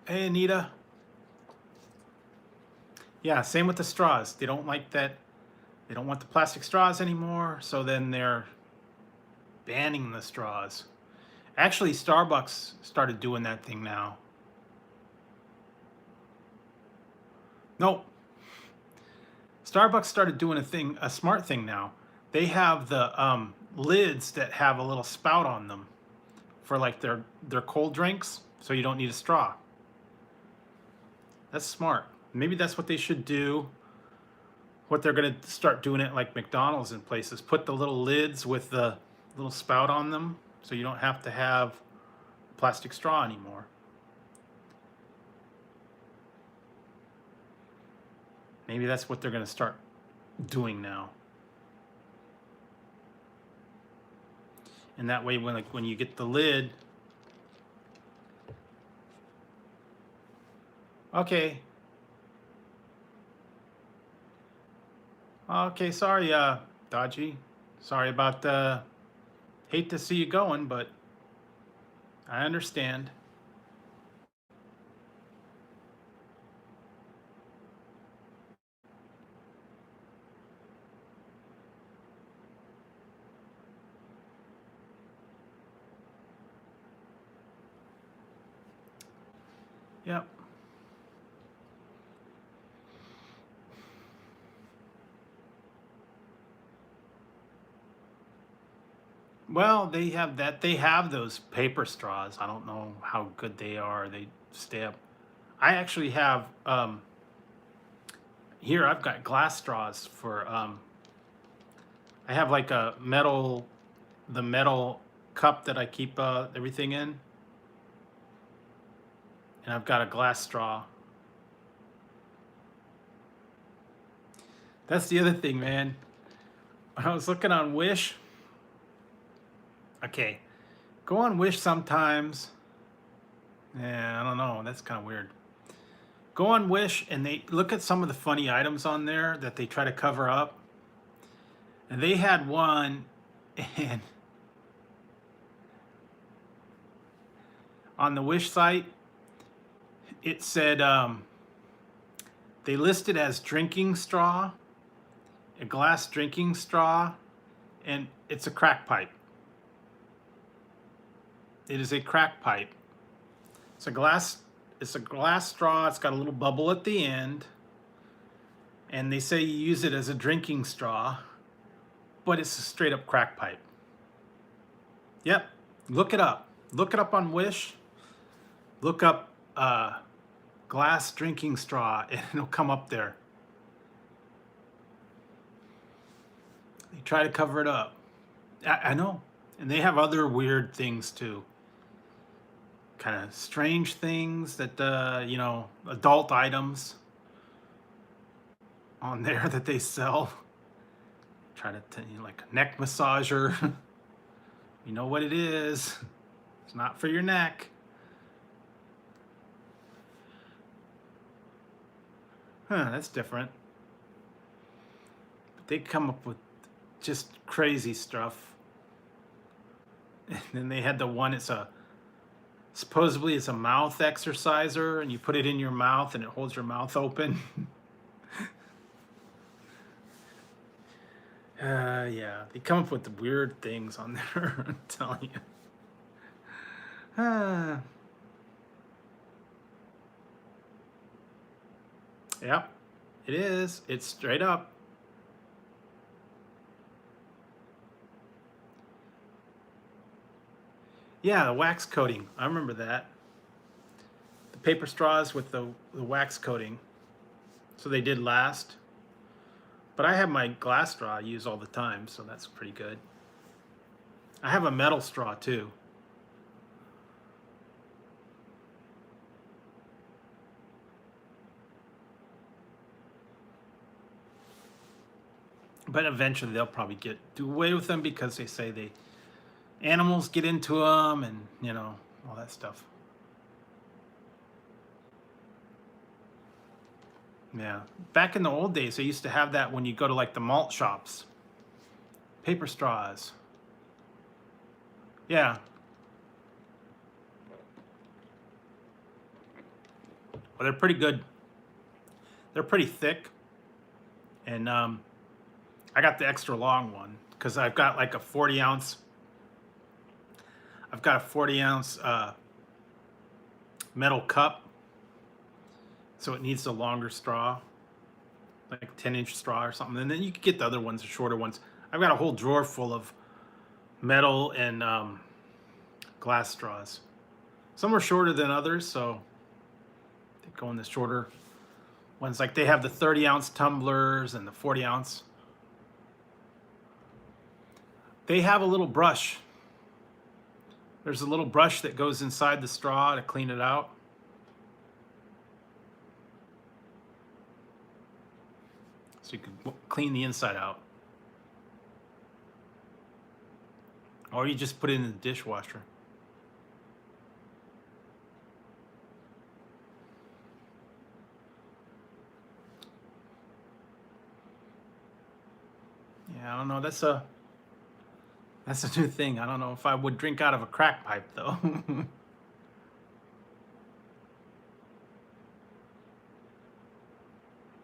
Hey, Anita. Yeah, same with the straws. They don't like that. They don't want the plastic straws anymore, so then they're banning the straws. Actually, Starbucks started doing that thing now. Nope. Starbucks started doing a smart thing now. They have the lids that have a little spout on them for like their cold drinks, so you don't need a straw. That's smart. Maybe that's what they should do. What they're going to start doing at like McDonald's and places. Put the little lids with the little spout on them so you don't have to have plastic straw anymore. Maybe that's what they're going to start doing now. And that way, when you get the lid, okay, sorry, Dodgy, sorry about the. Hate to see you going, but I understand. Yep. Well, they have that. They have those paper straws. I don't know how good they are. They stay up. I actually have here. I've got glass straws for. I have like a the metal cup that I keep everything in, and I've got a glass straw. That's the other thing, man. When I was looking on Wish, okay, go on Wish sometimes. Yeah, I don't know. That's kind of weird. Go on Wish and they look at some of the funny items on there that they try to cover up. And they had one, and on the Wish site, it said they listed as drinking straw, a glass drinking straw, and it's a crack pipe. It is a crack pipe. It's a glass straw. It's got a little bubble at the end. And they say you use it as a drinking straw, but it's a straight up crack pipe. Yep. Look it up. Look it up on Wish. Look up glass drinking straw and it'll come up there. They try to cover it up. I know. And they have other weird things too. Kind of strange things that, adult items on there that they sell. Try to tell you, like a neck massager. You know what it is. It's not for your neck. Huh, that's different. But they come up with just crazy stuff. And then they had the one, supposedly it's a mouth exerciser, and you put it in your mouth and it holds your mouth open. Yeah, they come up with the weird things on there, I'm telling you. Yep, it is. It's straight up. Yeah, the wax coating. I remember that. The paper straws with the wax coating. So they did last. But I have my glass straw I use all the time, so that's pretty good. I have a metal straw too. But eventually they'll probably do away with them because they say animals get into them and, all that stuff. Yeah. Back in the old days, they used to have that when you go to like the malt shops. Paper straws. Yeah. Well, they're pretty good. They're pretty thick. And I got the extra long one because I've got like a 40 ounce. I've got a 40 ounce metal cup. So it needs a longer straw, like a 10-inch straw or something. And then you can get the other ones, the shorter ones. I've got a whole drawer full of metal and glass straws. Some are shorter than others, so they go in the shorter ones. Like they have the 30-ounce tumblers and the 40-ounce. They have a little brush There's a little brush that goes inside the straw to clean it out. So you can clean the inside out. Or you just put it in the dishwasher. Yeah, I don't know. That's a new thing. I don't know if I would drink out of a crack pipe though.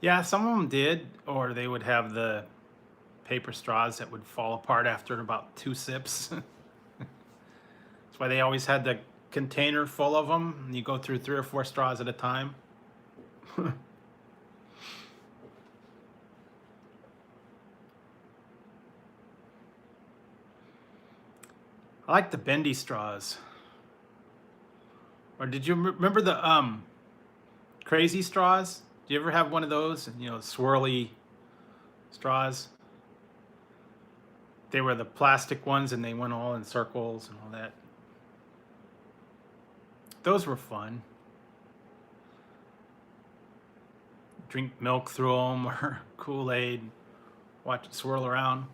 Yeah, some of them did, or they would have the paper straws that would fall apart after about 2 sips. That's why they always had the container full of them, and you go through 3 or 4 straws at a time. I like the bendy straws. Or did you remember the crazy straws? Do you ever have one of those? You know, swirly straws. They were the plastic ones, and they went all in circles and all that. Those were fun. Drink milk through them or Kool-Aid. Watch it swirl around.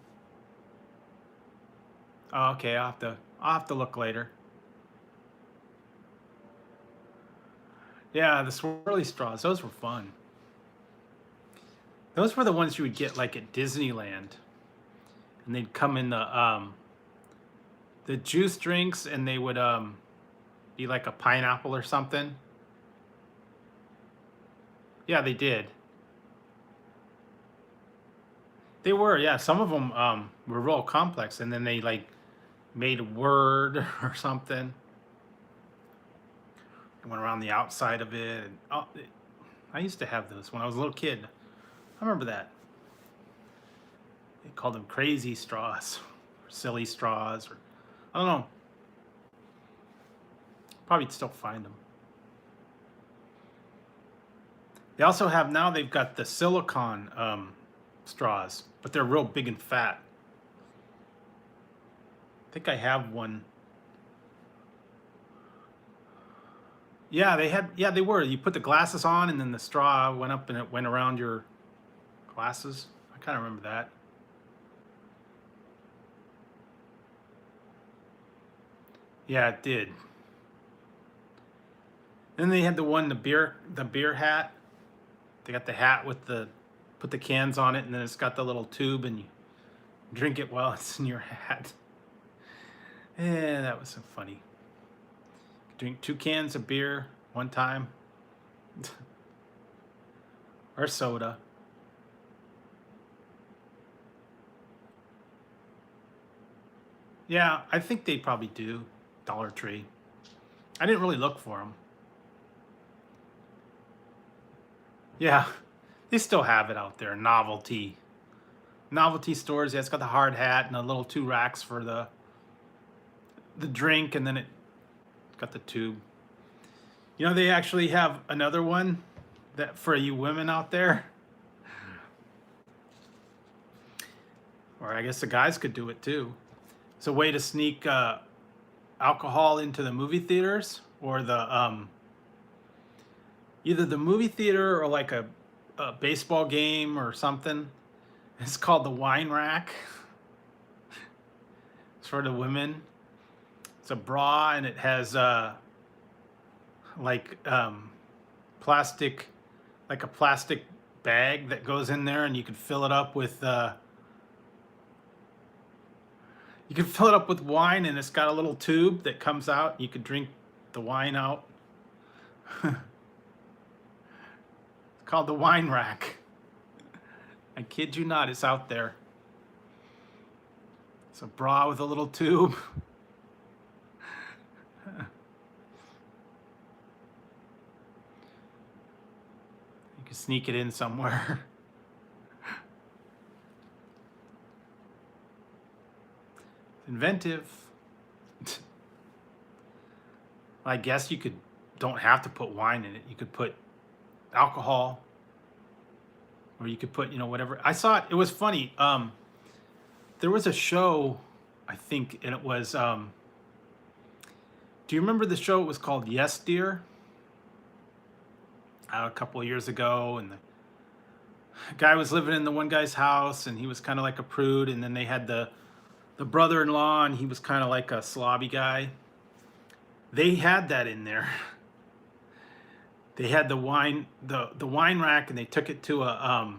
Oh, okay, I'll have to look later. Yeah, the swirly straws, those were fun. Those were the ones you would get like at Disneyland. And they'd come in the juice drinks, and they would be like a pineapple or something. Yeah, they did. They were, yeah. Some of them were real complex, and then they like made a word or something. It went around the outside of it. And, I used to have those when I was a little kid. I remember that. They called them crazy straws, or silly straws, or I don't know. Probably still find them. They also have now. They've got the silicone straws, but they're real big and fat. I think I have one. Yeah, they had. Yeah, they were. You put the glasses on, and then the straw went up, and it went around your glasses. I kind of remember that. Yeah, it did. Then they had the beer hat. They got the hat with put the cans on it, and then it's got the little tube, and you drink it while it's in your hat. Yeah, that was so funny. Drink 2 cans of beer one time. Or soda. Yeah, I think they probably do. Dollar Tree. I didn't really look for them. Yeah, they still have it out there. Novelty stores. Yeah, it's got the hard hat and the little 2 racks for the drink, and then it's got the tube. You know, they actually have another one that for you women out there, or I guess the guys could do it too. It's a way to sneak alcohol into the movie theaters, or the either the movie theater or like a baseball game or something. It's called the wine rack. It's for the women. It's a bra, and it has like plastic, like a plastic bag that goes in there, and you can fill it up with wine, and it's got a little tube that comes out. You could drink the wine out. It's called the wine rack. I kid you not, it's out there. It's a bra with a little tube. You can sneak it in somewhere. Inventive. I guess you don't have to put wine in it. You could put alcohol, or you could put, whatever. I saw it. It was funny. There was a show, I think, and it was Do you remember the show? It was called Yes Dear, a couple of years ago, and the guy was living in the one guy's house, and he was kind of like a prude, and then they had the brother-in-law, and he was kind of like a slobby guy. They had that in there. They had the wine rack, and they took it to a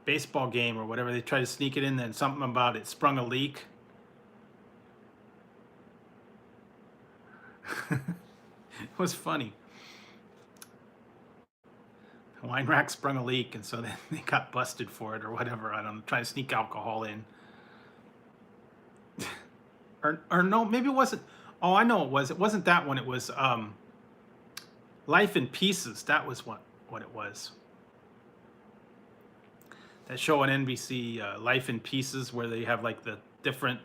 baseball game or whatever. They tried to sneak it in, then something about it sprung a leak. It was funny. The wine rack sprung a leak, and so they got busted for it or whatever. I don't know, trying to sneak alcohol in. or no, maybe it wasn't. Oh, I know it was. It wasn't that one. It was Life in Pieces. That was what it was. That show on NBC, Life in Pieces, where they have like the different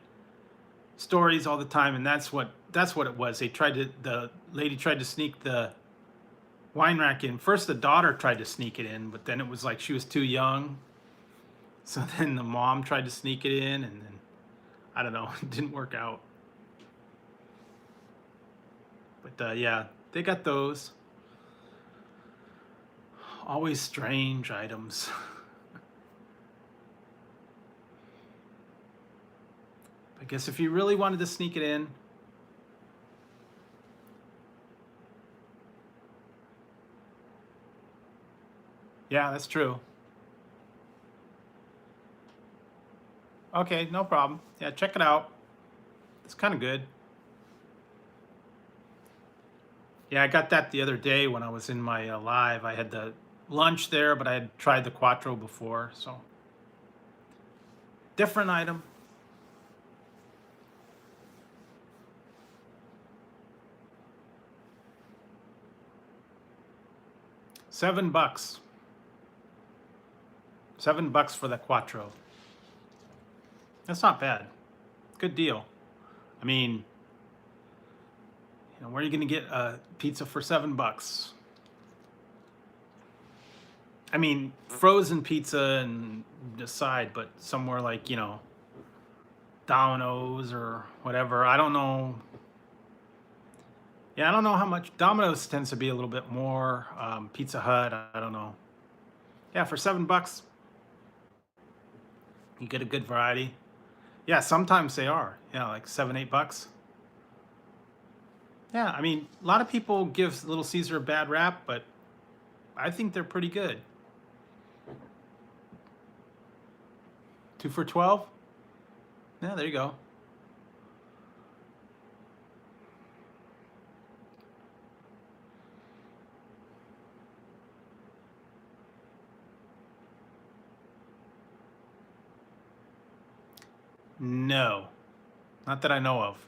stories all the time, and that's what it was. The lady tried to sneak the wine rack in. First, the daughter tried to sneak it in, but then it was like she was too young. So then the mom tried to sneak it in, and then I don't know, it didn't work out. But yeah, they got those. Always strange items. I guess if you really wanted to sneak it in, yeah, that's true. Okay, no problem. Yeah, check it out. It's kind of good. Yeah, I got that the other day when I was in my live. I had the lunch there, but I had tried the Quattro before, so different item. $7. $7 for the Quattro. That's not bad. Good deal. I mean, where are you going to get a pizza for $7? I mean, frozen pizza and decide, but somewhere like, Domino's or whatever. I don't know. Yeah, I don't know how much. Domino's tends to be a little bit more. Pizza Hut, I don't know. Yeah, for $7, you get a good variety. Yeah, sometimes they are. Yeah, like $7, $8. Yeah, I mean, a lot of people give Little Caesar a bad rap, but I think they're pretty good. 2 for $12? Yeah, there you go. No, not that I know of.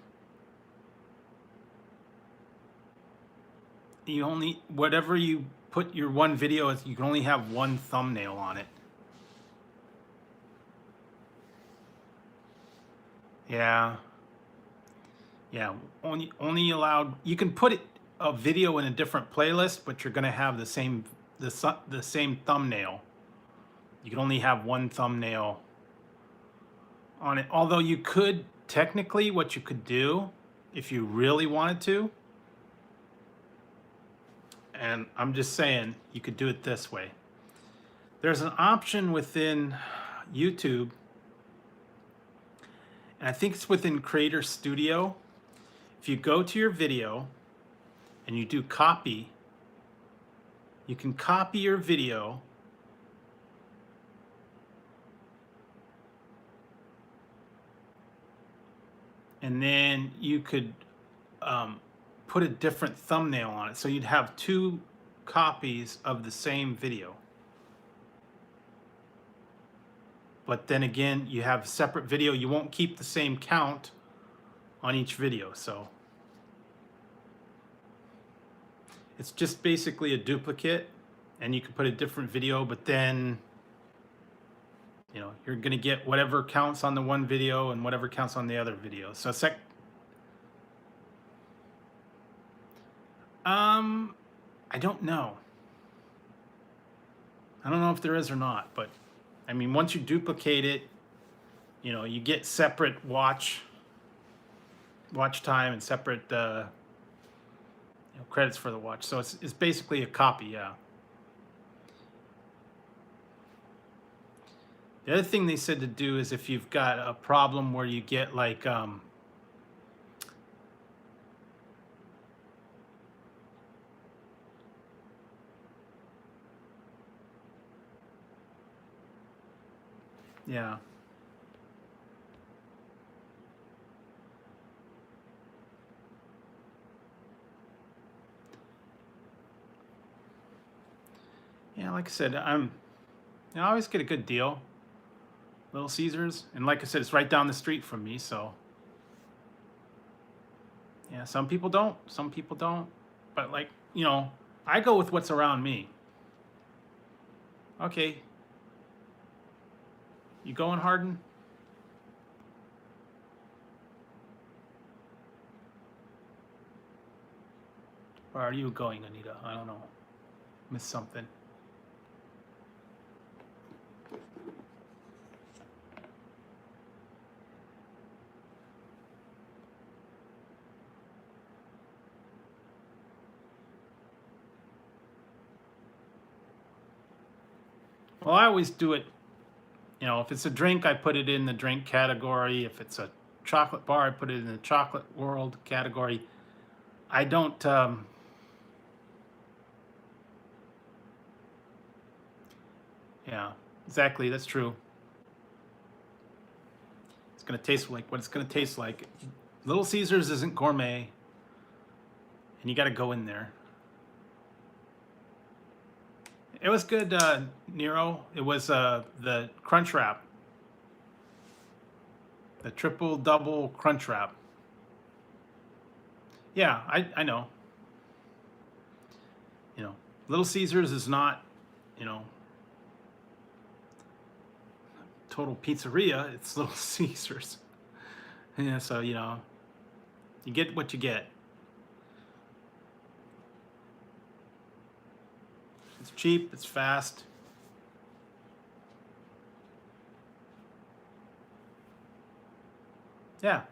Whatever you put your one video as, you can only have one thumbnail on it. Yeah. Yeah, only allowed. You can put a video in a different playlist, but you're going to have the same thumbnail. You can only have one thumbnail on it. Although you could technically, what you could do if you really wanted to, and I'm just saying, you could do it this way. There's an option within YouTube, and I think it's within Creator Studio. If you go to your video and you do copy, you can copy your video and then you could put a different thumbnail on it. So you'd have two copies of the same video. But then again, you have separate video. You won't keep the same count on each video. So it's just basically a duplicate, and you can put a different video, but then you're going to get whatever counts on the one video and whatever counts on the other video. So I don't know. I don't know if there is or not, but I mean, once you duplicate it, you get separate watch watch time and separate credits for the watch. So it's basically a copy, yeah. The other thing they said to do is if you've got a problem where you get like yeah. Yeah, like I said, I always get a good deal. Little Caesars, and like I said, it's right down the street from me, so yeah, some people don't, but like, I go with what's around me. Okay, you going, Harden? Or are you going, Anita? I don't know. Missed something. Well, I always do it, if it's a drink, I put it in the drink category. If it's a chocolate bar, I put it in the chocolate world category. I don't, yeah, exactly, that's true. It's going to taste like what it's going to taste like. Little Caesars isn't gourmet, and you got to go in there. It was good, Nero. It was the Crunch Wrap. The triple double Crunch Wrap. Yeah, I know. Little Caesars is not, total pizzeria. It's Little Caesars. Yeah, so, you get what you get. It's cheap, it's fast. Yeah,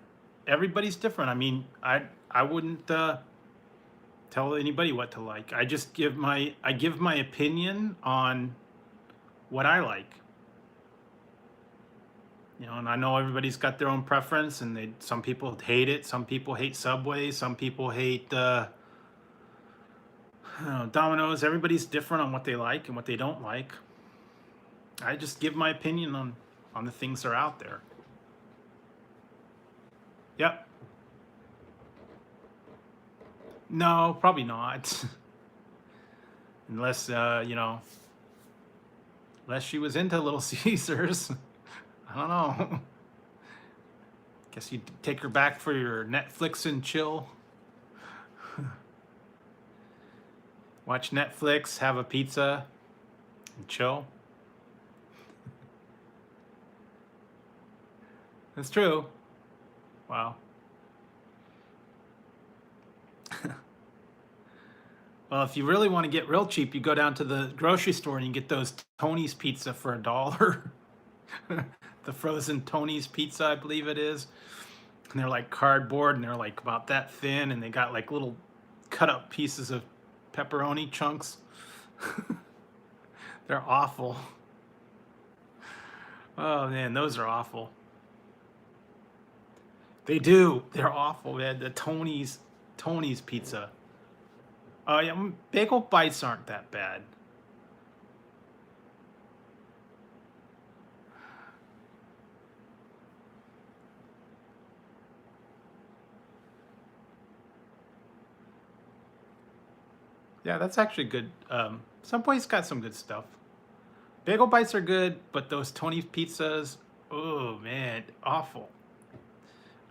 everybody's different. I mean, I wouldn't tell anybody what to like. I just give my opinion on what I like. And I know everybody's got their own preference, and some people hate it. Some people hate Subway. Some people hate Domino's. Everybody's different on what they like and what they don't like. I just give my opinion on the things that are out there. Yep. No, probably not. Unless unless she was into Little Caesars. I don't know. Guess you'd take her back for your Netflix and chill. Watch Netflix, have a pizza, and chill. That's true. Wow. Well, if you really want to get real cheap, you go down to the grocery store and you get those Tony's pizza for $1. The frozen Tony's pizza, I believe it is. And they're like cardboard, and they're like about that thin, and they got like little cut up pieces of pepperoni chunks. They're awful. Oh man, those are awful. They do. They're awful, man. The Tony's pizza. Oh yeah, bagel bites aren't that bad. Yeah, that's actually good. Subway's got some good stuff. Bagel bites are good, but those Tony's pizzas, oh man, awful.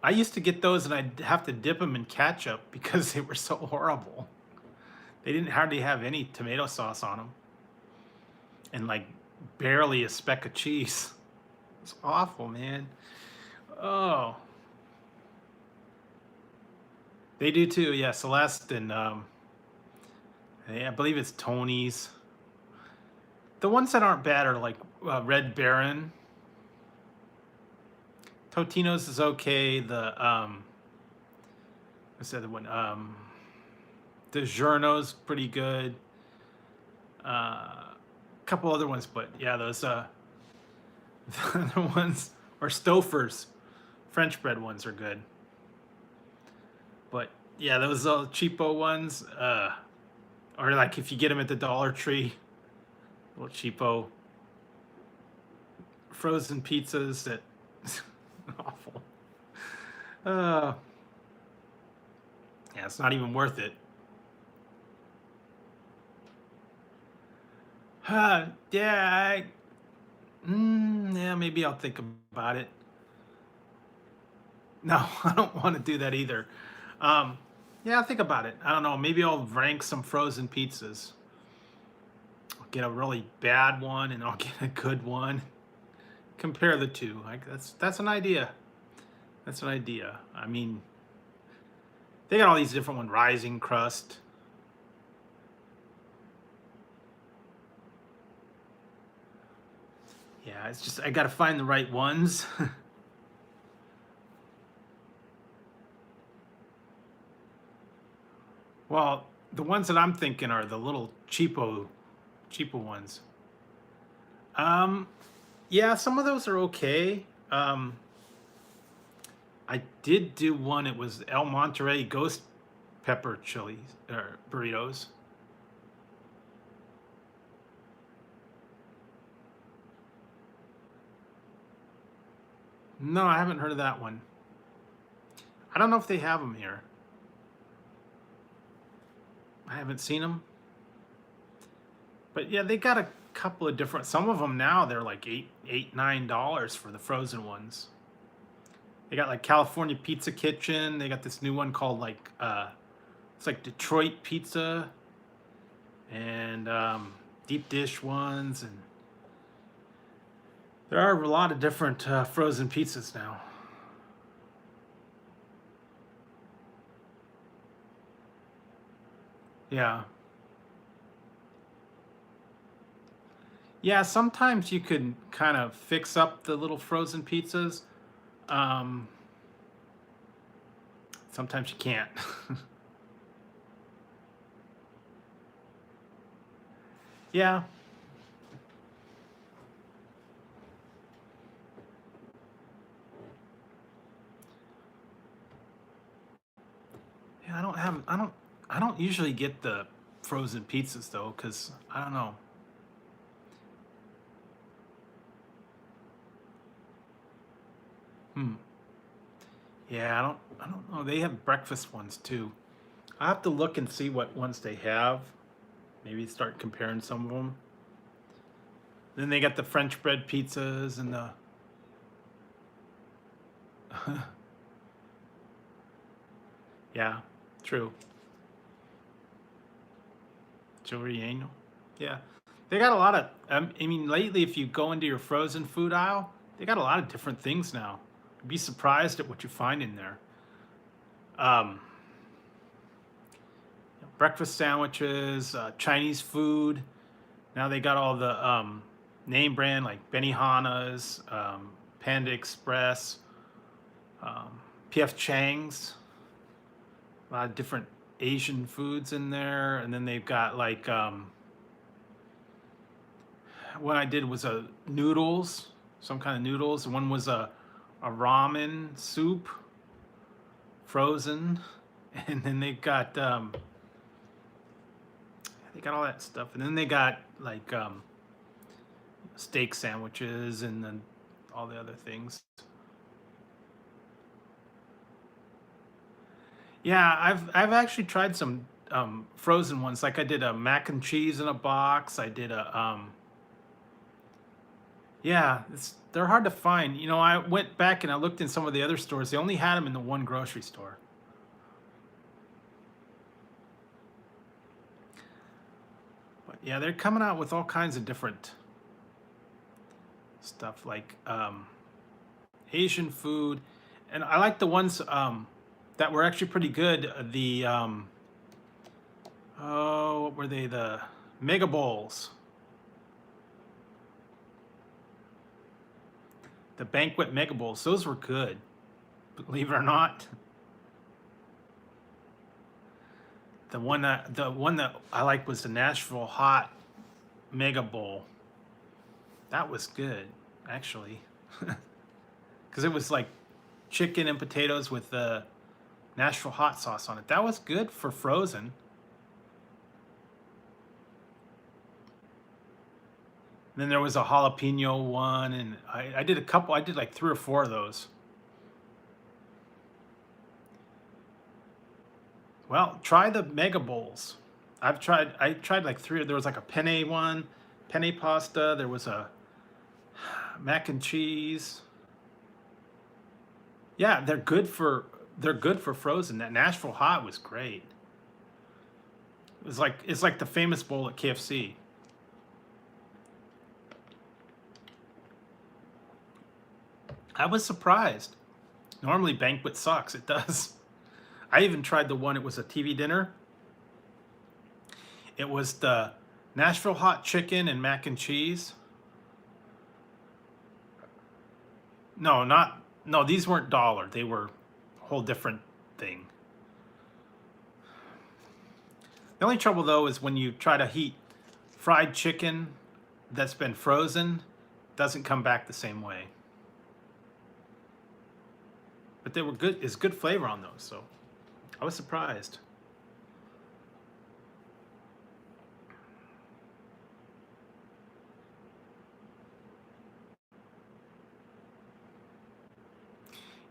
I used to get those and I'd have to dip them in ketchup because they were so horrible. They didn't hardly have any tomato sauce on them. And like barely a speck of cheese. It's awful, man. Oh. They do too, yeah. Celeste and I believe it's Tony's. The ones that aren't bad are like Red Baron. Totino's is okay. The What's the other one? DiGiorno's pretty good. A couple other ones, but yeah, those the other ones or Stouffer's French bread ones are good. But yeah, those cheapo ones, or like if you get them at the Dollar Tree, little cheapo frozen pizzas that awful. Uh, yeah, it's not even worth it. Yeah, yeah, maybe I'll think about it. No, I don't want to do that either. Yeah, I'll think about it. I don't know. Maybe I'll rank some frozen pizzas. I'll get a really bad one and I'll get a good one. Compare the two. Like that's an idea. That's an idea. I mean, they got all these different ones. Rising crust. Yeah, it's just I got to find the right ones. Well, the ones that I'm thinking are the little cheapo ones. Um, yeah, some of those are okay. I did do one. It was El Monterey Ghost Pepper Chili or burritos. No, I haven't heard of that one. I don't know if they have them here. I haven't seen them. But yeah, they got a couple of different. Some of them now they're like $9 for the frozen ones. They got like California Pizza Kitchen. They got this new one called like it's like Detroit Pizza and deep dish ones, and there are a lot of different frozen pizzas now. Yeah. Yeah, sometimes you can kind of fix up the little frozen pizzas. Um, Sometimes you can't. Yeah. Yeah, I don't usually get the frozen pizzas though, because I don't know. Hmm. Yeah, I don't know. They have breakfast ones too. I have to look and see what ones they have. Maybe start comparing some of them. Then they got the French bread pizzas and the yeah, true. Giuliano. Yeah. They got a lot of I mean lately if you go into your frozen food aisle, they got a lot of different things now. You'd be surprised at what you find in there. Um, Breakfast sandwiches, Chinese food. Now they got all the name brand like Benihana's, Panda Express, PF Chang's. A lot of different Asian foods in there, and then they've got like what I did was a noodles, some kind of noodles. One was a ramen soup, frozen, and then they got all that stuff, and then they got like steak sandwiches, and then all the other things. Yeah, I've actually tried some frozen ones. Like I did a mac and cheese in a box. I did a yeah, they're hard to find. You know, I went back and I looked in some of the other stores. They only had them in the one grocery store. But yeah, they're coming out with all kinds of different stuff like Asian food, and I like the ones that were actually pretty good. The oh, what were they? The mega bowls, the banquet mega bowls. Those were good, believe it or not. The one that I liked was the Nashville Hot Mega Bowl. That was good, actually, because it was like chicken and potatoes with the Nashville hot sauce on it. That was good for frozen. Then there was a jalapeno one, and I did a couple. I did like 3 or 4 of those. Well, try the mega bowls. I tried like 3. There was like a penne one, penne pasta. There was a mac and cheese. Yeah, they're good for frozen. That Nashville hot was great. It's like the famous bowl at KFC. I was surprised. Normally banquet sucks. It does. I even tried the one. It was a TV dinner. It was the Nashville hot chicken and mac and cheese. No, not no. These weren't dollar. They were a whole different thing. The only trouble though is when you try to heat fried chicken that's been frozen, doesn't come back the same way. But they were good. It's good flavor on those, so I was surprised.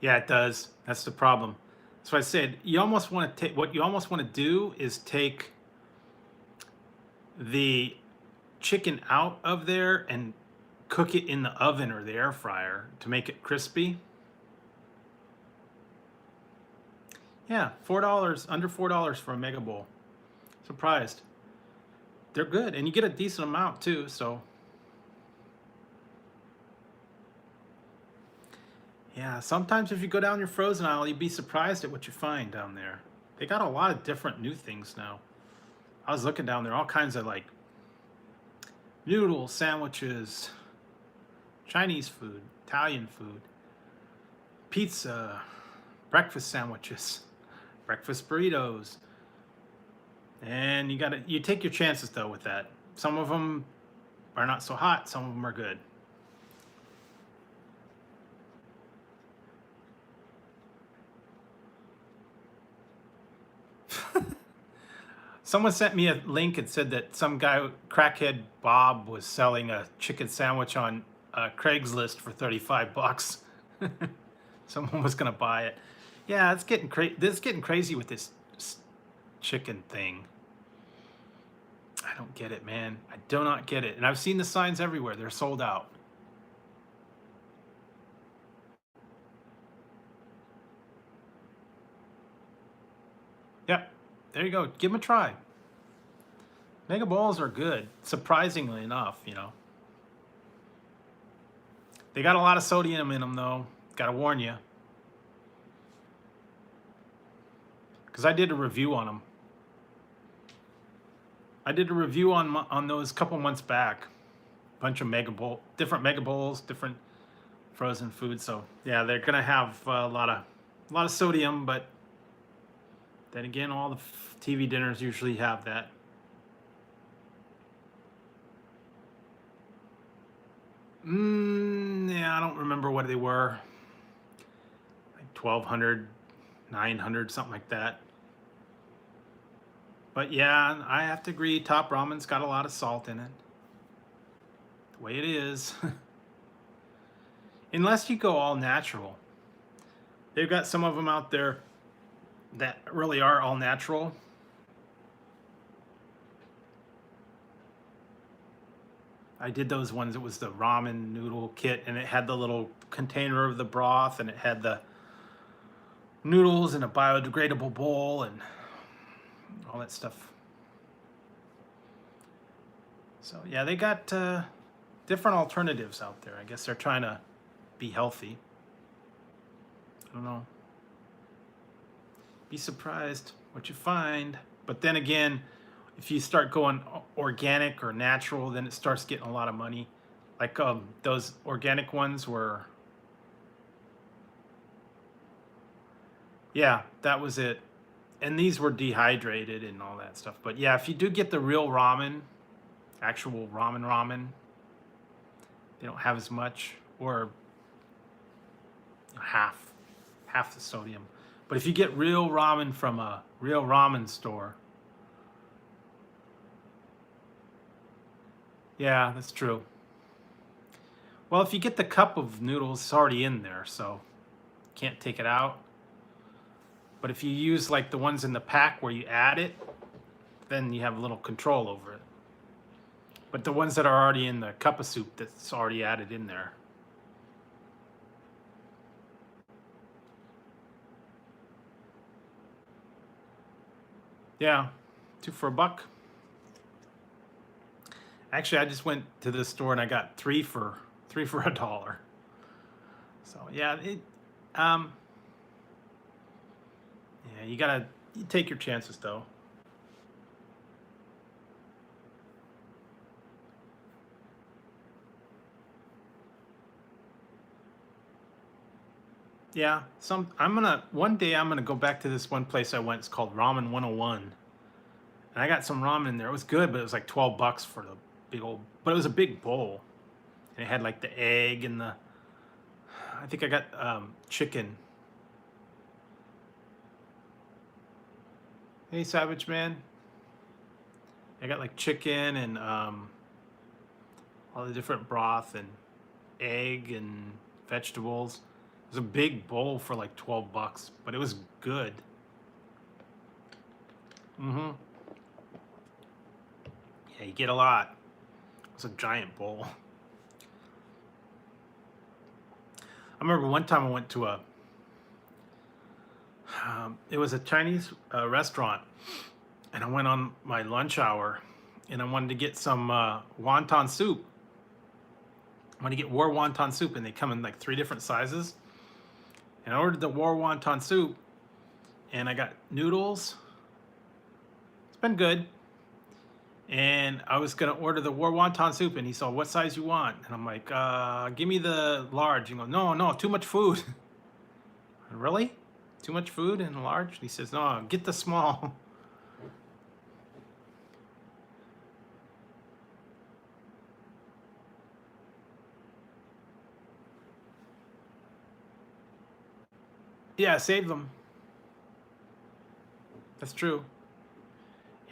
Yeah, it does. That's the problem. So I said you almost want to take what you almost want to do is take the chicken out of there and cook it in the oven or the air fryer to make it crispy. Yeah, $4, under $4 for a mega bowl. Surprised. They're good, and you get a decent amount too. So yeah, sometimes if you go down your frozen aisle, you'd be surprised at what you find down there. They got a lot of different new things now. I was looking down there, all kinds of like noodle sandwiches, Chinese food, Italian food, pizza, breakfast sandwiches, breakfast burritos. And you take your chances though with that. Some of them are not so hot, some of them are good. Someone sent me a link and said that some guy, crackhead Bob, was selling a chicken sandwich on Craigslist for $35. Someone was gonna buy it. Yeah, it's getting crazy. This is getting crazy with this chicken thing. I don't get it, man. I do not get it. And I've seen the signs everywhere. They're sold out. Yep. There you go. Give them a try. Mega balls are good, surprisingly enough. They got a lot of sodium in them, though. Gotta warn you. Because I did a review on them. I did a review on those a couple months back. Bunch of different mega bowls, different frozen foods. So yeah, they're gonna have a lot of sodium, but then again, all the TV dinners usually have that. Yeah, I don't remember what they were. Like 1,200, 900, something like that. But yeah, I have to agree, Top Ramen's got a lot of salt in it. The way it is. Unless you go all natural. They've got some of them out there that really are all natural. I did those ones. It was the ramen noodle kit, and it had the little container of the broth, and it had the noodles in a biodegradable bowl, and all that stuff. So yeah, they got different alternatives out there. I guess they're trying to be healthy. I don't know. Be surprised what you find. But then again, if you start going organic or natural, then it starts getting a lot of money. Like those organic ones were, yeah, that was it. And these were dehydrated and all that stuff. But yeah, if you do get the real ramen, actual ramen, they don't have as much, or half the sodium. But if you get real ramen from a real ramen store, yeah, that's true. Well, if you get the cup of noodles, it's already in there, so can't take it out. But if you use like the ones in the pack where you add it, then you have a little control over it. But the ones that are already in the cup of soup, that's already added in there. Yeah, 2 for $1. Actually, I just went to the store and I got 3 for $1. So yeah, yeah, you take your chances though. Yeah, one day I'm gonna go back to this one place I went. It's called Ramen 101. And I got some ramen in there. It was good, but it was like $12 for the big old, but it was a big bowl. And it had like the egg and I think I got chicken. Hey, Savage Man. I got like chicken and all the different broth and egg and vegetables. It was a big bowl for like $12, but it was good. Mm-hmm. Yeah, you get a lot. It's a giant bowl. I remember one time I went to it was a Chinese restaurant, and I went on my lunch hour, and I wanted to get some wonton soup. I wanted to get war wonton soup, and they come in like 3 different sizes. And I ordered the war wonton soup, and I got noodles. It's been good. And I was gonna order the war wonton soup, and he said, "What size you want?" And I'm like, "Give me the large." He goes, "No, too much food." Really? Too much food in large? He says, "No, get the small." Yeah, save them. That's true.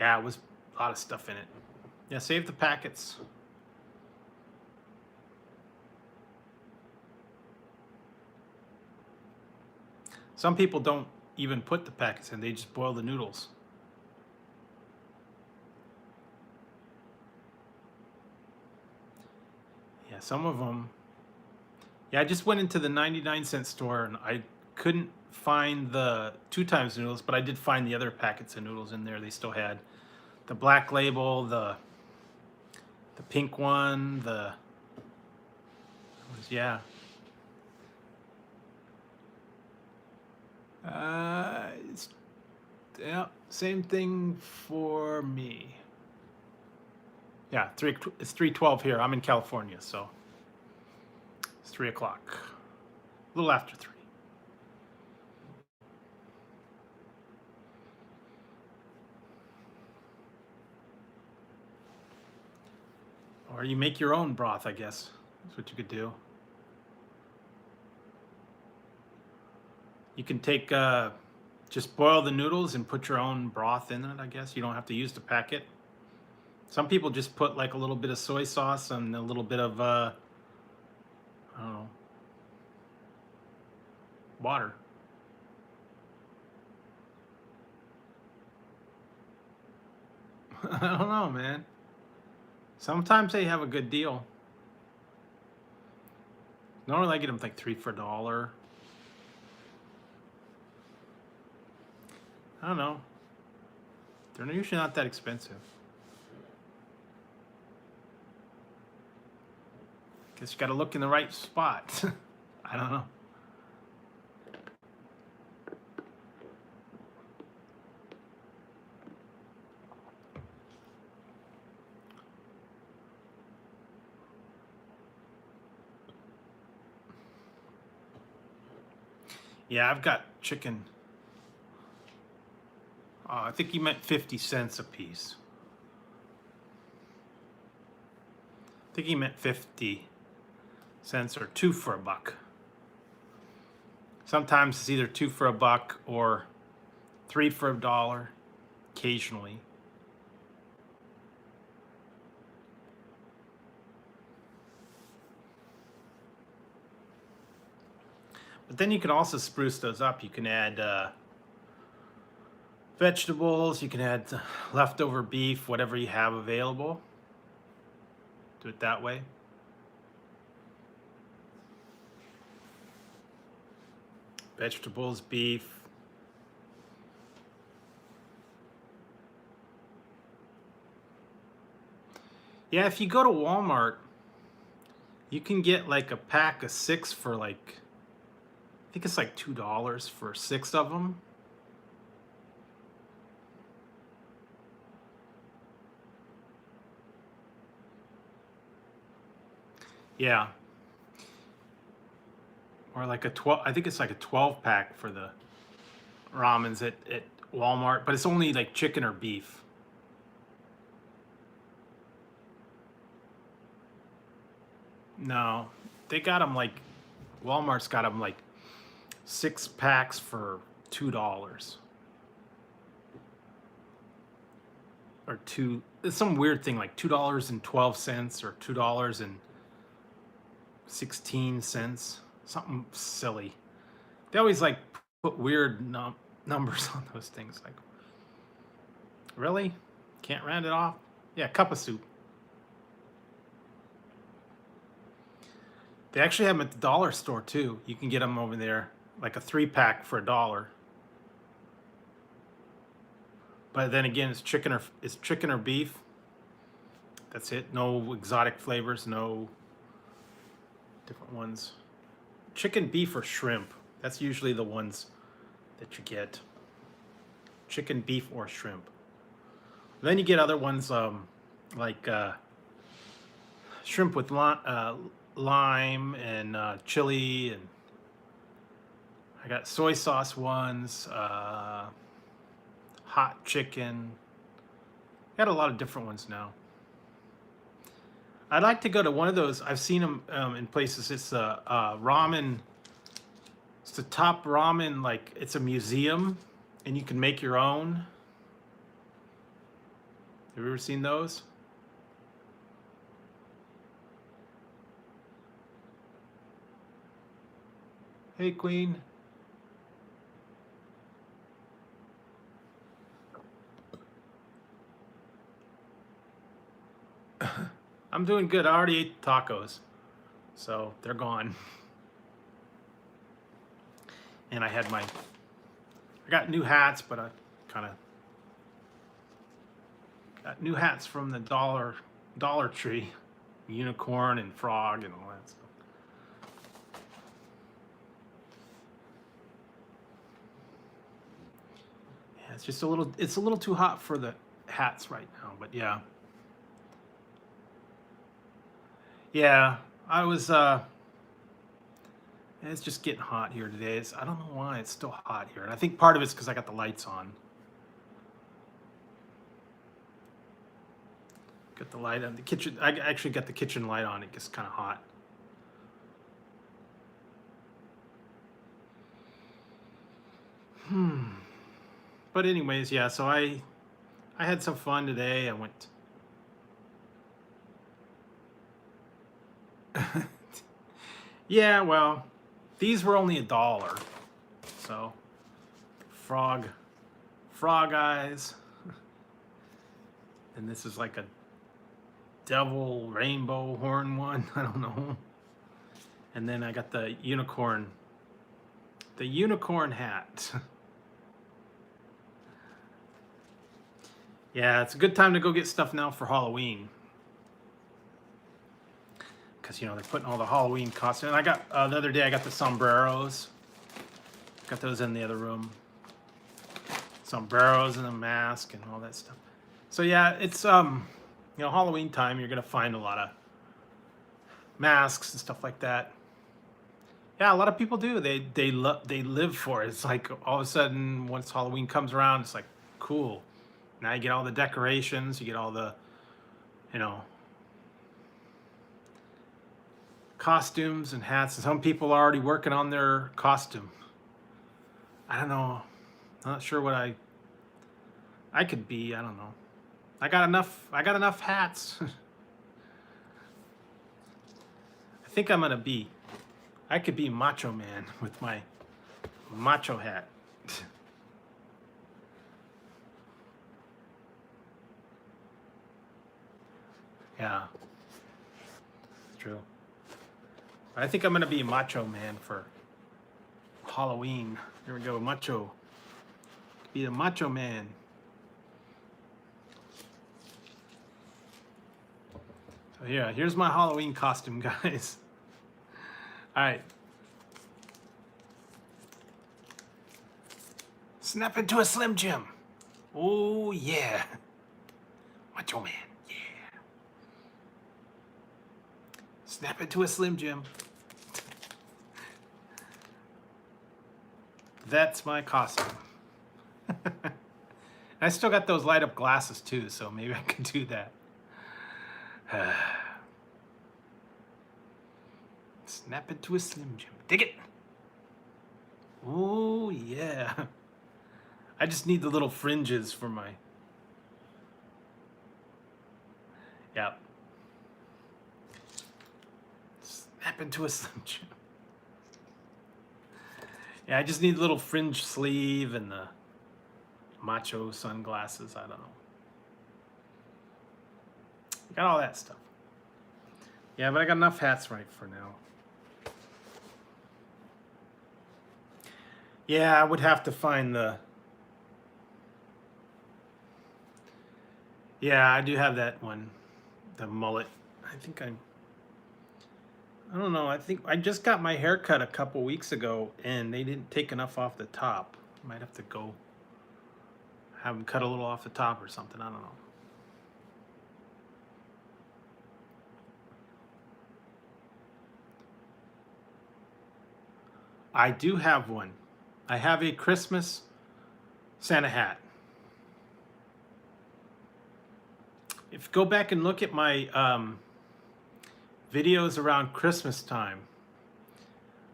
Yeah, it was a lot of stuff in it. Yeah, save the packets. Some people don't even put the packets in, they just boil the noodles. Yeah, some of them. Yeah, I just went into the 99-cent store and I couldn't find the 2 times noodles, but I did find the other packets of noodles in there. They still had the black label, the pink one, yeah. Yeah, same thing for me. Yeah, it's 3:12 here. I'm in California, so it's 3 o'clock. A little after 3. Or you make your own broth, I guess. That's what you could do. You can take, just boil the noodles and put your own broth in it, I guess. You don't have to use the packet. Some people just put like a little bit of soy sauce and a little bit of, I don't know, water. I don't know, man. Sometimes they have a good deal. Normally I get them like 3 for $1. I don't know. They're usually not that expensive. Guess you got to look in the right spot. I don't know. Yeah, I've got chicken. I think he meant 50 cents a piece. I think he meant 50 cents or 2 for a buck. Sometimes it's either 2 for a buck or 3 for $1, occasionally. But then you can also spruce those up. You can add vegetables, you can add leftover beef, whatever you have available. Do it that way. Vegetables, beef. Yeah, if you go to Walmart, you can get like a pack of 6 for like, I think it's like $2 for 6 of them. Yeah. Or like a 12, I think it's like a 12 pack for the ramens at Walmart, but it's only like chicken or beef. No, they got them like, Walmart's got them like 6 packs for $2. Or it's some weird thing like $2.12 or $2.16, something silly. They always like put weird numbers on those things. Like, really? Can't round it off? Yeah, cup of soup. They actually have them at the dollar store too. You can get them over there, like a 3-pack for $1. But then again, it's chicken or beef. That's it. No exotic flavors. No different ones. Chicken, beef, or shrimp. That's usually the ones that you get. Chicken, beef, or shrimp. Then you get other ones like shrimp with lime and chili, and I got soy sauce ones. Hot chicken. Got a lot of different ones now. I'd like to go to one of those. I've seen them in places. It's a ramen. It's the top ramen, like it's a museum, and you can make your own. Have you ever seen those? Hey, Queen. I'm doing good. I already ate tacos, so they're gone. And I got new hats, but I kind of got new hats from the Dollar Tree, unicorn and frog and all that stuff. Yeah, it's just it's a little too hot for the hats right now, but yeah. Yeah, I was it's just getting hot here today. I don't know why it's still hot here. And I think part of it's because I got the lights on. Got the light on the kitchen. I actually got the kitchen light on. It gets kind of hot. But anyways, yeah, so I had some fun today. I went yeah, well, these were only $1. So frog eyes. And this is like a devil rainbow horn one. I don't know. And then I got the unicorn hat. Yeah, it's a good time to go get stuff now for Halloween. Because, they're putting all the Halloween costumes. And I got, the other day, I got the sombreros. Got those in the other room. Sombreros and a mask and all that stuff. So, yeah, it's, Halloween time, you're going to find a lot of masks and stuff like that. Yeah, a lot of people do. They live for it. It's like all of a sudden, once Halloween comes around, it's like cool. Now you get all the decorations, you get all the, you know, costumes and hats. And some people are already working on their costume. I don't know. I'm not sure what I could be. I don't know. I got enough hats. I think I'm gonna be. I could be Macho Man with my macho hat. Yeah, it's true. I think I'm gonna be Macho Man for Halloween. Here we go, Macho. Be the Macho Man. So yeah, here's my Halloween costume, guys. All right. Snap into a Slim Jim. Oh yeah. Macho Man. Yeah. Snap into a Slim Jim. That's my costume. I still got those light up glasses too, so maybe I can do that. Snap into a Slim Jim. Dig it. Oh yeah. I just need the little fringes for my. Yeah. Snap into a Slim Jim. Yeah, I just need a little fringe sleeve and the macho sunglasses. I don't know. Got all that stuff. Yeah, but I got enough hats right for now. Yeah, I would have to find the. Yeah, I do have that one, the mullet. I think I don't know. I think I just got my hair cut a couple weeks ago, and they didn't take enough off the top. Might have to go have them cut a little off the top or something. I don't know. I do have one. I have a Christmas Santa hat. If you go back and look at my videos around Christmas time,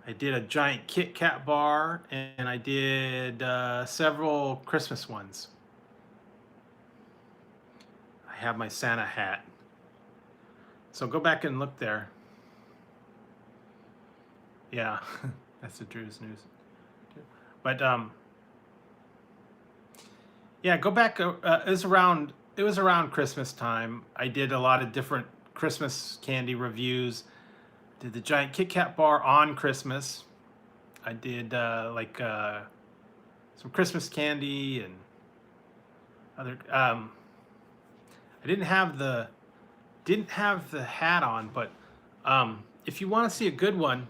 I did a giant Kit Kat bar, and I did several Christmas ones. I have my Santa hat. So go back and look there. Yeah, that's the Drew's news. But yeah, go back. It was around Christmas time. I did a lot of different Christmas candy reviews. Did the giant Kit Kat bar on Christmas. I did some Christmas candy and other. I didn't have the hat on, but if you want to see a good one,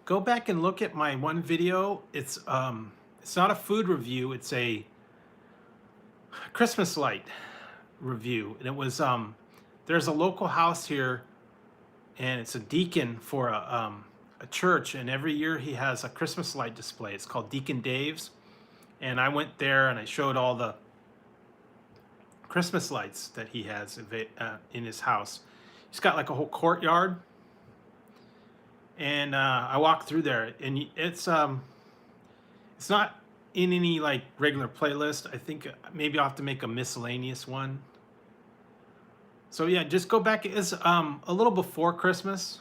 go back and look at my one video. It's not a food review. It's a Christmas light review, and it was there's a local house here, and it's a deacon for a church, and every year he has a Christmas light display. It's called Deacon Dave's, and I went there and I showed all the Christmas lights that he has in his house. He's got like a whole courtyard, and I walked through there, and it's not in any like regular playlist. I think maybe I'll have to make a miscellaneous one. So yeah, just go back. It's a little before Christmas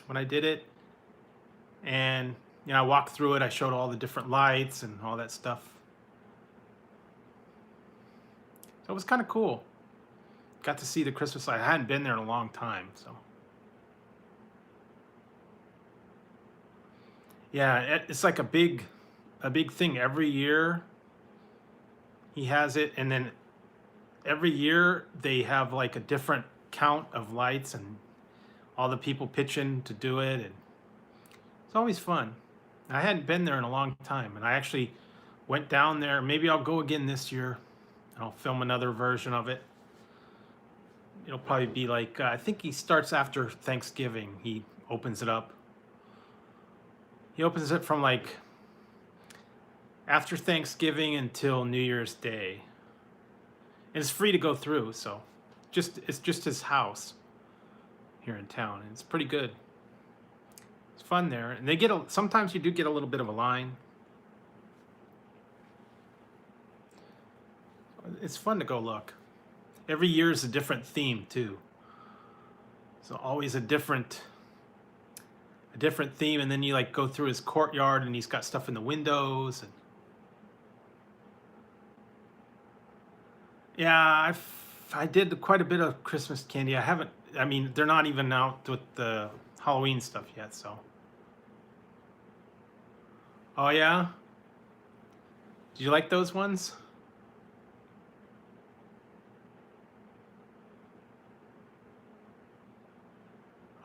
when I did it, and you know, I walked through it. I showed all the different lights and all that stuff. So it was kind of cool. Got to see the Christmas light. I hadn't been there in a long time, so yeah, it's like a big thing every year. He has it, and then every year they have like a different count of lights, and all the people pitch in to do it, and it's always fun. I hadn't been there in a long time, and I actually went down there. Maybe I'll go again this year. I'll film another version of it. It'll probably be like, I think he starts after Thanksgiving. He opens it up. He opens it from like after Thanksgiving until New Year's Day. And it's free to go through, so it's just his house here in town, and it's pretty good. It's fun there, and they get sometimes you do get a little bit of a line. It's fun to go look. Every year is a different theme too. So always a different theme, and then you like go through his courtyard, and he's got stuff in the windows. And yeah, I did quite a bit of Christmas candy. I mean, they're not even out with the Halloween stuff yet, so. Oh yeah? Did you like those ones?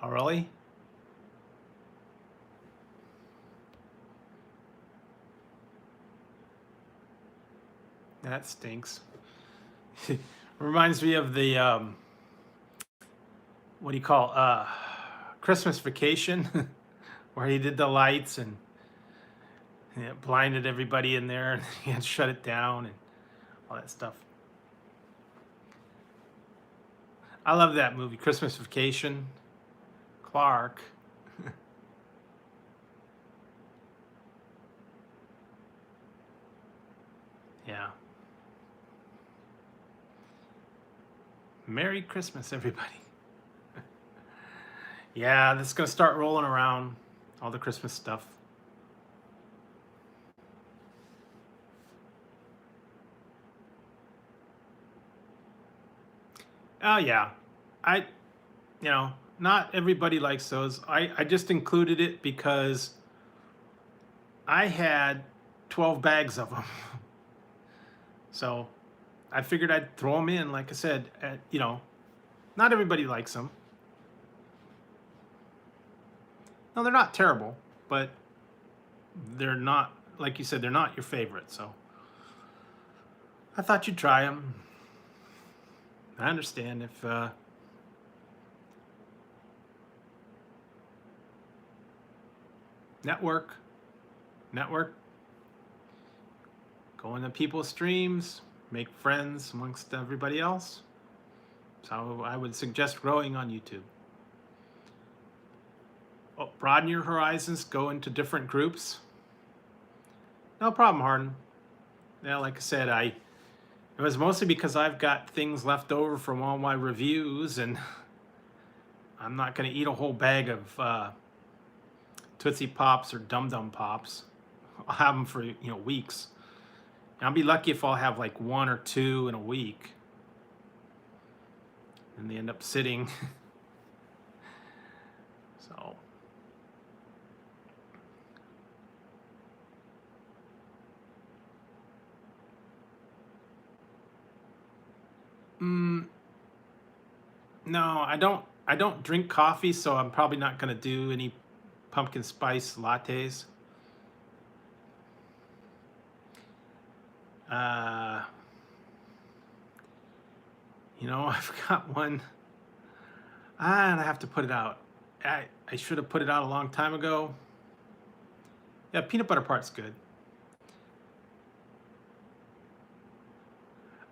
Oh really? That stinks. Reminds me of the what do you call Christmas Vacation, where he did the lights and it blinded everybody in there, and he had to shut it down and all that stuff. I love that movie, Christmas Vacation. Clark. Yeah. Merry Christmas, everybody. Yeah, this is gonna start rolling around, all the Christmas stuff. Oh yeah, I, not everybody likes those. I just included it because I had 12 bags of them. So I figured I'd throw them in, like I said, not everybody likes them. No, they're not terrible, but they're not, like you said, they're not your favorite. So I thought you'd try them. I understand if network, go into people's streams, make friends amongst everybody else. So I would suggest growing on YouTube. Oh, broaden your horizons, go into different groups. No problem, Harden. Yeah, like I said, it was mostly because I've got things left over from all my reviews, and I'm not going to eat a whole bag of Tootsie Pops or Dum Dum Pops. I'll have them for weeks. And I'll be lucky if I'll have like one or two in a week, and they end up sitting. So. No, I don't drink coffee, so I'm probably not going to do any pumpkin spice lattes. I've got one, and I have to put it out. I should have put it out a long time ago. Yeah, peanut butter part's good.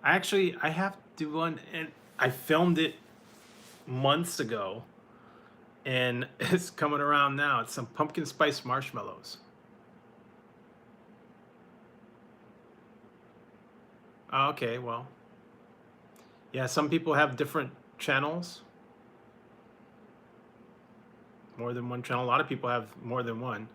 I have to do one, and I filmed it months ago, and it's coming around now. It's some pumpkin spice marshmallows. Oh, okay, well, yeah, some people have different channels, more than one channel. A lot of people have more than one.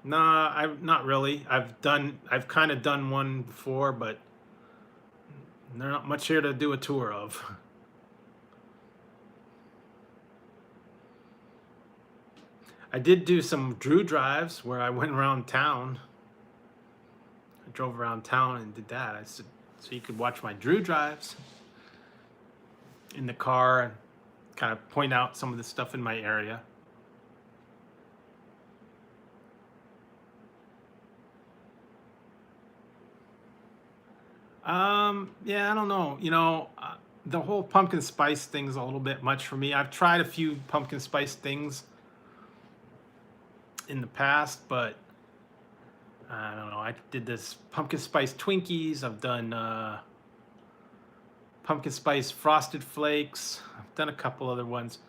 No, I've not really. I've kind of done one before, but there's not much here to do a tour of. I did do some Drew drives where I went around town. I drove around town and did that. I said, so you could watch my Drew drives in the car and kind of point out some of the stuff in my area. Yeah, I don't know. The whole pumpkin spice thing's a little bit much for me. I've tried a few pumpkin spice things, in the past, but I don't know. I did this pumpkin spice Twinkies. I've done pumpkin spice frosted flakes. I've done a couple other ones.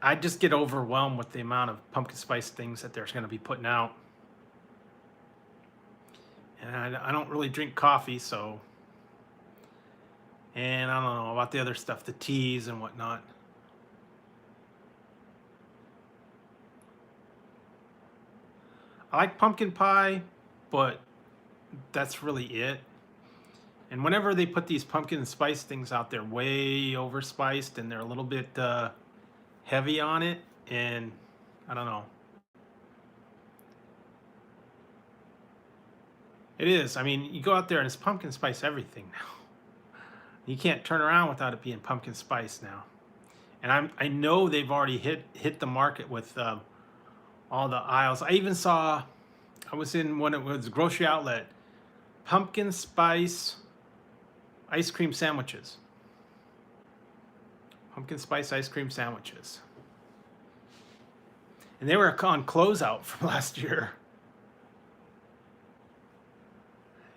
I just get overwhelmed with the amount of pumpkin spice things that there's going to be putting out. And I don't really drink coffee, so. And I don't know about the other stuff, the teas and whatnot. I like pumpkin pie, but that's really it. And whenever they put these pumpkin spice things out, they're way overspiced and they're a little bit heavy on it. And I don't know. It is. I mean, you go out there and it's pumpkin spice everything now. You can't turn around without it being pumpkin spice now. And I know they've already hit the market with all the aisles. I even saw, I was in when it was grocery outlet, pumpkin spice ice cream sandwiches. Pumpkin spice ice cream sandwiches. And they were on closeout from last year.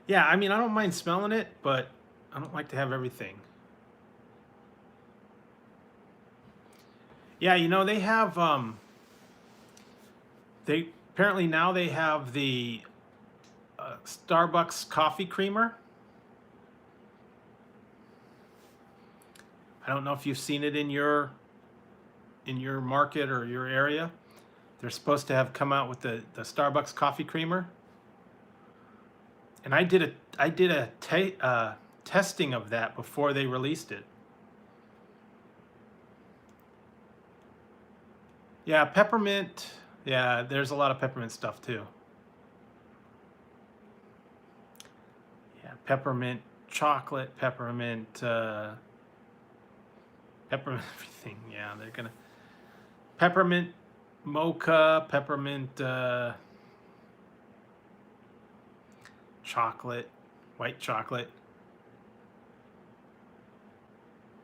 Yeah, I mean, I don't mind smelling it, but I don't like to have everything. Yeah, you know, they have, they apparently now they have the Starbucks coffee creamer. I don't know if you've seen it in your market or your area. They're supposed to have come out with the Starbucks coffee creamer. And I did a testing of that before they released it. Yeah, peppermint. Yeah, there's a lot of peppermint stuff too. Yeah, peppermint chocolate, peppermint everything. Yeah, they're gonna peppermint mocha, peppermint chocolate, white chocolate.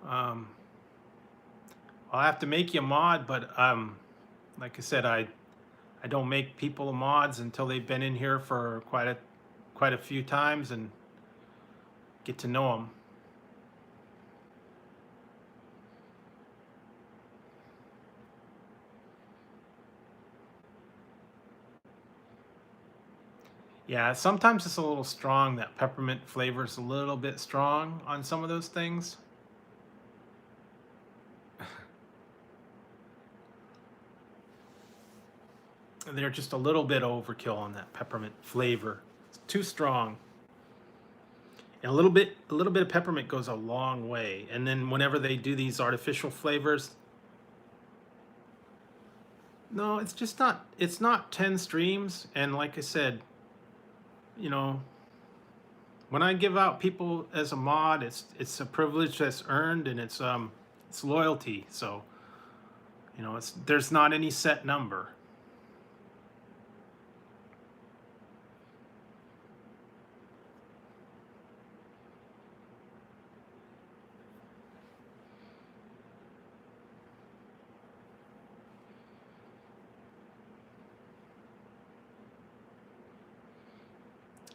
I'll have to make you a mod, but like I said, I don't make people mods until they've been in here for quite a few times and get to know them. Yeah, sometimes it's a little strong. That peppermint flavor is a little bit strong on some of those things. They're just a little bit overkill on that peppermint flavor. It's too strong. And a little bit of peppermint goes a long way. And then whenever they do these artificial flavors, no, it's just not. It's not 10 streams. And like I said, you know, when I give out people as a mod, it's a privilege that's earned, and it's loyalty. So, you know, there's not any set number.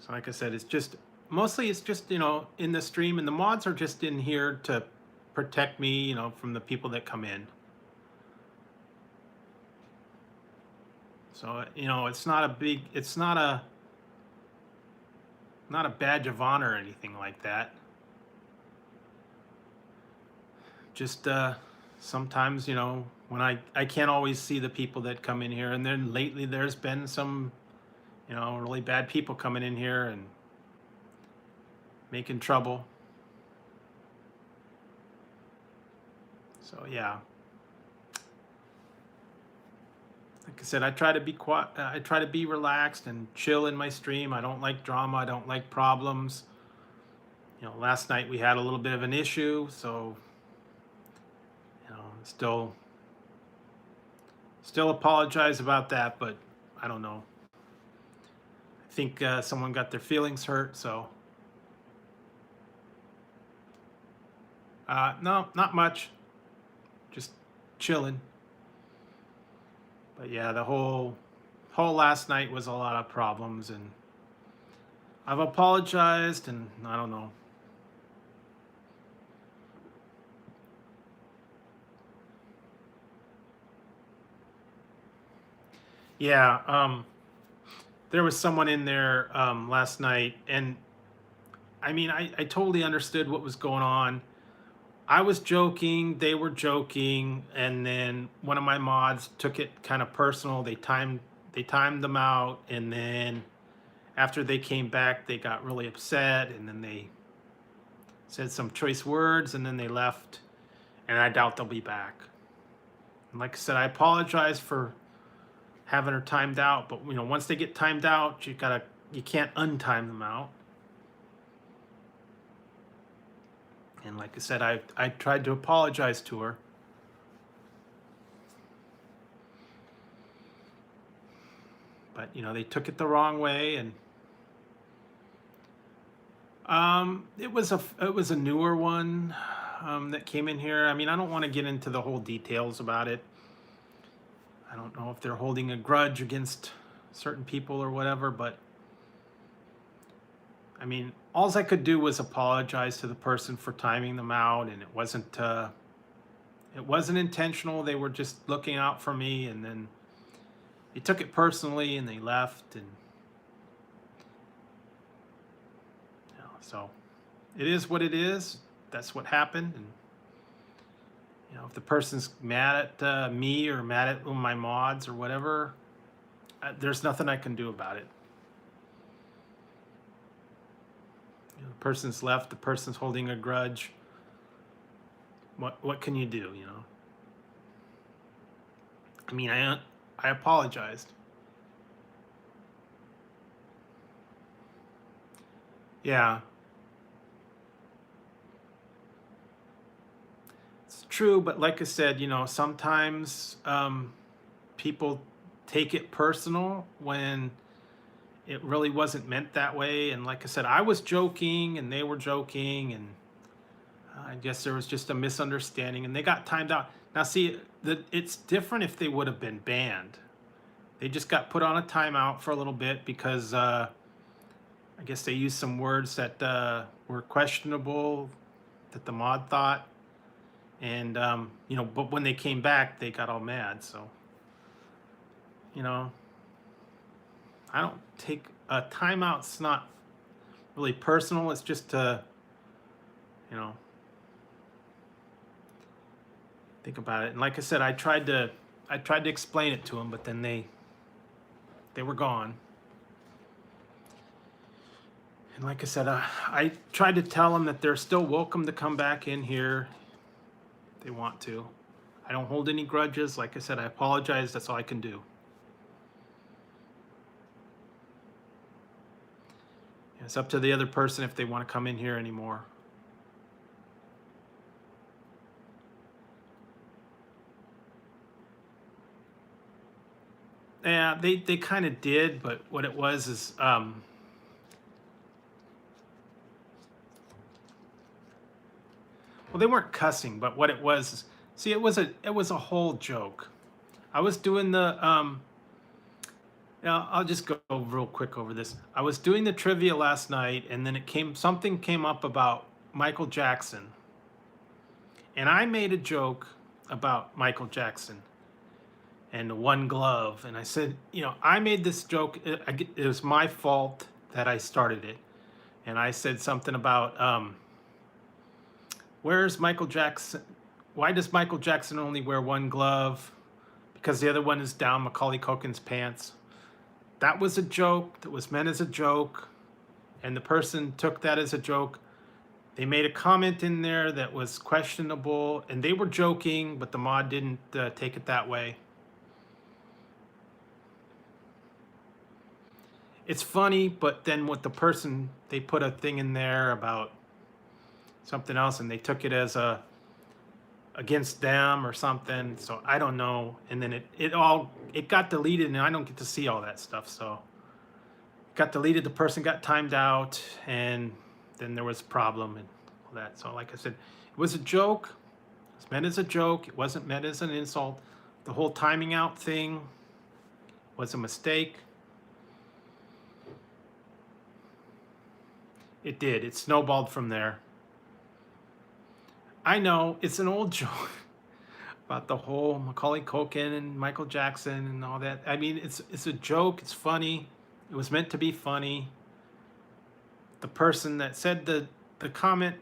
So like I said, it's just mostly you know, in the stream, and the mods are just in here to protect me, you know, from the people that come in. So, you know, it's not a badge of honor or anything like that. Just sometimes, you know, when I can't always see the people that come in here, and then lately there's been some, you know, really bad people coming in here and making trouble. So yeah, like I said, I try to be quiet. I try to be relaxed and chill in my stream. I don't like drama. I don't like problems. You know, last night we had a little bit of an issue, so you know, still apologize about that, but I don't know. I think someone got their feelings hurt, so no, not much. Just chilling. But yeah, the whole whole last night was a lot of problems, and I've apologized, and I don't know. Yeah, there was someone in there last night, and I mean, I totally understood what was going on. I was joking, they were joking, and then one of my mods took it kind of personal. They timed them out, and then after they came back, they got really upset, and then they said some choice words, and then they left, and I doubt they'll be back. And like I said, I apologize for having her timed out, but once they get timed out, you can't untime them out. And like I said, I tried to apologize to her. But they took it the wrong way, and it was a newer one that came in here. I mean, I don't want to get into the whole details about it. I don't know if they're holding a grudge against certain people or whatever, but I mean, all I could do was apologize to the person for timing them out, and it wasn't intentional. They were just looking out for me, and then they took it personally and they left, and so it is what it is. That's what happened, and if the person's mad at me or mad at my mods or whatever, there's nothing I can do about it. The person's left. The person's holding a grudge. What can you do? I mean, I apologized. Yeah, it's true, but like I said, sometimes people take it personal when it really wasn't meant that way. And like I said, I was joking and they were joking, and I guess there was just a misunderstanding, and they got timed out. Now, see, it's different if they would have been banned. They just got put on a timeout for a little bit because I guess they used some words that were questionable that the mod thought. And, but when they came back, they got all mad. So, I don't take a timeout's not really personal. It's just think about it. And like I said, I tried to explain it to them, but then they were gone. And like I said, I tried to tell them that they're still welcome to come back in here if they want to. I don't hold any grudges. Like I said, I apologize. That's all I can do. It's up to the other person if they want to come in here anymore. Yeah, they kind of did, but what it was is well, they weren't cussing, but what it was is, see, it was a whole joke. I was doing the I'll just go real quick over this. I was doing the trivia last night, and then something came up about Michael Jackson. And I made a joke about Michael Jackson and the one glove. And I said, I made this joke. It was my fault that I started it. And I said something about, where's Michael Jackson? Why does Michael Jackson only wear one glove? Because the other one is down Macaulay Culkin's pants. That was a joke that was meant as a joke, and the person took that as a joke. They made a comment in there that was questionable, and they were joking, but the mod didn't take it that way. It's funny, but then with the person, they put a thing in there about something else, and they took it as against them or something. So I don't know. And then it got deleted, and I don't get to see all that stuff. So it got deleted. The person got timed out, and then there was a problem and all that. So like I said, it was a joke. It was meant as a joke. It wasn't meant as an insult. The whole timing out thing, was a mistake. It did. It snowballed from there. I know it's an old joke about the whole Macaulay Culkin and Michael Jackson and all that. I mean, it's a joke. It's funny. It was meant to be funny. The person that said the comment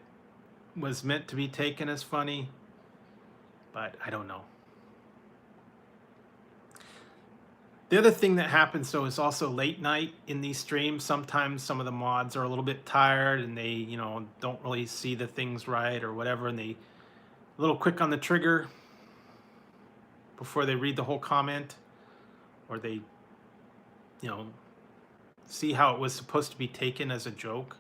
was meant to be taken as funny, but I don't know. The other thing that happens though is also late night in these streams. Sometimes some of the mods are a little bit tired and they, don't really see the things right or whatever, and they a little quick on the trigger before they read the whole comment, or they, see how it was supposed to be taken as a joke.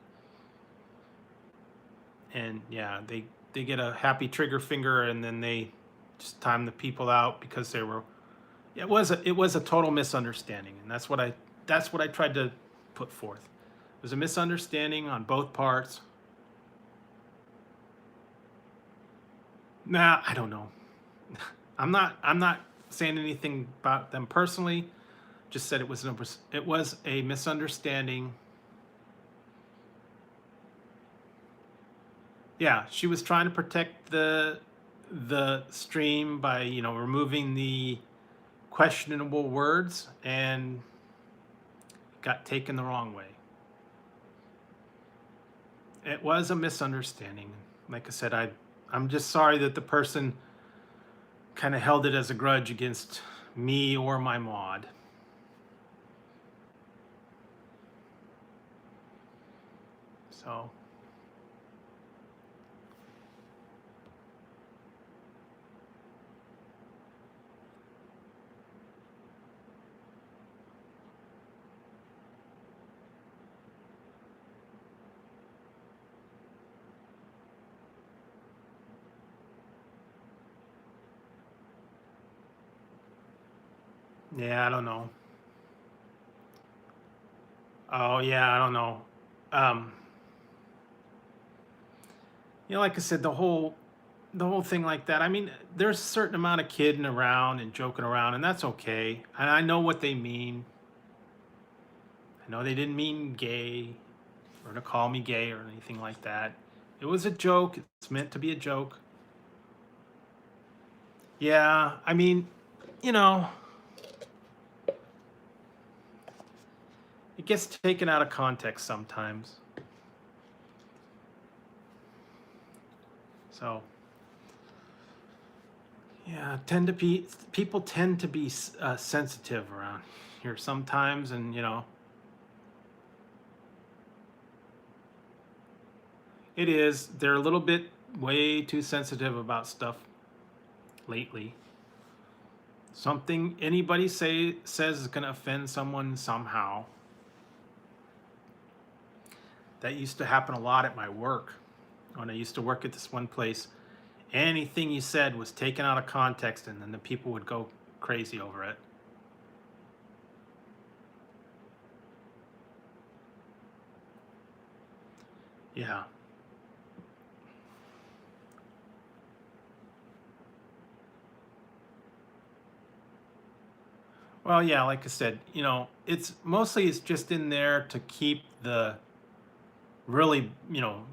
And yeah, they get a happy trigger finger and then they just time the people out because they were. It was a total misunderstanding, and that's what I tried to put forth. It was a misunderstanding on both parts. Nah, I don't know. I'm not saying anything about them personally. Just said it was a misunderstanding. Yeah, she was trying to protect the stream by removing the questionable words, and got taken the wrong way. It was a misunderstanding. Like I said, I'm just sorry that the person kind of held it as a grudge against me or my mod. So yeah, I don't know. Oh yeah, I don't know. Um, like I said, the whole thing like that. I mean, there's a certain amount of kidding around and joking around, and that's okay. And I know what they mean. I know they didn't mean gay or to call me gay or anything like that. It was a joke. It's meant to be a joke. Yeah, I mean, it gets taken out of context sometimes. So, yeah, people tend to be sensitive around here sometimes, and it is. They're a little bit way too sensitive about stuff lately. Something anybody says is going to offend someone somehow. That used to happen a lot at my work. When I used to work at this one place, anything you said was taken out of context, and then the people would go crazy over it. Yeah. Well, yeah, like I said, it's just in there to keep the really,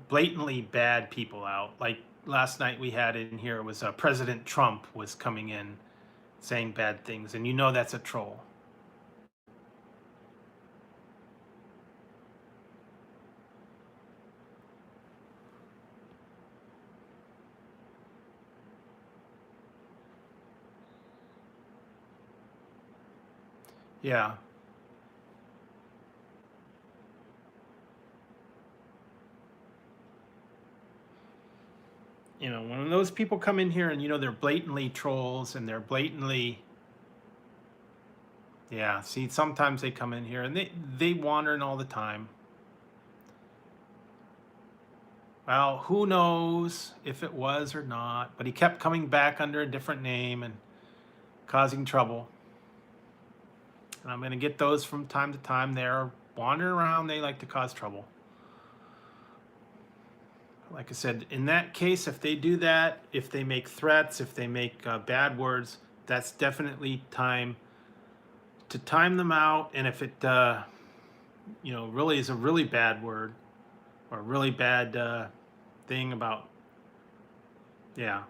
blatantly bad people out. Like last night we had in here was President Trump was coming in saying bad things, and that's a troll. Yeah. When those people come in here and they're blatantly trolls and they're blatantly, yeah, see, sometimes they come in here and they wandering all the time. Well, who knows if it was or not, but he kept coming back under a different name and causing trouble. And I'm going to get those from time to time. They're wandering around. They like to cause trouble. Like I said, in that case, if they do that, if they make threats, if they make bad words, that's definitely time to time them out, and if it really is a really bad word or a really bad thing about, yeah.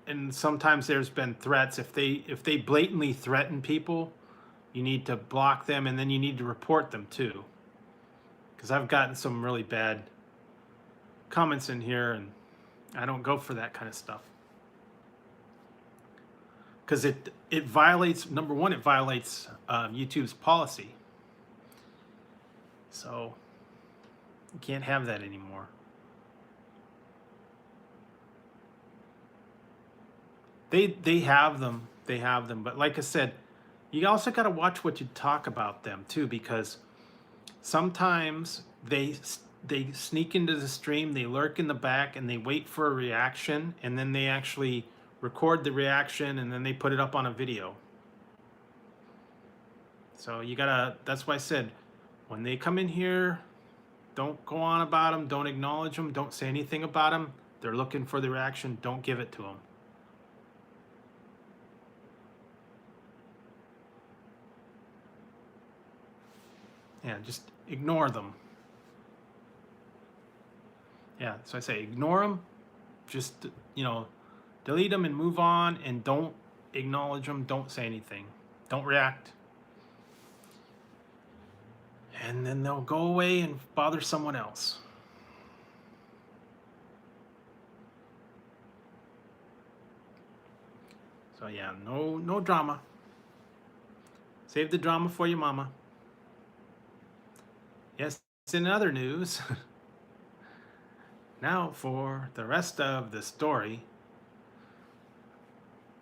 And sometimes there's been threats. If they blatantly threaten people, you need to block them, and then you need to report them too. Because I've gotten some really bad comments in here, and I don't go for that kind of stuff. Because it violates, number one, it violates YouTube's policy. So you can't have that anymore. They have them. They have them. But like I said, you also got to watch what you talk about them too, because sometimes they sneak into the stream, they lurk in the back, and they wait for a reaction, and then they actually record the reaction, and then they put it up on a video. So you gotta, that's why I said, when they come in here, don't go on about them, don't acknowledge them, don't say anything about them. They're looking for the reaction, don't give it to them. Yeah, just ignore them. Yeah, so I say ignore them, just, delete them and move on, and don't acknowledge them, don't say anything, don't react. And then they'll go away and bother someone else. So yeah, no drama. Save the drama for your mama. Yes, in other news, now for the rest of the story.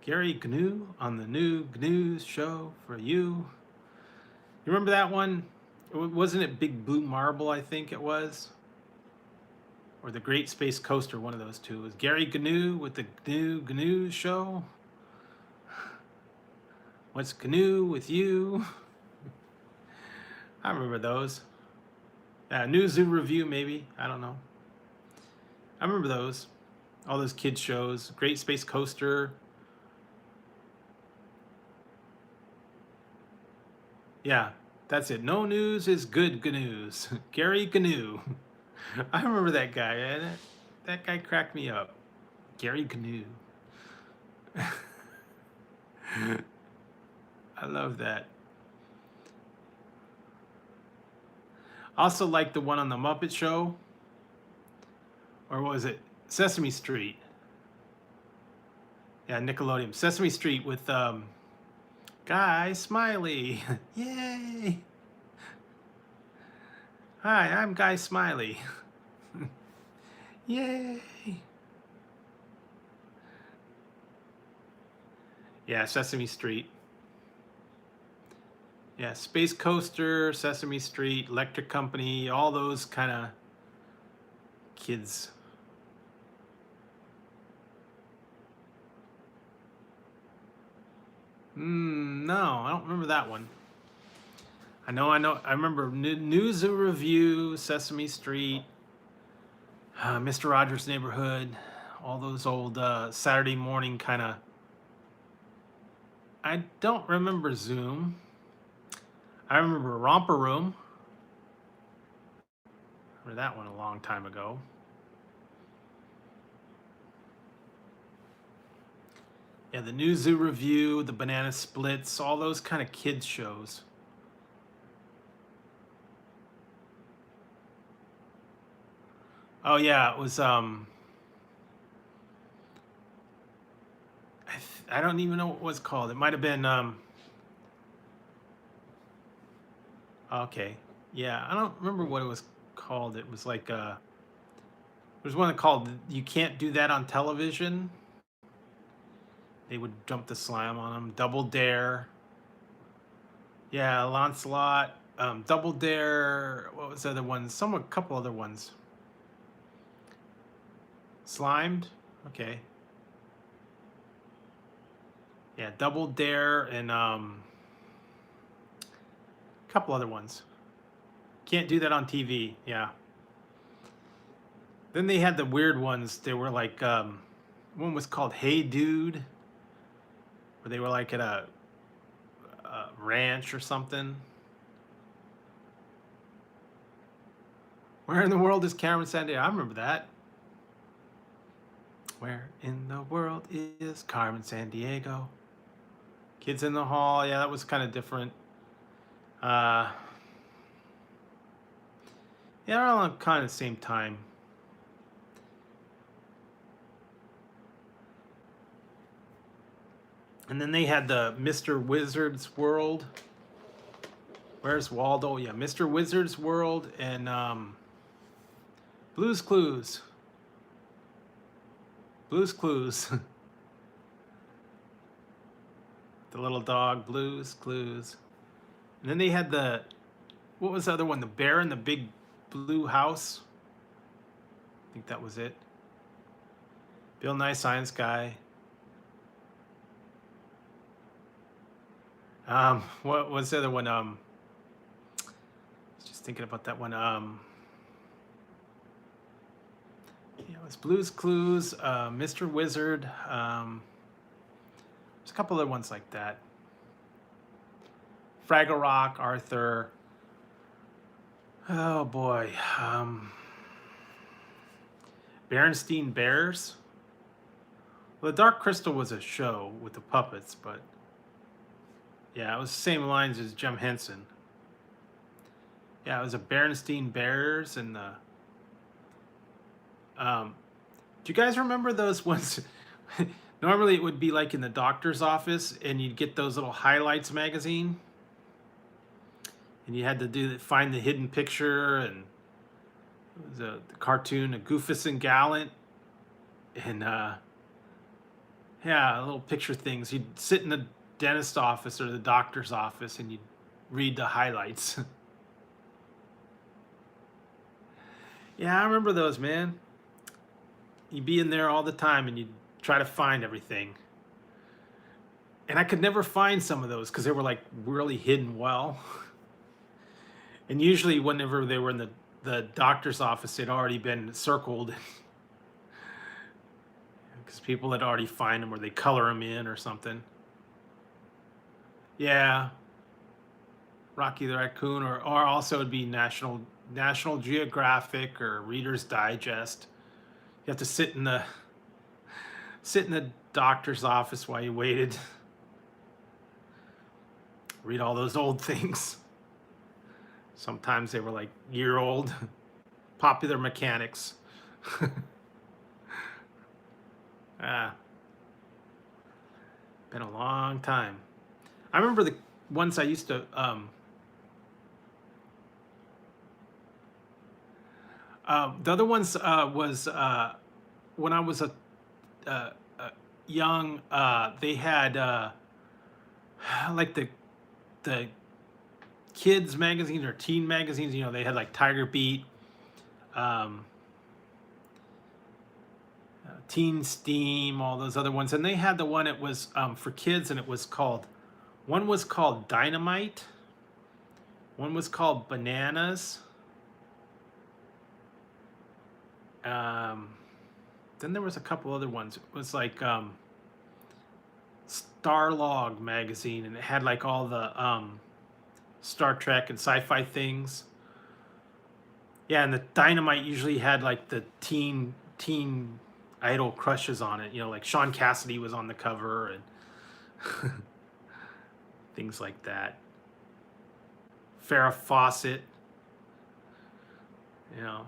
Gary Gnu on the new Gnu's show for you. You remember that one? Wasn't it Big Blue Marble, I think it was? Or the Great Space Coaster, one of those two. It was Gary Gnu with the Gnu show. What's GNU with you? I remember those. New Zoo Review, maybe. I don't know. I remember those. All those kids shows. Great Space Coaster. Yeah, that's it. No news is good news. Gary GNU. I remember that guy. Man. That guy cracked me up. Gary GNU. I love that. Also like the one on the Muppet Show. Or what was it? Sesame Street. Yeah, Nickelodeon. Sesame Street with Guy Smiley. Yay! Hi, I'm Guy Smiley. Yay! Yeah, Sesame Street. Yeah, Space Coaster, Sesame Street, Electric Company, all those kind of kids. No, I don't remember that one. I know. I remember New Zoo Review, Sesame Street, Mr. Rogers' Neighborhood, all those old Saturday morning kind of. I don't remember Zoom. I remember Romper Room. I remember that one a long time ago. Yeah, the New Zoo Review, the Banana Splits, all those kind of kids shows. Oh yeah, it was I don't even know what it was called. It might have been okay. Yeah, I don't remember what it was called. It was like there's one called You Can't Do That on Television. They would jump the slime on them. Double Dare. Yeah, Lancelot. Double Dare. What was the other ones? A couple other ones. Slimed. Okay. Yeah, Double Dare and a couple other ones. Can't do that on TV. Yeah. Then they had the weird ones. They were like one was called Hey Dude, where they were like at a ranch or something. Where in the world is Carmen Sandiego? I remember that. Where in the world is Carmen Sandiego? Kids in the Hall. Yeah, that was kind of different. Yeah, around kind of the same time. And then they had the Mr. Wizard's World. Where's Waldo? Yeah, Mr. Wizard's World and Blue's Clues. Blue's Clues. The little dog, Blue's Clues. And then they had the, what was the other one? The Bear in the Big Blue House. I think that was it. Bill Nye Science Guy. What was the other one? I was just thinking about that one. Yeah, it was Blue's Clues, Mr. Wizard. There's a couple other ones like that. Fraggle Rock, Arthur. Oh boy. Berenstein Bears. Well, the Dark Crystal was a show with the puppets, but yeah, it was the same lines as Jim Henson. Yeah, it was a Berenstein Bears and the. Do you guys remember those ones? Normally it would be like in the doctor's office, and you'd get those little highlights magazine, and you had to find the hidden picture, and it was the cartoon, a Goofus and Gallant, and yeah, little picture things. You'd sit in the dentist office or the doctor's office, and you'd read the highlights. Yeah, I remember those, man. You'd be in there all the time, and you'd try to find everything. And I could never find some of those because they were like really hidden well. And usually whenever they were in the doctor's office, they'd already been circled because people had already find them, or they color them in or something. Yeah, Rocky the Raccoon, or also it'd be National Geographic or Reader's Digest. You have to sit in the doctor's office while you waited. Read all those old things. Sometimes they were like year-old. Popular Mechanics. Been a long time. I remember the ones I used to the other ones was when I was a young. They had like the kids magazines or teen magazines. You know, they had like Tiger Beat, Teen Steam, all those other ones, and they had the one. It was for kids, and it was called. One was called Dynamite. One was called Bananas. Then there was a couple other ones. It was like Starlog magazine, and it had like all the Star Trek and sci-fi things. Yeah, and the Dynamite usually had like the teen idol crushes on it. You know, like Sean Cassidy was on the cover and things like that. Farrah Fawcett. You know.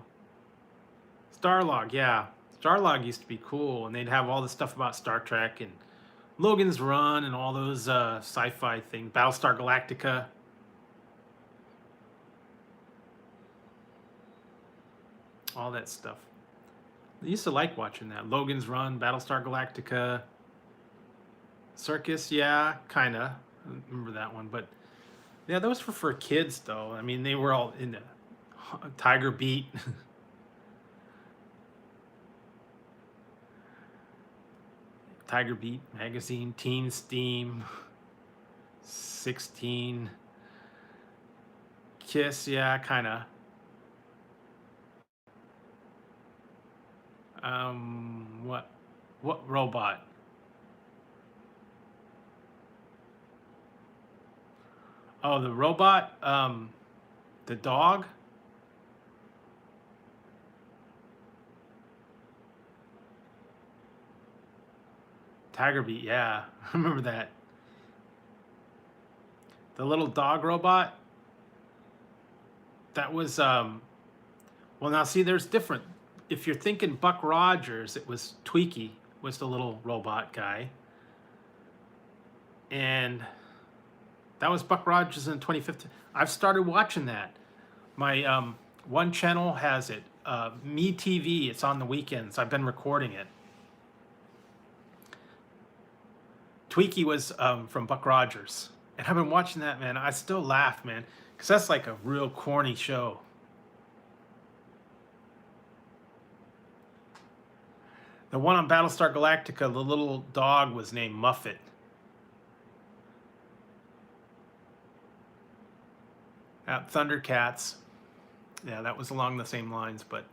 Starlog, yeah. Starlog used to be cool, and they'd have all the stuff about Star Trek and Logan's Run and all those sci-fi things. Battlestar Galactica. All that stuff. I used to like watching that. Logan's Run, Battlestar Galactica. Circus, yeah, kind of. I remember that one. But, yeah, those were for kids, though. I mean, they were all in the Tiger Beat. Tiger Beat magazine, Teen Steam, 16, Kiss, yeah, kind of. What robot? Oh, the robot, the dog. Tiger Beat, yeah, I remember that. The little dog robot. That was well, now see, there's different. If you're thinking Buck Rogers, it was Tweaky was the little robot guy, and that was Buck Rogers in 2015. I've started watching that. My one channel has it. Me TV. It's on the weekends. I've been recording it. Tweaky was from Buck Rogers, and I've been watching that, man. I still laugh, man, because that's like a real corny show. The one on Battlestar Galactica, the little dog was named Muffet. Thundercats. Yeah, that was along the same lines, but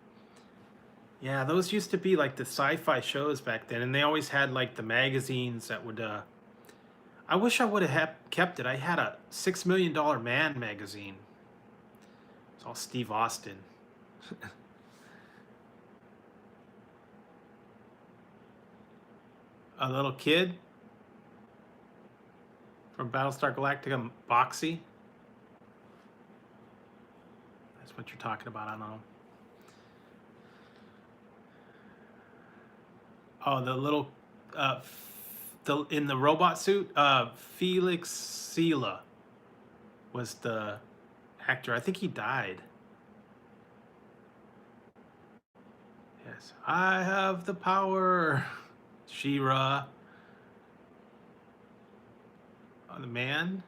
yeah, those used to be like the sci-fi shows back then, and they always had like the magazines that would. I wish I would have kept it. I had a $6 Million Man magazine. It's all Steve Austin. A little kid from Battlestar Galactica, Boxy. That's what you're talking about. I don't know. Oh, the little, in the robot suit, Felix Sela was the actor. I think he died. Yes, I have the power. She-Ra. Oh, the man.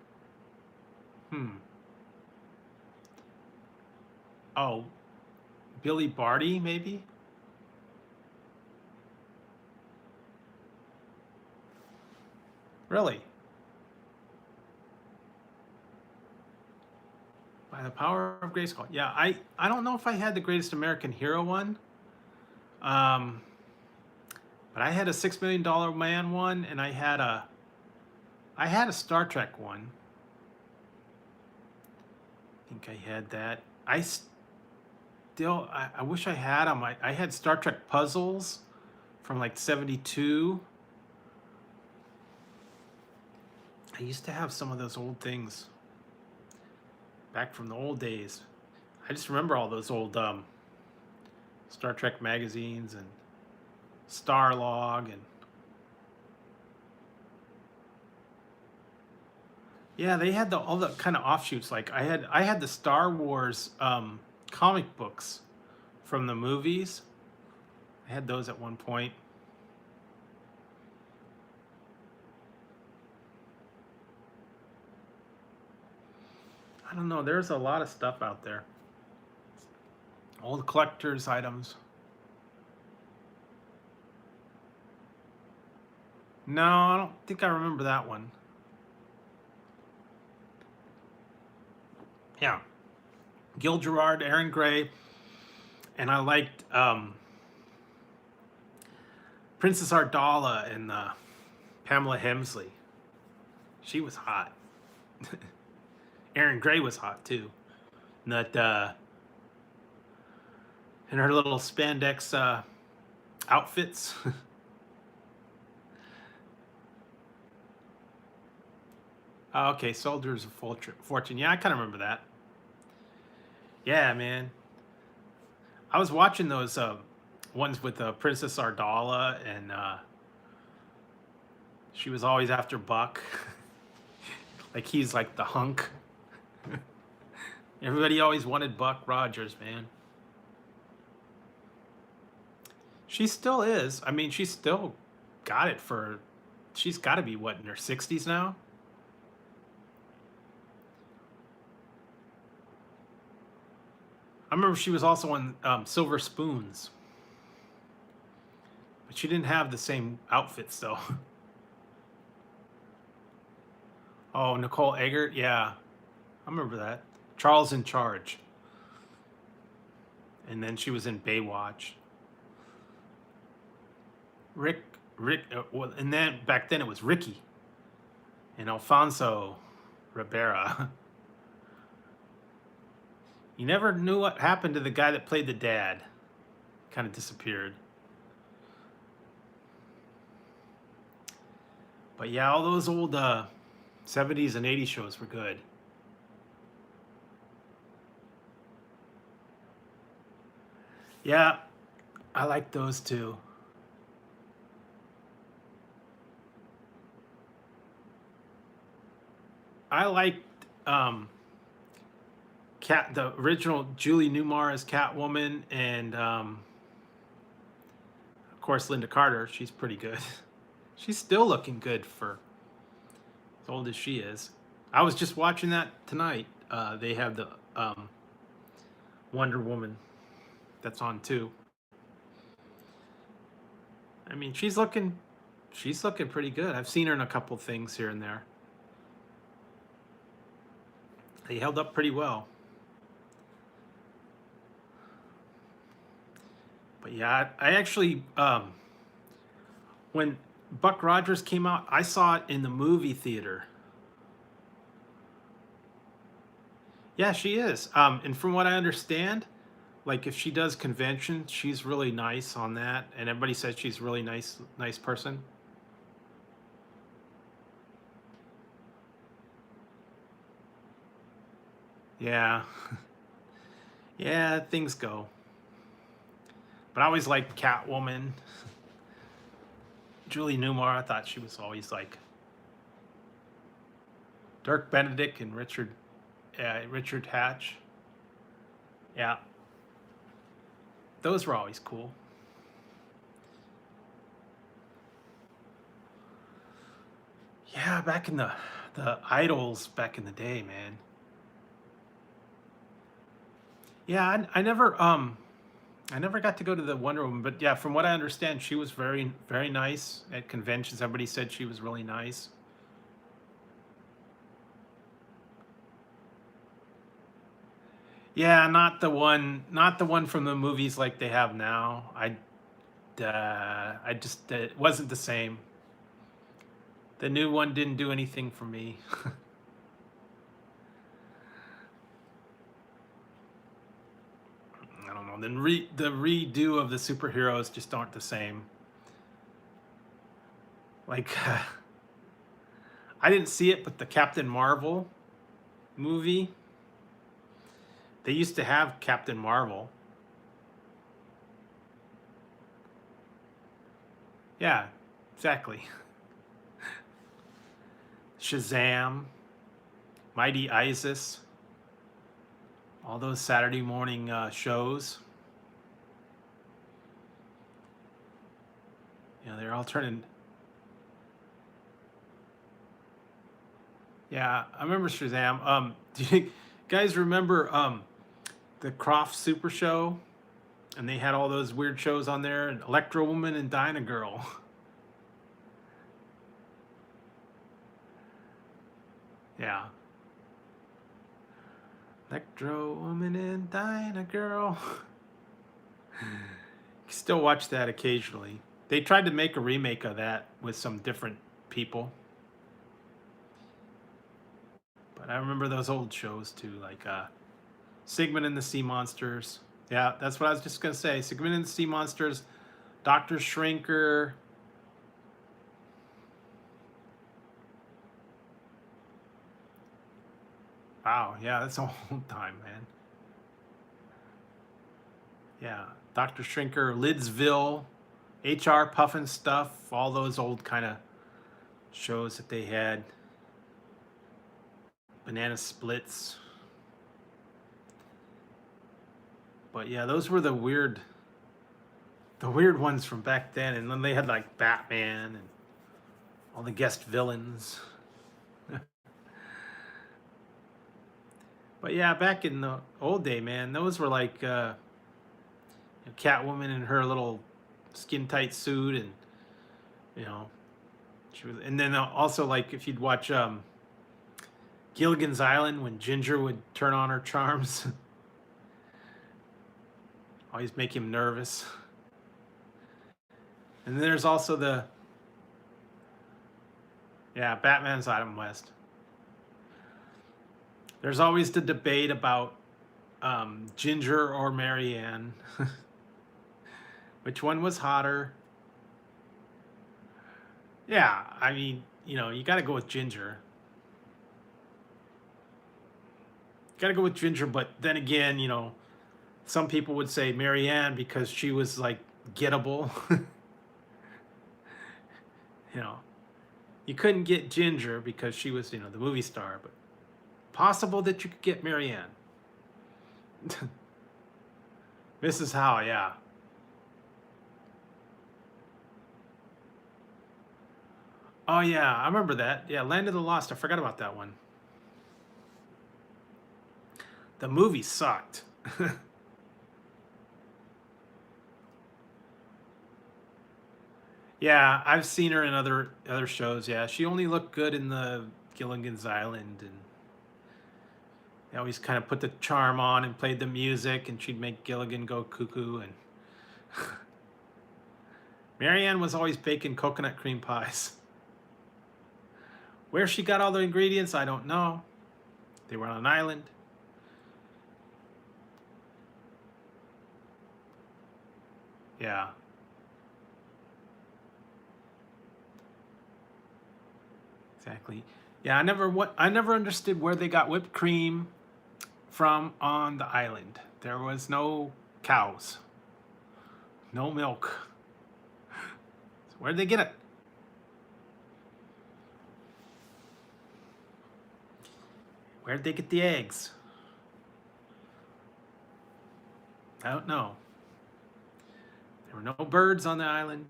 Oh, Billy Barty, maybe. Really? By the power of Grayskull. Yeah, I don't know if I had the Greatest American Hero one. But I had a $6 Million Man one, and I had a Star Trek one. I think I had that. I wish I had them. I had Star Trek Puzzles from like '72. I used to have some of those old things back from the old days. I just remember all those old Star Trek magazines and Starlog and yeah, they had all the kind of offshoots. Like I had the Star Wars comic books from the movies. I had those at one point. I don't know. There's a lot of stuff out there. All the collector's items. No, I don't think I remember that one. Yeah. Gil Gerard, Aaron Gray, and I liked Princess Ardala and Pamela Hemsley. She was hot. Aaron Gray was hot too. And that and her little spandex outfits. Oh, okay, Soldiers of Fortune. Yeah, I kind of remember that. Yeah, man. I was watching those ones with Princess Ardala, and she was always after Buck. Like he's like the hunk. Everybody always wanted Buck Rogers, man. She still is. I mean, she's still got it for. She's got to be what, in her 60s now? I remember she was also on Silver Spoons, but she didn't have the same outfits though. Oh, Nicole Eggert, yeah, I remember that. Charles in Charge, and then she was in Baywatch. Rick, well, and then back then it was Ricky and Alfonso Ribera. You never knew what happened to the guy that played the dad. Kind of disappeared. But yeah, all those old 70s and 80s shows were good. Yeah, I like those too. I liked the original Julie Newmar as Catwoman, and of course Linda Carter. She's pretty good. She's still looking good for as old as she is. I was just watching that tonight. They have the Wonder Woman that's on too. I mean, she's looking pretty good. I've seen her in a couple things here and there. They held up pretty well. But yeah, I actually when Buck Rogers came out, I saw it in the movie theater. Yeah, she is. And from what I understand, like if she does conventions, she's really nice on that, and everybody says she's a really nice person. Yeah. Yeah, things go. But I always liked Catwoman. Julie Newmar, I thought she was always like Dirk Benedict and Richard Hatch. Yeah. Those were always cool. Yeah, back in the idols back in the day, man. Yeah, I never got to go to the Wonder Woman, but yeah, from what I understand, she was very nice at conventions. Everybody said she was really nice. Yeah, not the one from the movies like they have now. I just it wasn't the same. The new one didn't do anything for me. I don't know. Then the redo of the superheroes just aren't the same. Like I didn't see it, but the Captain Marvel movie, they used to have Captain Marvel. Yeah, exactly. Shazam, Mighty Isis, all those Saturday morning shows. You know, they're all turning. Yeah, I remember Shazam. Do you guys remember the Croft Super Show? And they had all those weird shows on there, and Electro Woman and Dyna Girl. Yeah. Electro Woman and Dyna Girl. Still watch that occasionally. They tried to make a remake of that with some different people. But I remember those old shows too, like Sigmund and the Sea Monsters. Yeah, that's what I was just gonna say. Sigmund and the Sea Monsters, Doctor Shrinker. Wow, yeah, that's a whole time, man. Yeah, Doctor Shrinker, Lidsville, HR Puffin Stuff, all those old kind of shows that they had. Banana Splits. But yeah, those were the weird ones from back then, and then they had like Batman and all the guest villains. But yeah, back in the old day, man, those were like Catwoman in her little skin tight suit, and you know, she was. And then also like if you'd watch Gilligan's Island, when Ginger would turn on her charms, always make him nervous. And then there's also Batman's Adam West. There's always the debate about Ginger or Marianne. Which one was hotter? Yeah, I mean, you got to go with Ginger. Got to go with Ginger, but then again, some people would say Marianne because she was like gettable. you know, you couldn't get Ginger because she was, the movie star, but possible that you could get Marianne. Mrs. Howe, yeah. Oh yeah, I remember that. Yeah, Land of the Lost. I forgot about that one. The movie sucked. Yeah, I've seen her in other shows. Yeah, she only looked good in the Gilligan's Island, and they always kind of put the charm on and played the music, and she'd make Gilligan go cuckoo. And Marianne was always baking coconut cream pies. Where she got all the ingredients, I don't know. They were on an island. Yeah. Exactly. Yeah, I never understood where they got whipped cream from on the island. There was no cows, no milk. So where'd they get it? Where'd they get the eggs? I don't know. There were no birds on the island.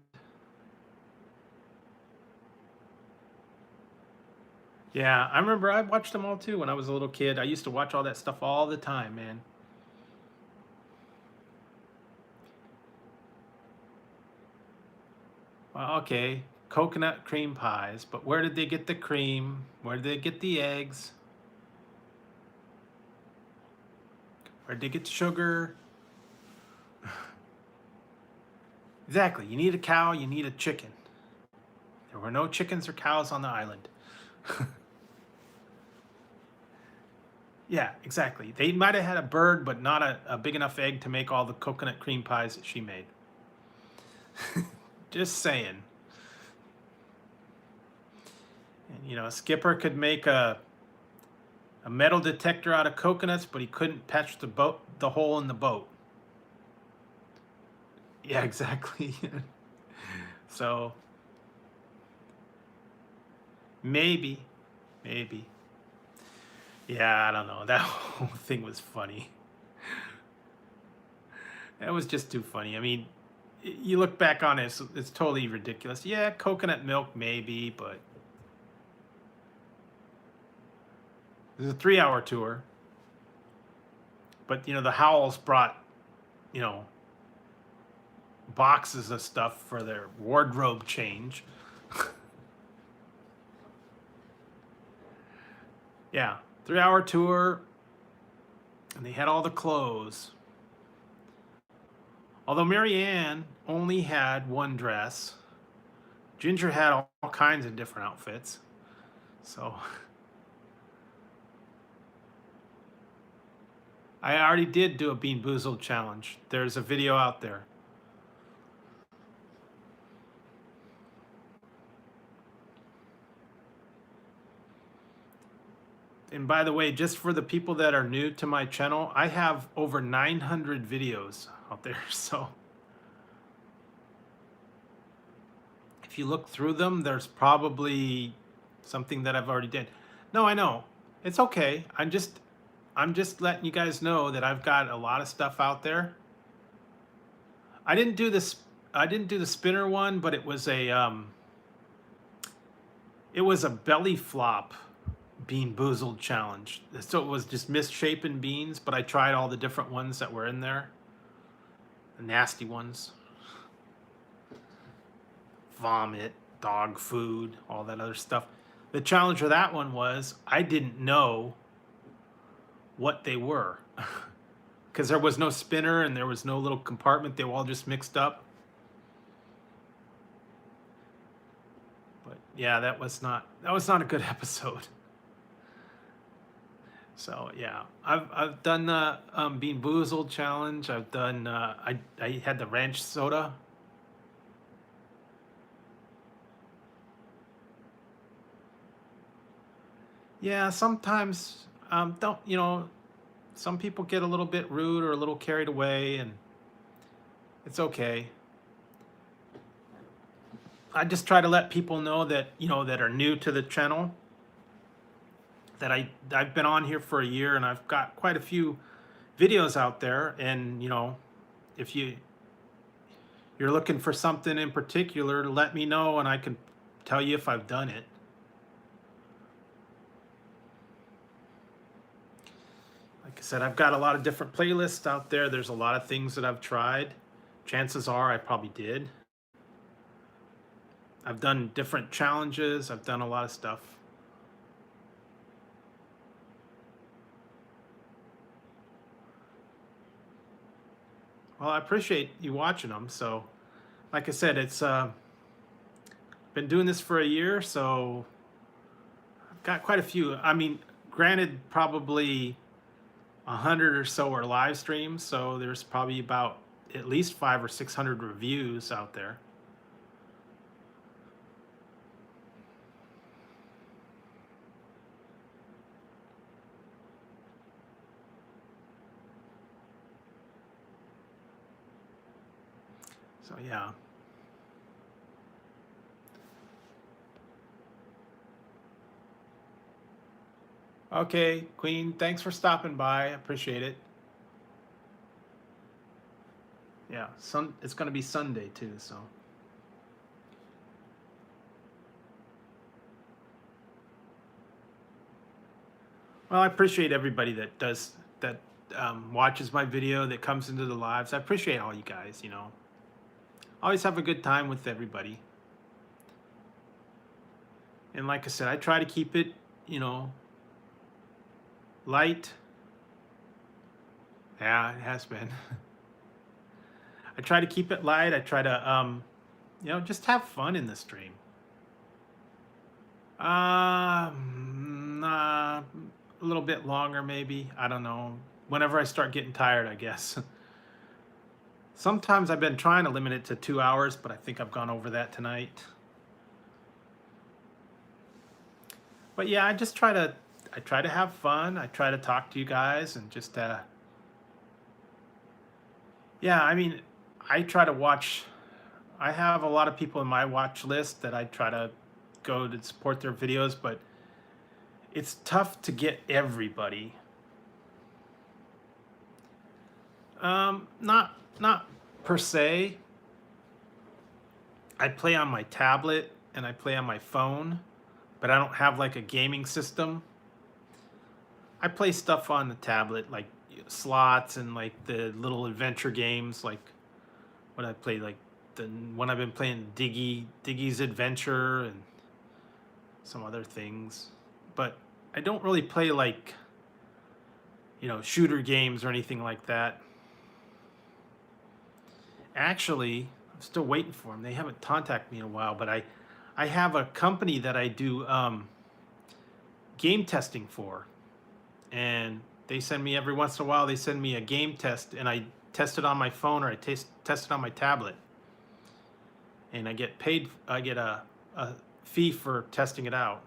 Yeah, I remember I watched them all too when I was a little kid. I used to watch all that stuff all the time, man. Well, okay, coconut cream pies, but where did they get the cream? Where did they get the eggs? Where did they get the sugar? Exactly. You need a cow, you need a chicken. There were no chickens or cows on the island. Yeah, exactly. They might have had a bird, but not a big enough egg to make all the coconut cream pies that she made. Just saying. And Skipper could make a metal detector out of coconuts, but he couldn't patch the hole in the boat. Yeah, exactly. So maybe. Yeah, I don't know. That whole thing was funny. That was just too funny. I mean, you look back on it, it's totally ridiculous. Yeah, coconut milk maybe, but it was a 3-hour tour. But the Howells brought, you know, boxes of stuff for their wardrobe change. Yeah, 3-hour tour, and they had all the clothes. Although Marianne only had one dress, Ginger had all kinds of different outfits. So I already did do a Bean Boozled challenge. There's a video out there. And by the way, just for the people that are new to my channel, I have over 900 videos out there. So if you look through them, there's probably something that I've already did. No, I know. It's okay. I'm just letting you guys know that I've got a lot of stuff out there. I didn't do the spinner one, but it was a belly flop Bean Boozled challenge. So it was just misshapen beans, but I tried all the different ones that were in there. The nasty ones. Vomit, dog food, all that other stuff. The challenge for that one was I didn't know what they were. Because there was no spinner and there was no little compartment. They were all just mixed up. But yeah, that was not a good episode. So yeah, I've done the Bean Boozled challenge. I've done I had the ranch soda. Yeah, sometimes don't some people get a little bit rude or a little carried away, and it's okay. I just try to let people know that that are new to the channel that I've been on here for a year and I've got quite a few videos out there, and if you're looking for something in particular, let me know and I can tell you if I've done it. Like I said, I've got a lot of different playlists out there. There's a lot of things that I've tried. Chances are I probably did. I've done different challenges. I've done a lot of stuff. Well, I appreciate you watching them. So, like I said, it's been doing this for a year, so I've got quite a few. I mean, granted, probably 100 or so are live streams, so there's probably about at least 500 or 600 reviews out there. So yeah. Okay, Queen, thanks for stopping by. I appreciate it. Yeah, it's going to be Sunday too, so. Well, I appreciate everybody that watches my video, that comes into the lives. I appreciate all you guys, Always have a good time with everybody. And like I said, I try to keep it, light. Yeah, it has been. I try to keep it light. I try to, just have fun in the stream. A little bit longer, maybe. I don't know. Whenever I start getting tired, I guess. Sometimes I've been trying to limit it to 2 hours, but I think I've gone over that tonight. But yeah, I try to have fun. I try to talk to you guys and just, yeah, I mean, I try to watch. I have a lot of people in my watch list that I try to go to support their videos, but it's tough to get everybody. Not per se. I play on my tablet and I play on my phone, but I don't have like a gaming system. I play stuff on the tablet, like slots and like the little adventure games, like what I play, like the one I've been playing, Diggy's Adventure, and some other things. But I don't really play like shooter games or anything like that. Actually, I'm still waiting for them. They haven't contacted me in a while, but I have a company that I do game testing for, and they send me every once in a while. They send me a game test, and I test it on my phone or I test it on my tablet, and I get paid. I get a fee for testing it out.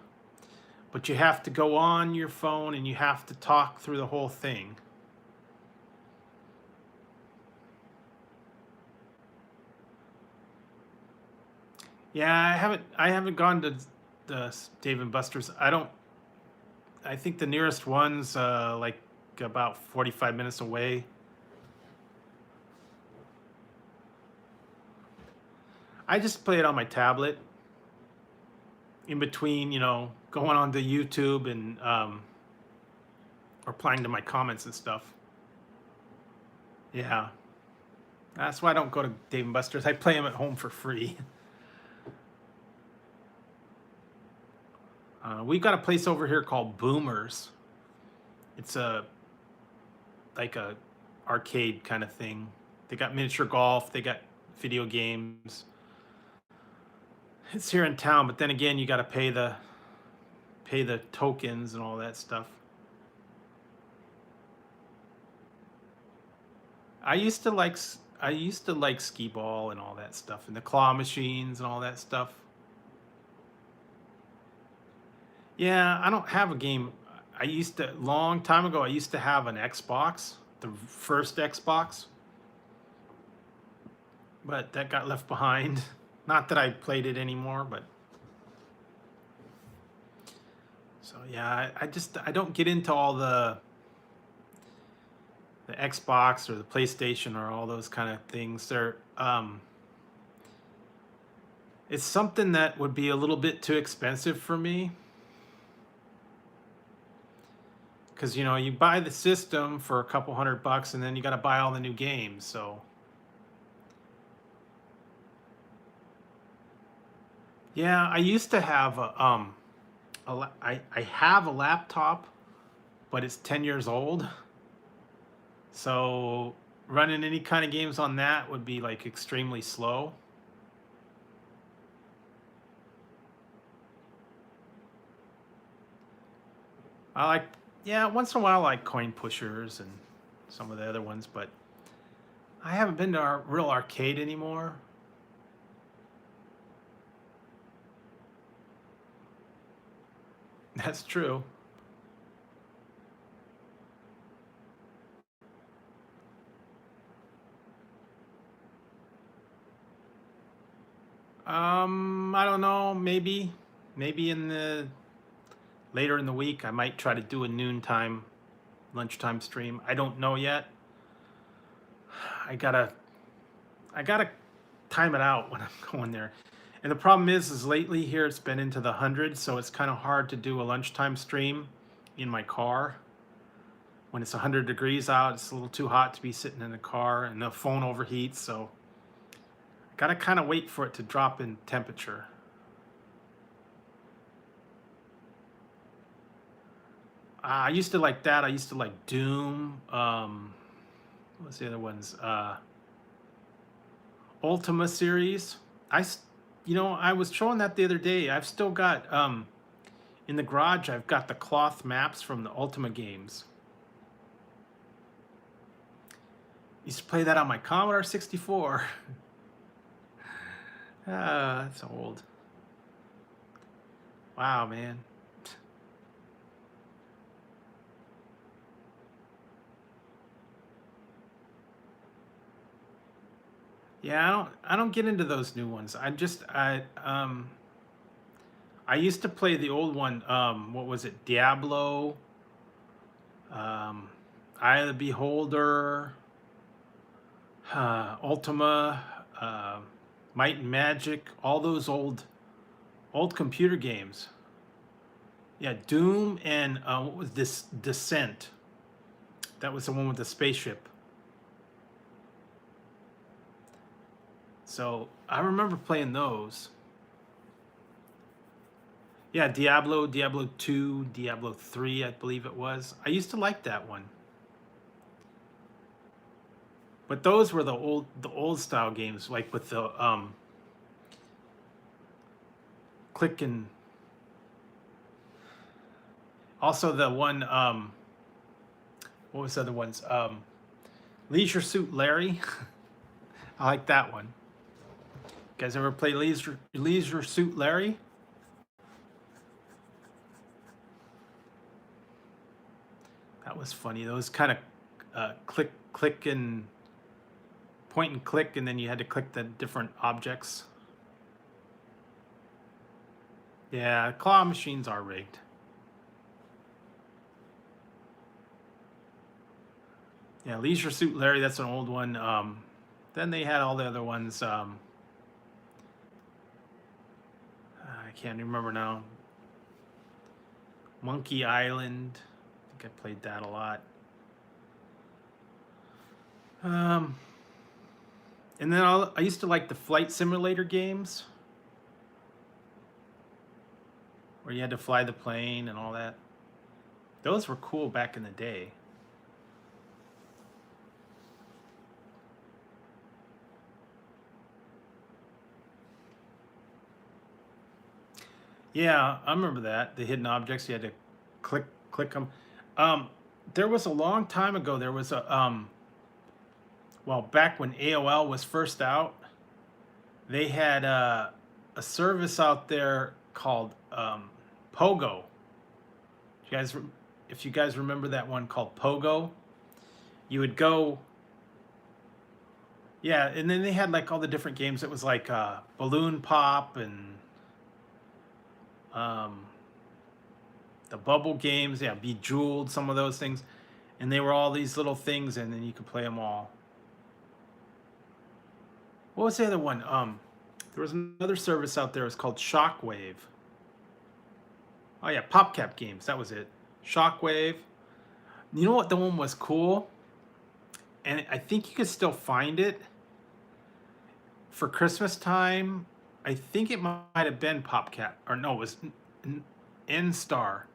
But you have to go on your phone and you have to talk through the whole thing. Yeah, I haven't gone to the Dave & Buster's. I think the nearest one's like about 45 minutes away. I just play it on my tablet in between, going on to YouTube and replying to my comments and stuff. Yeah. That's why I don't go to Dave & Buster's. I play them at home for free. We've got a place over here called Boomers. It's like a arcade kind of thing. They got miniature golf. They got video games. It's here in town, but then again, you got to pay the tokens and all that stuff. I used to like skee ball and all that stuff, and the claw machines and all that stuff. Yeah, I don't have a game. I used to long time ago. I used to have an Xbox, the first Xbox, but that got left behind. Not that I played it anymore, but so yeah, I don't get into all the Xbox or the PlayStation or all those kind of things. It's something that would be a little bit too expensive for me, because you know you buy the system for a couple $100 and then you got to buy all the new games. So yeah, I used to have I have a laptop, but it's 10 years old. So running any kind of games on that would be like extremely slow. I like, yeah, once in a while I like Coin Pushers and some of the other ones, but I haven't been to our real arcade anymore. That's true. I don't know, maybe in the later in the week I might try to do a noontime, lunchtime stream. I don't know yet. I gotta I gotta time it out when I'm going there. And the problem is lately here it's been into the hundreds, so it's kind of hard to do a lunchtime stream in my car. When it's 100 degrees out, it's a little too hot to be sitting in the car, and the phone overheats, so I gotta kind of wait for it to drop in temperature. I used to like that. I used to like Doom. What's the other ones? Ultima series. You know, I was showing that the other day. I've still got in the garage. I've got the cloth maps from the Ultima games. Used to play that on my Commodore 64. Ah, that's old. Wow, man. Yeah, I don't get into those new ones. I used to play the old one. What was it? Diablo, um, Eye of the Beholder, Ultima, Might and Magic, all those old computer games. Yeah, Doom and what was this? Descent. That was the one with the spaceship. So I remember playing those. Yeah, Diablo 2, Diablo 3, I believe it was. I used to like that one. But those were the old style games, like with the click and also the one what was the other ones? Leisure Suit Larry. I like that one. You guys ever play Leisure Suit Larry? That was funny. Those kind of click and point and click, and then you had to click the different objects. Yeah, claw machines are rigged. Yeah, Leisure Suit Larry, that's an old one. Then they had all the other ones. I can't remember now. Monkey Island. I think I played that a lot. And then I used to like the flight simulator games, where you had to fly the plane and all that. Those were cool back in the day. Yeah, I remember that. The hidden objects, you had to click them. Um, there was a long time ago, there was a Well, back when AOL was first out, they had a service out there called Pogo. You guys, if you guys remember that one called Pogo, you would go, yeah, and then they had like all the different games. It was like Balloon Pop and um, the Bubble games, yeah, Bejeweled, some of those things, and they were all these little things, and then you could play them all. What was the other one? There was another service out there. It was called Shockwave. Oh yeah, PopCap games. That was it. Shockwave. You know what? The one was cool, and I think you could still find it for Christmas time. I think it might have been PopCap, or no, it was N-Star.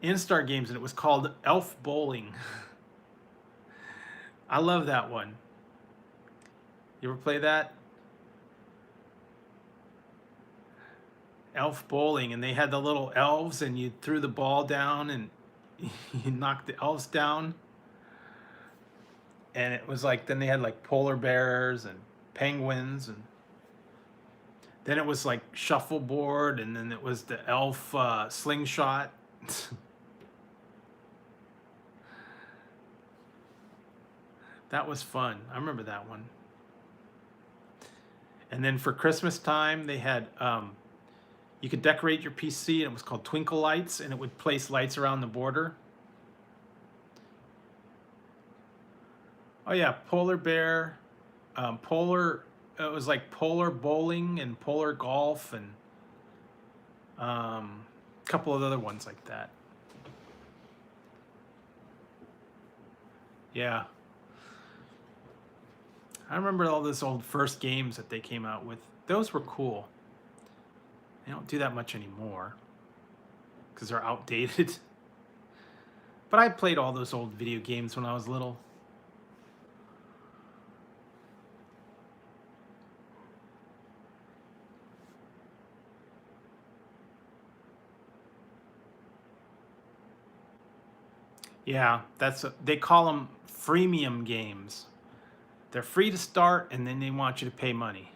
N-Star games, and it was called Elf Bowling. I love that one. You ever play that? Elf Bowling, and they had the little elves, and you threw the ball down, and you knocked the elves down. And it was like, then they had like polar bears and penguins, and then it was like shuffleboard, and then it was the elf slingshot. That was fun. I remember that one. And then for Christmas time, they had you could decorate your PC, and it was called Twinkle Lights, and it would place lights around the border. Oh yeah, polar bear, polar. It was like polar bowling and polar golf, and a couple of other ones like that. Yeah, I remember all those old first games that they came out with. Those were cool. They don't do that much anymore because they're outdated. But I played all those old video games when I was little. Yeah, they call them freemium games. They're free to start, and then they want you to pay money.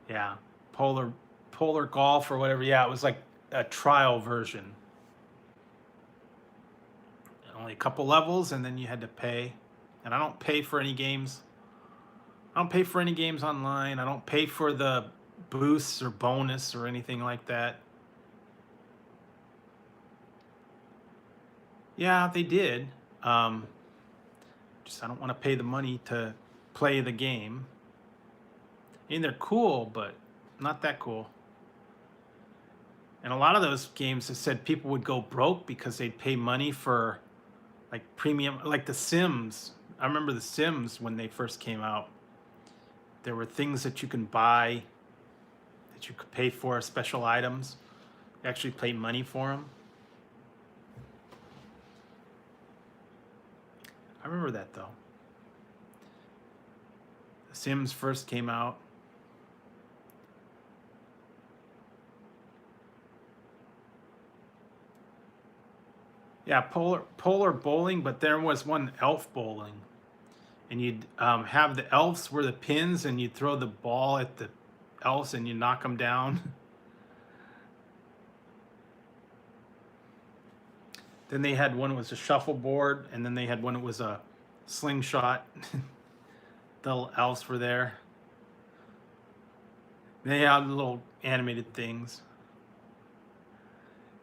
Yeah, polar golf or whatever. Yeah, it was like a trial version. Only a couple levels, and then you had to pay. And I don't pay for any games. I don't pay for any games online. I don't pay for the boosts or bonus or anything like that. Yeah, they did. Just I don't want to pay the money to play the game. I mean, they're cool, but not that cool. And a lot of those games have said people would go broke because they'd pay money for like premium, like The Sims. I remember The Sims when they first came out. There were things that you can buy that you could pay for, special items. You actually pay money for them. I remember that though. The Sims first came out. Yeah, polar bowling, but there was one elf bowling, and you'd have the elves were the pins, and you'd throw the ball at the elves, and you knock them down. Then they had one that was a shuffleboard, and then they had one that was a slingshot. The elves were there. They had little animated things.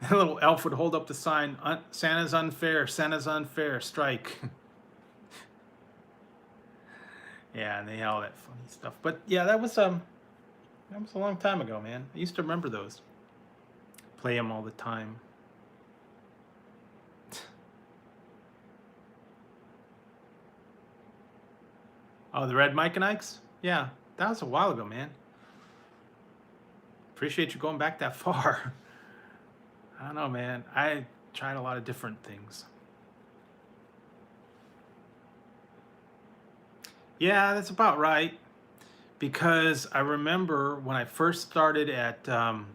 The little elf would hold up the sign, Santa's unfair, Santa's unfair, strike. Yeah, and they had all that funny stuff. But yeah, that was a long time ago, man. I used to remember those. Play them all the time. Oh, the Red Mike and Ike's? Yeah, that was a while ago, man. Appreciate you going back that far. I don't know, man. I tried a lot of different things. Yeah, that's about right. Because I remember when I first started at my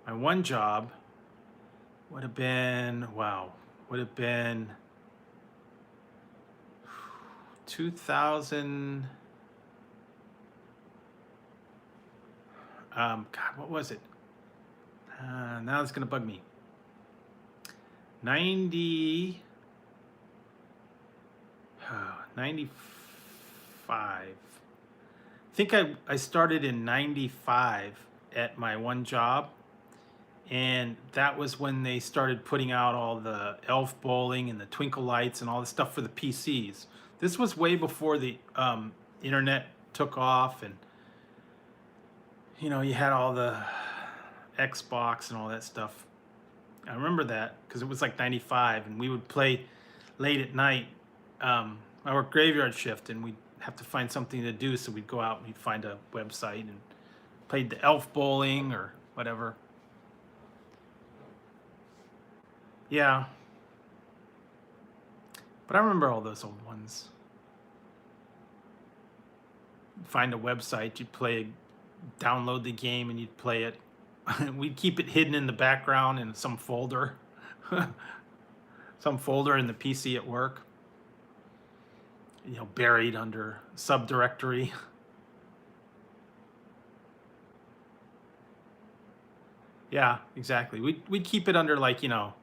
one job, would have been 2000. God, what was it? Now it's gonna bug me. 90. 95. I think I started in 95 at my one job, and that was when they started putting out all the Elf Bowling and the Twinkle Lights and all the stuff for the PCs. This was way before the internet took off, and you know, you had all the Xbox and all that stuff. I remember that because it was like 95, and we would play late at night. I worked graveyard shift, and we'd have to find something to do, so we'd go out and we'd find a website and played the Elf Bowling or whatever. Yeah. But I remember all those old ones. You'd find a website, you'd download the game, and you'd play it. We'd keep it hidden in the background in some folder. Some folder in the PC at work. You know, buried under subdirectory. Yeah, exactly. We'd keep it under, like, you know,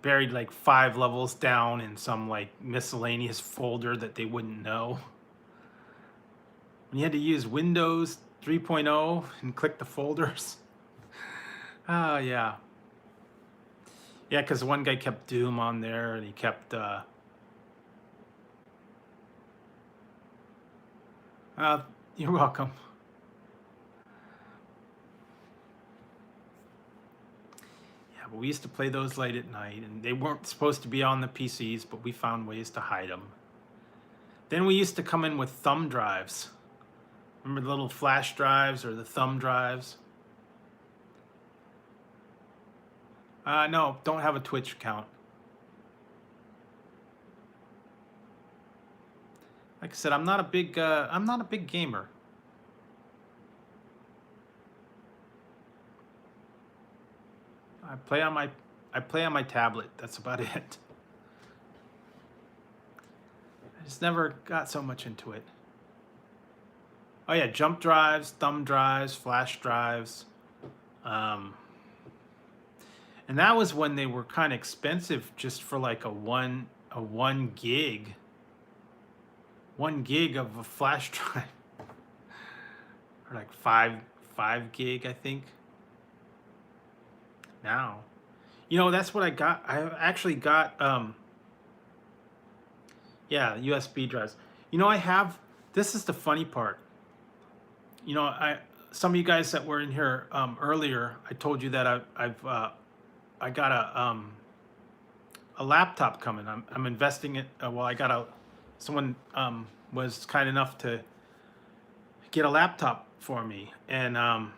buried like 5 levels down in some like miscellaneous folder that they wouldn't know. When you had to use Windows 3.0 and click the folders. Oh, yeah. Yeah, because one guy kept Doom on there, and he kept you're welcome. Yeah, but we used to play those late at night, and they weren't supposed to be on the PCs, but we found ways to hide them. Then we used to come in with thumb drives. Remember the little flash drives or the thumb drives? No, don't have a Twitch account. Like I said, I'm not a big gamer. I play on my tablet. That's about it. I just never got so much into it. Oh yeah, jump drives, thumb drives, flash drives. And that was when they were kind of expensive, just for like a 1 gig. 1 gig of a flash drive. Or like 5 gig, I think. Now, you know, that's what I got. I actually got yeah, USB drives. You know, this is the funny part. You know, some of you guys that were in here earlier, I told you that I got a laptop coming. I'm investing it. Well, I got someone was kind enough to get a laptop for me, and I'm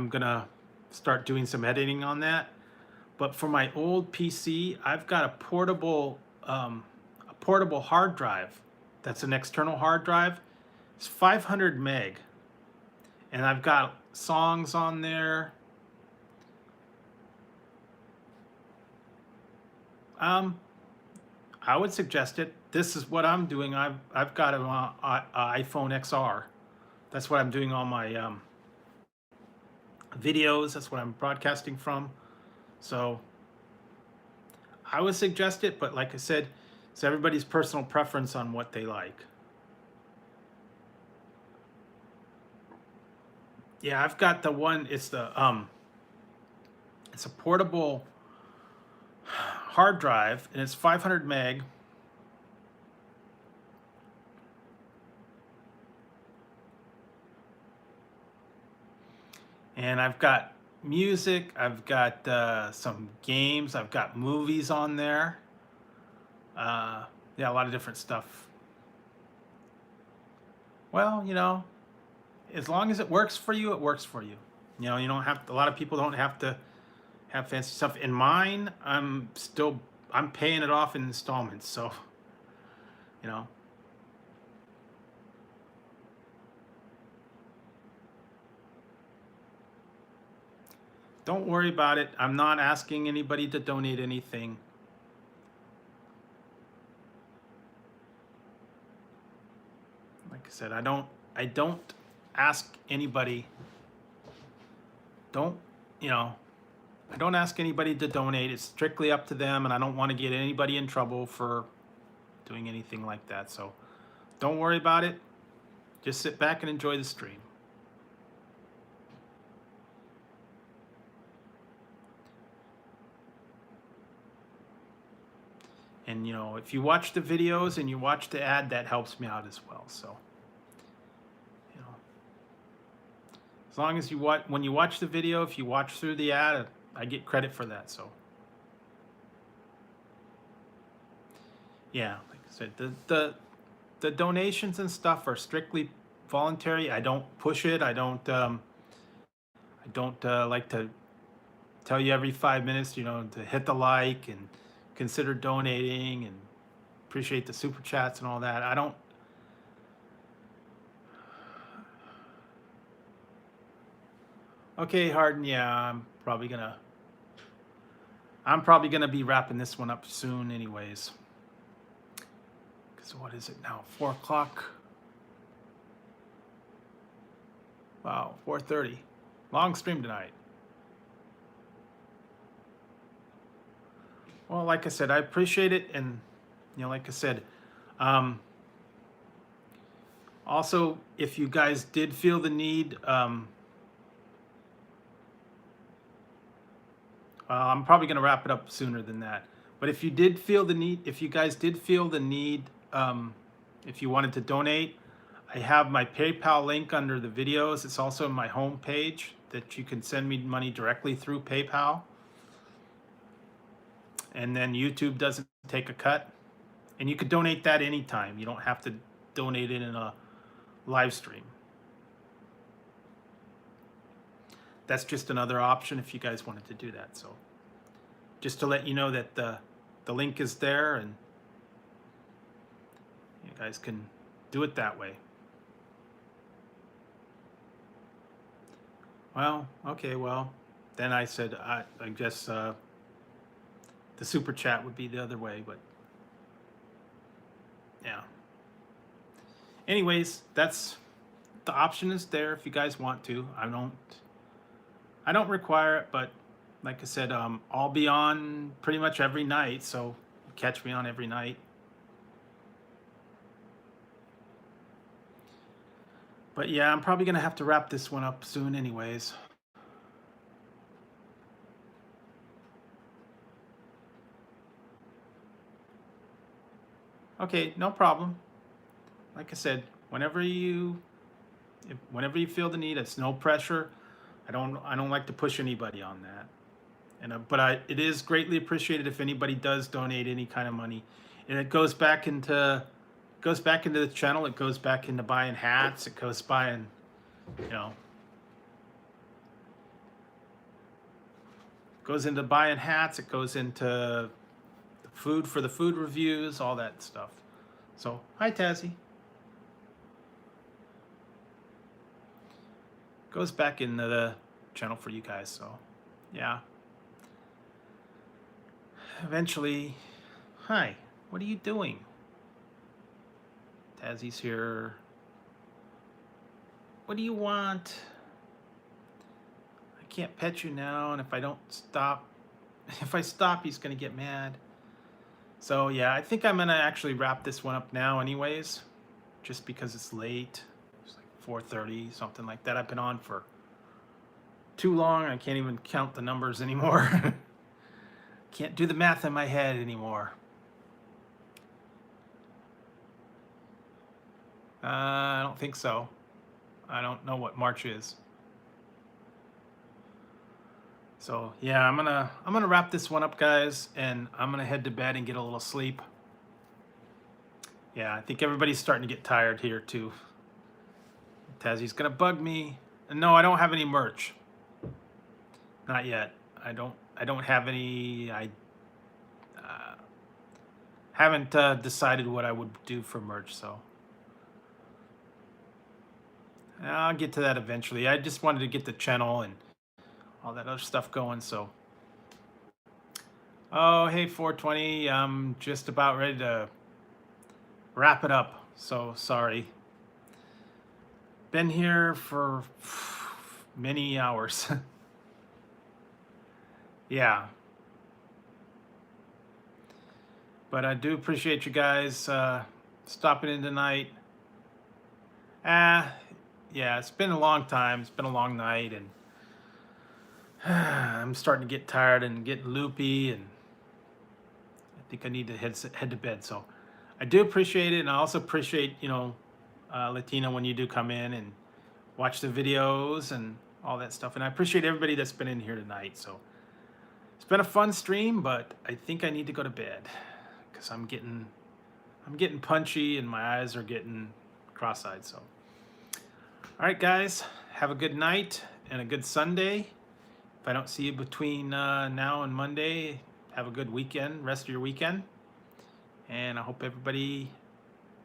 gonna start doing some editing on that. But for my old PC, I've got a portable hard drive. That's an external hard drive. It's 500 meg, and I've got songs on there. I would suggest it. This is what I'm doing. I've got an iPhone XR. That's what I'm doing all my videos. That's what I'm broadcasting from. So I would suggest it, but like I said, it's everybody's personal preference on what they like. Yeah, I've got the one. It's a portable hard drive, and it's 500 meg. And I've got music, I've got some games, I've got movies on there. Yeah, a lot of different stuff. Well, you know, as long as it works for you, it works for you. You know, you don't have to, a lot of people don't have to have fancy stuff. In mine, I'm paying it off in installments, so, you know. Don't worry about it. I'm not asking anybody to donate anything. like I said, I don't ask anybody, don't, you know, I don't ask anybody to donate. It's strictly up to them, and I don't want to get anybody in trouble for doing anything like that. So don't worry about it. Just sit back and enjoy the stream. And you know, if you watch the videos and you watch the ad, that helps me out as well. So, you know, as long as you watch, when you watch the video, if you watch through the ad, I get credit for that. So, yeah, like I said, the donations and stuff are strictly voluntary. I don't push it. I don't like to tell you every 5 minutes, you know, to hit the like and consider donating and appreciate the super chats and all that. I don't. Okay, Harden. Yeah, I'm probably gonna be wrapping this one up soon, anyways. Because what is it now? 4 o'clock. Wow, 4:30. Long stream tonight. Well, like I said, I appreciate it, and you know, like I said, also, if you guys did feel the need, I'm probably going to wrap it up sooner than that. But if you did feel the need, if you guys did feel the need, if you wanted to donate, I have my PayPal link under the videos. It's also on my home page that you can send me money directly through PayPal. And then YouTube doesn't take a cut. And you could donate that anytime. You don't have to donate it in a live stream. That's just another option if you guys wanted to do that. So just to let you know that the link is there and you guys can do it that way. Well, okay, well, then I said I guess the super chat would be the other way, but yeah. Anyways, that's the option is there if you guys want to. I don't require it, but like I said, I'll be on pretty much every night, so catch me on every night. But yeah, I'm probably gonna have to wrap this one up soon anyways. Okay, no problem. Like I said, whenever you feel the need, it's no pressure. I don't like to push anybody on that. And but it is greatly appreciated if anybody does donate any kind of money, and it goes back into the channel. It goes back into buying hats. It goes buying, you know, goes into buying hats. It goes into food for the food reviews, all that stuff. So hi Tazzy. Goes back into the channel for you guys. So yeah. Eventually, hi. What are you doing? Tazzy's here. What do you want? I can't pet you now, and if I don't stop, if I stop, he's gonna get mad. So yeah, I think I'm gonna actually wrap this one up now anyways, just because it's late. It's like 4:30, something like that. I've been on for too long. I can't even count the numbers anymore. Can't do the math in my head anymore. I don't think so. I don't know what March is. So yeah, I'm gonna wrap this one up, guys, and I'm gonna head to bed and get a little sleep. Yeah, I think everybody's starting to get tired here too. Tazzy's gonna bug me. And no, I don't have any merch. Not yet. I don't have any. I haven't decided what I would do for merch, so I'll get to that eventually. I just wanted to get the channel and all that other stuff going, so. Oh, hey, 420. I'm just about ready to wrap it up, so sorry. been here for many hours. Yeah. But I do appreciate you guys stopping in tonight. Yeah, it's been a long time. It's been a long night, and I'm starting to get tired and get loopy, and I think I need to head to bed. So I do appreciate it, and I also appreciate, Latina, when you do come in and watch the videos and all that stuff. And I appreciate everybody that's been in here tonight. So it's been a fun stream, but I think I need to go to bed because I'm getting punchy and my eyes are getting cross-eyed. So, all right, guys, have a good night and a good Sunday. If I don't see you between now and Monday, have a good weekend, rest of your weekend. And I hope everybody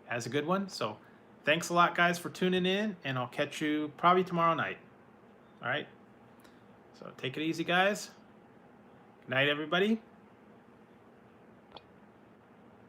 has a good one. So thanks a lot, guys, for tuning in, and I'll catch you probably tomorrow night. All right? So take it easy, guys. Good night, everybody.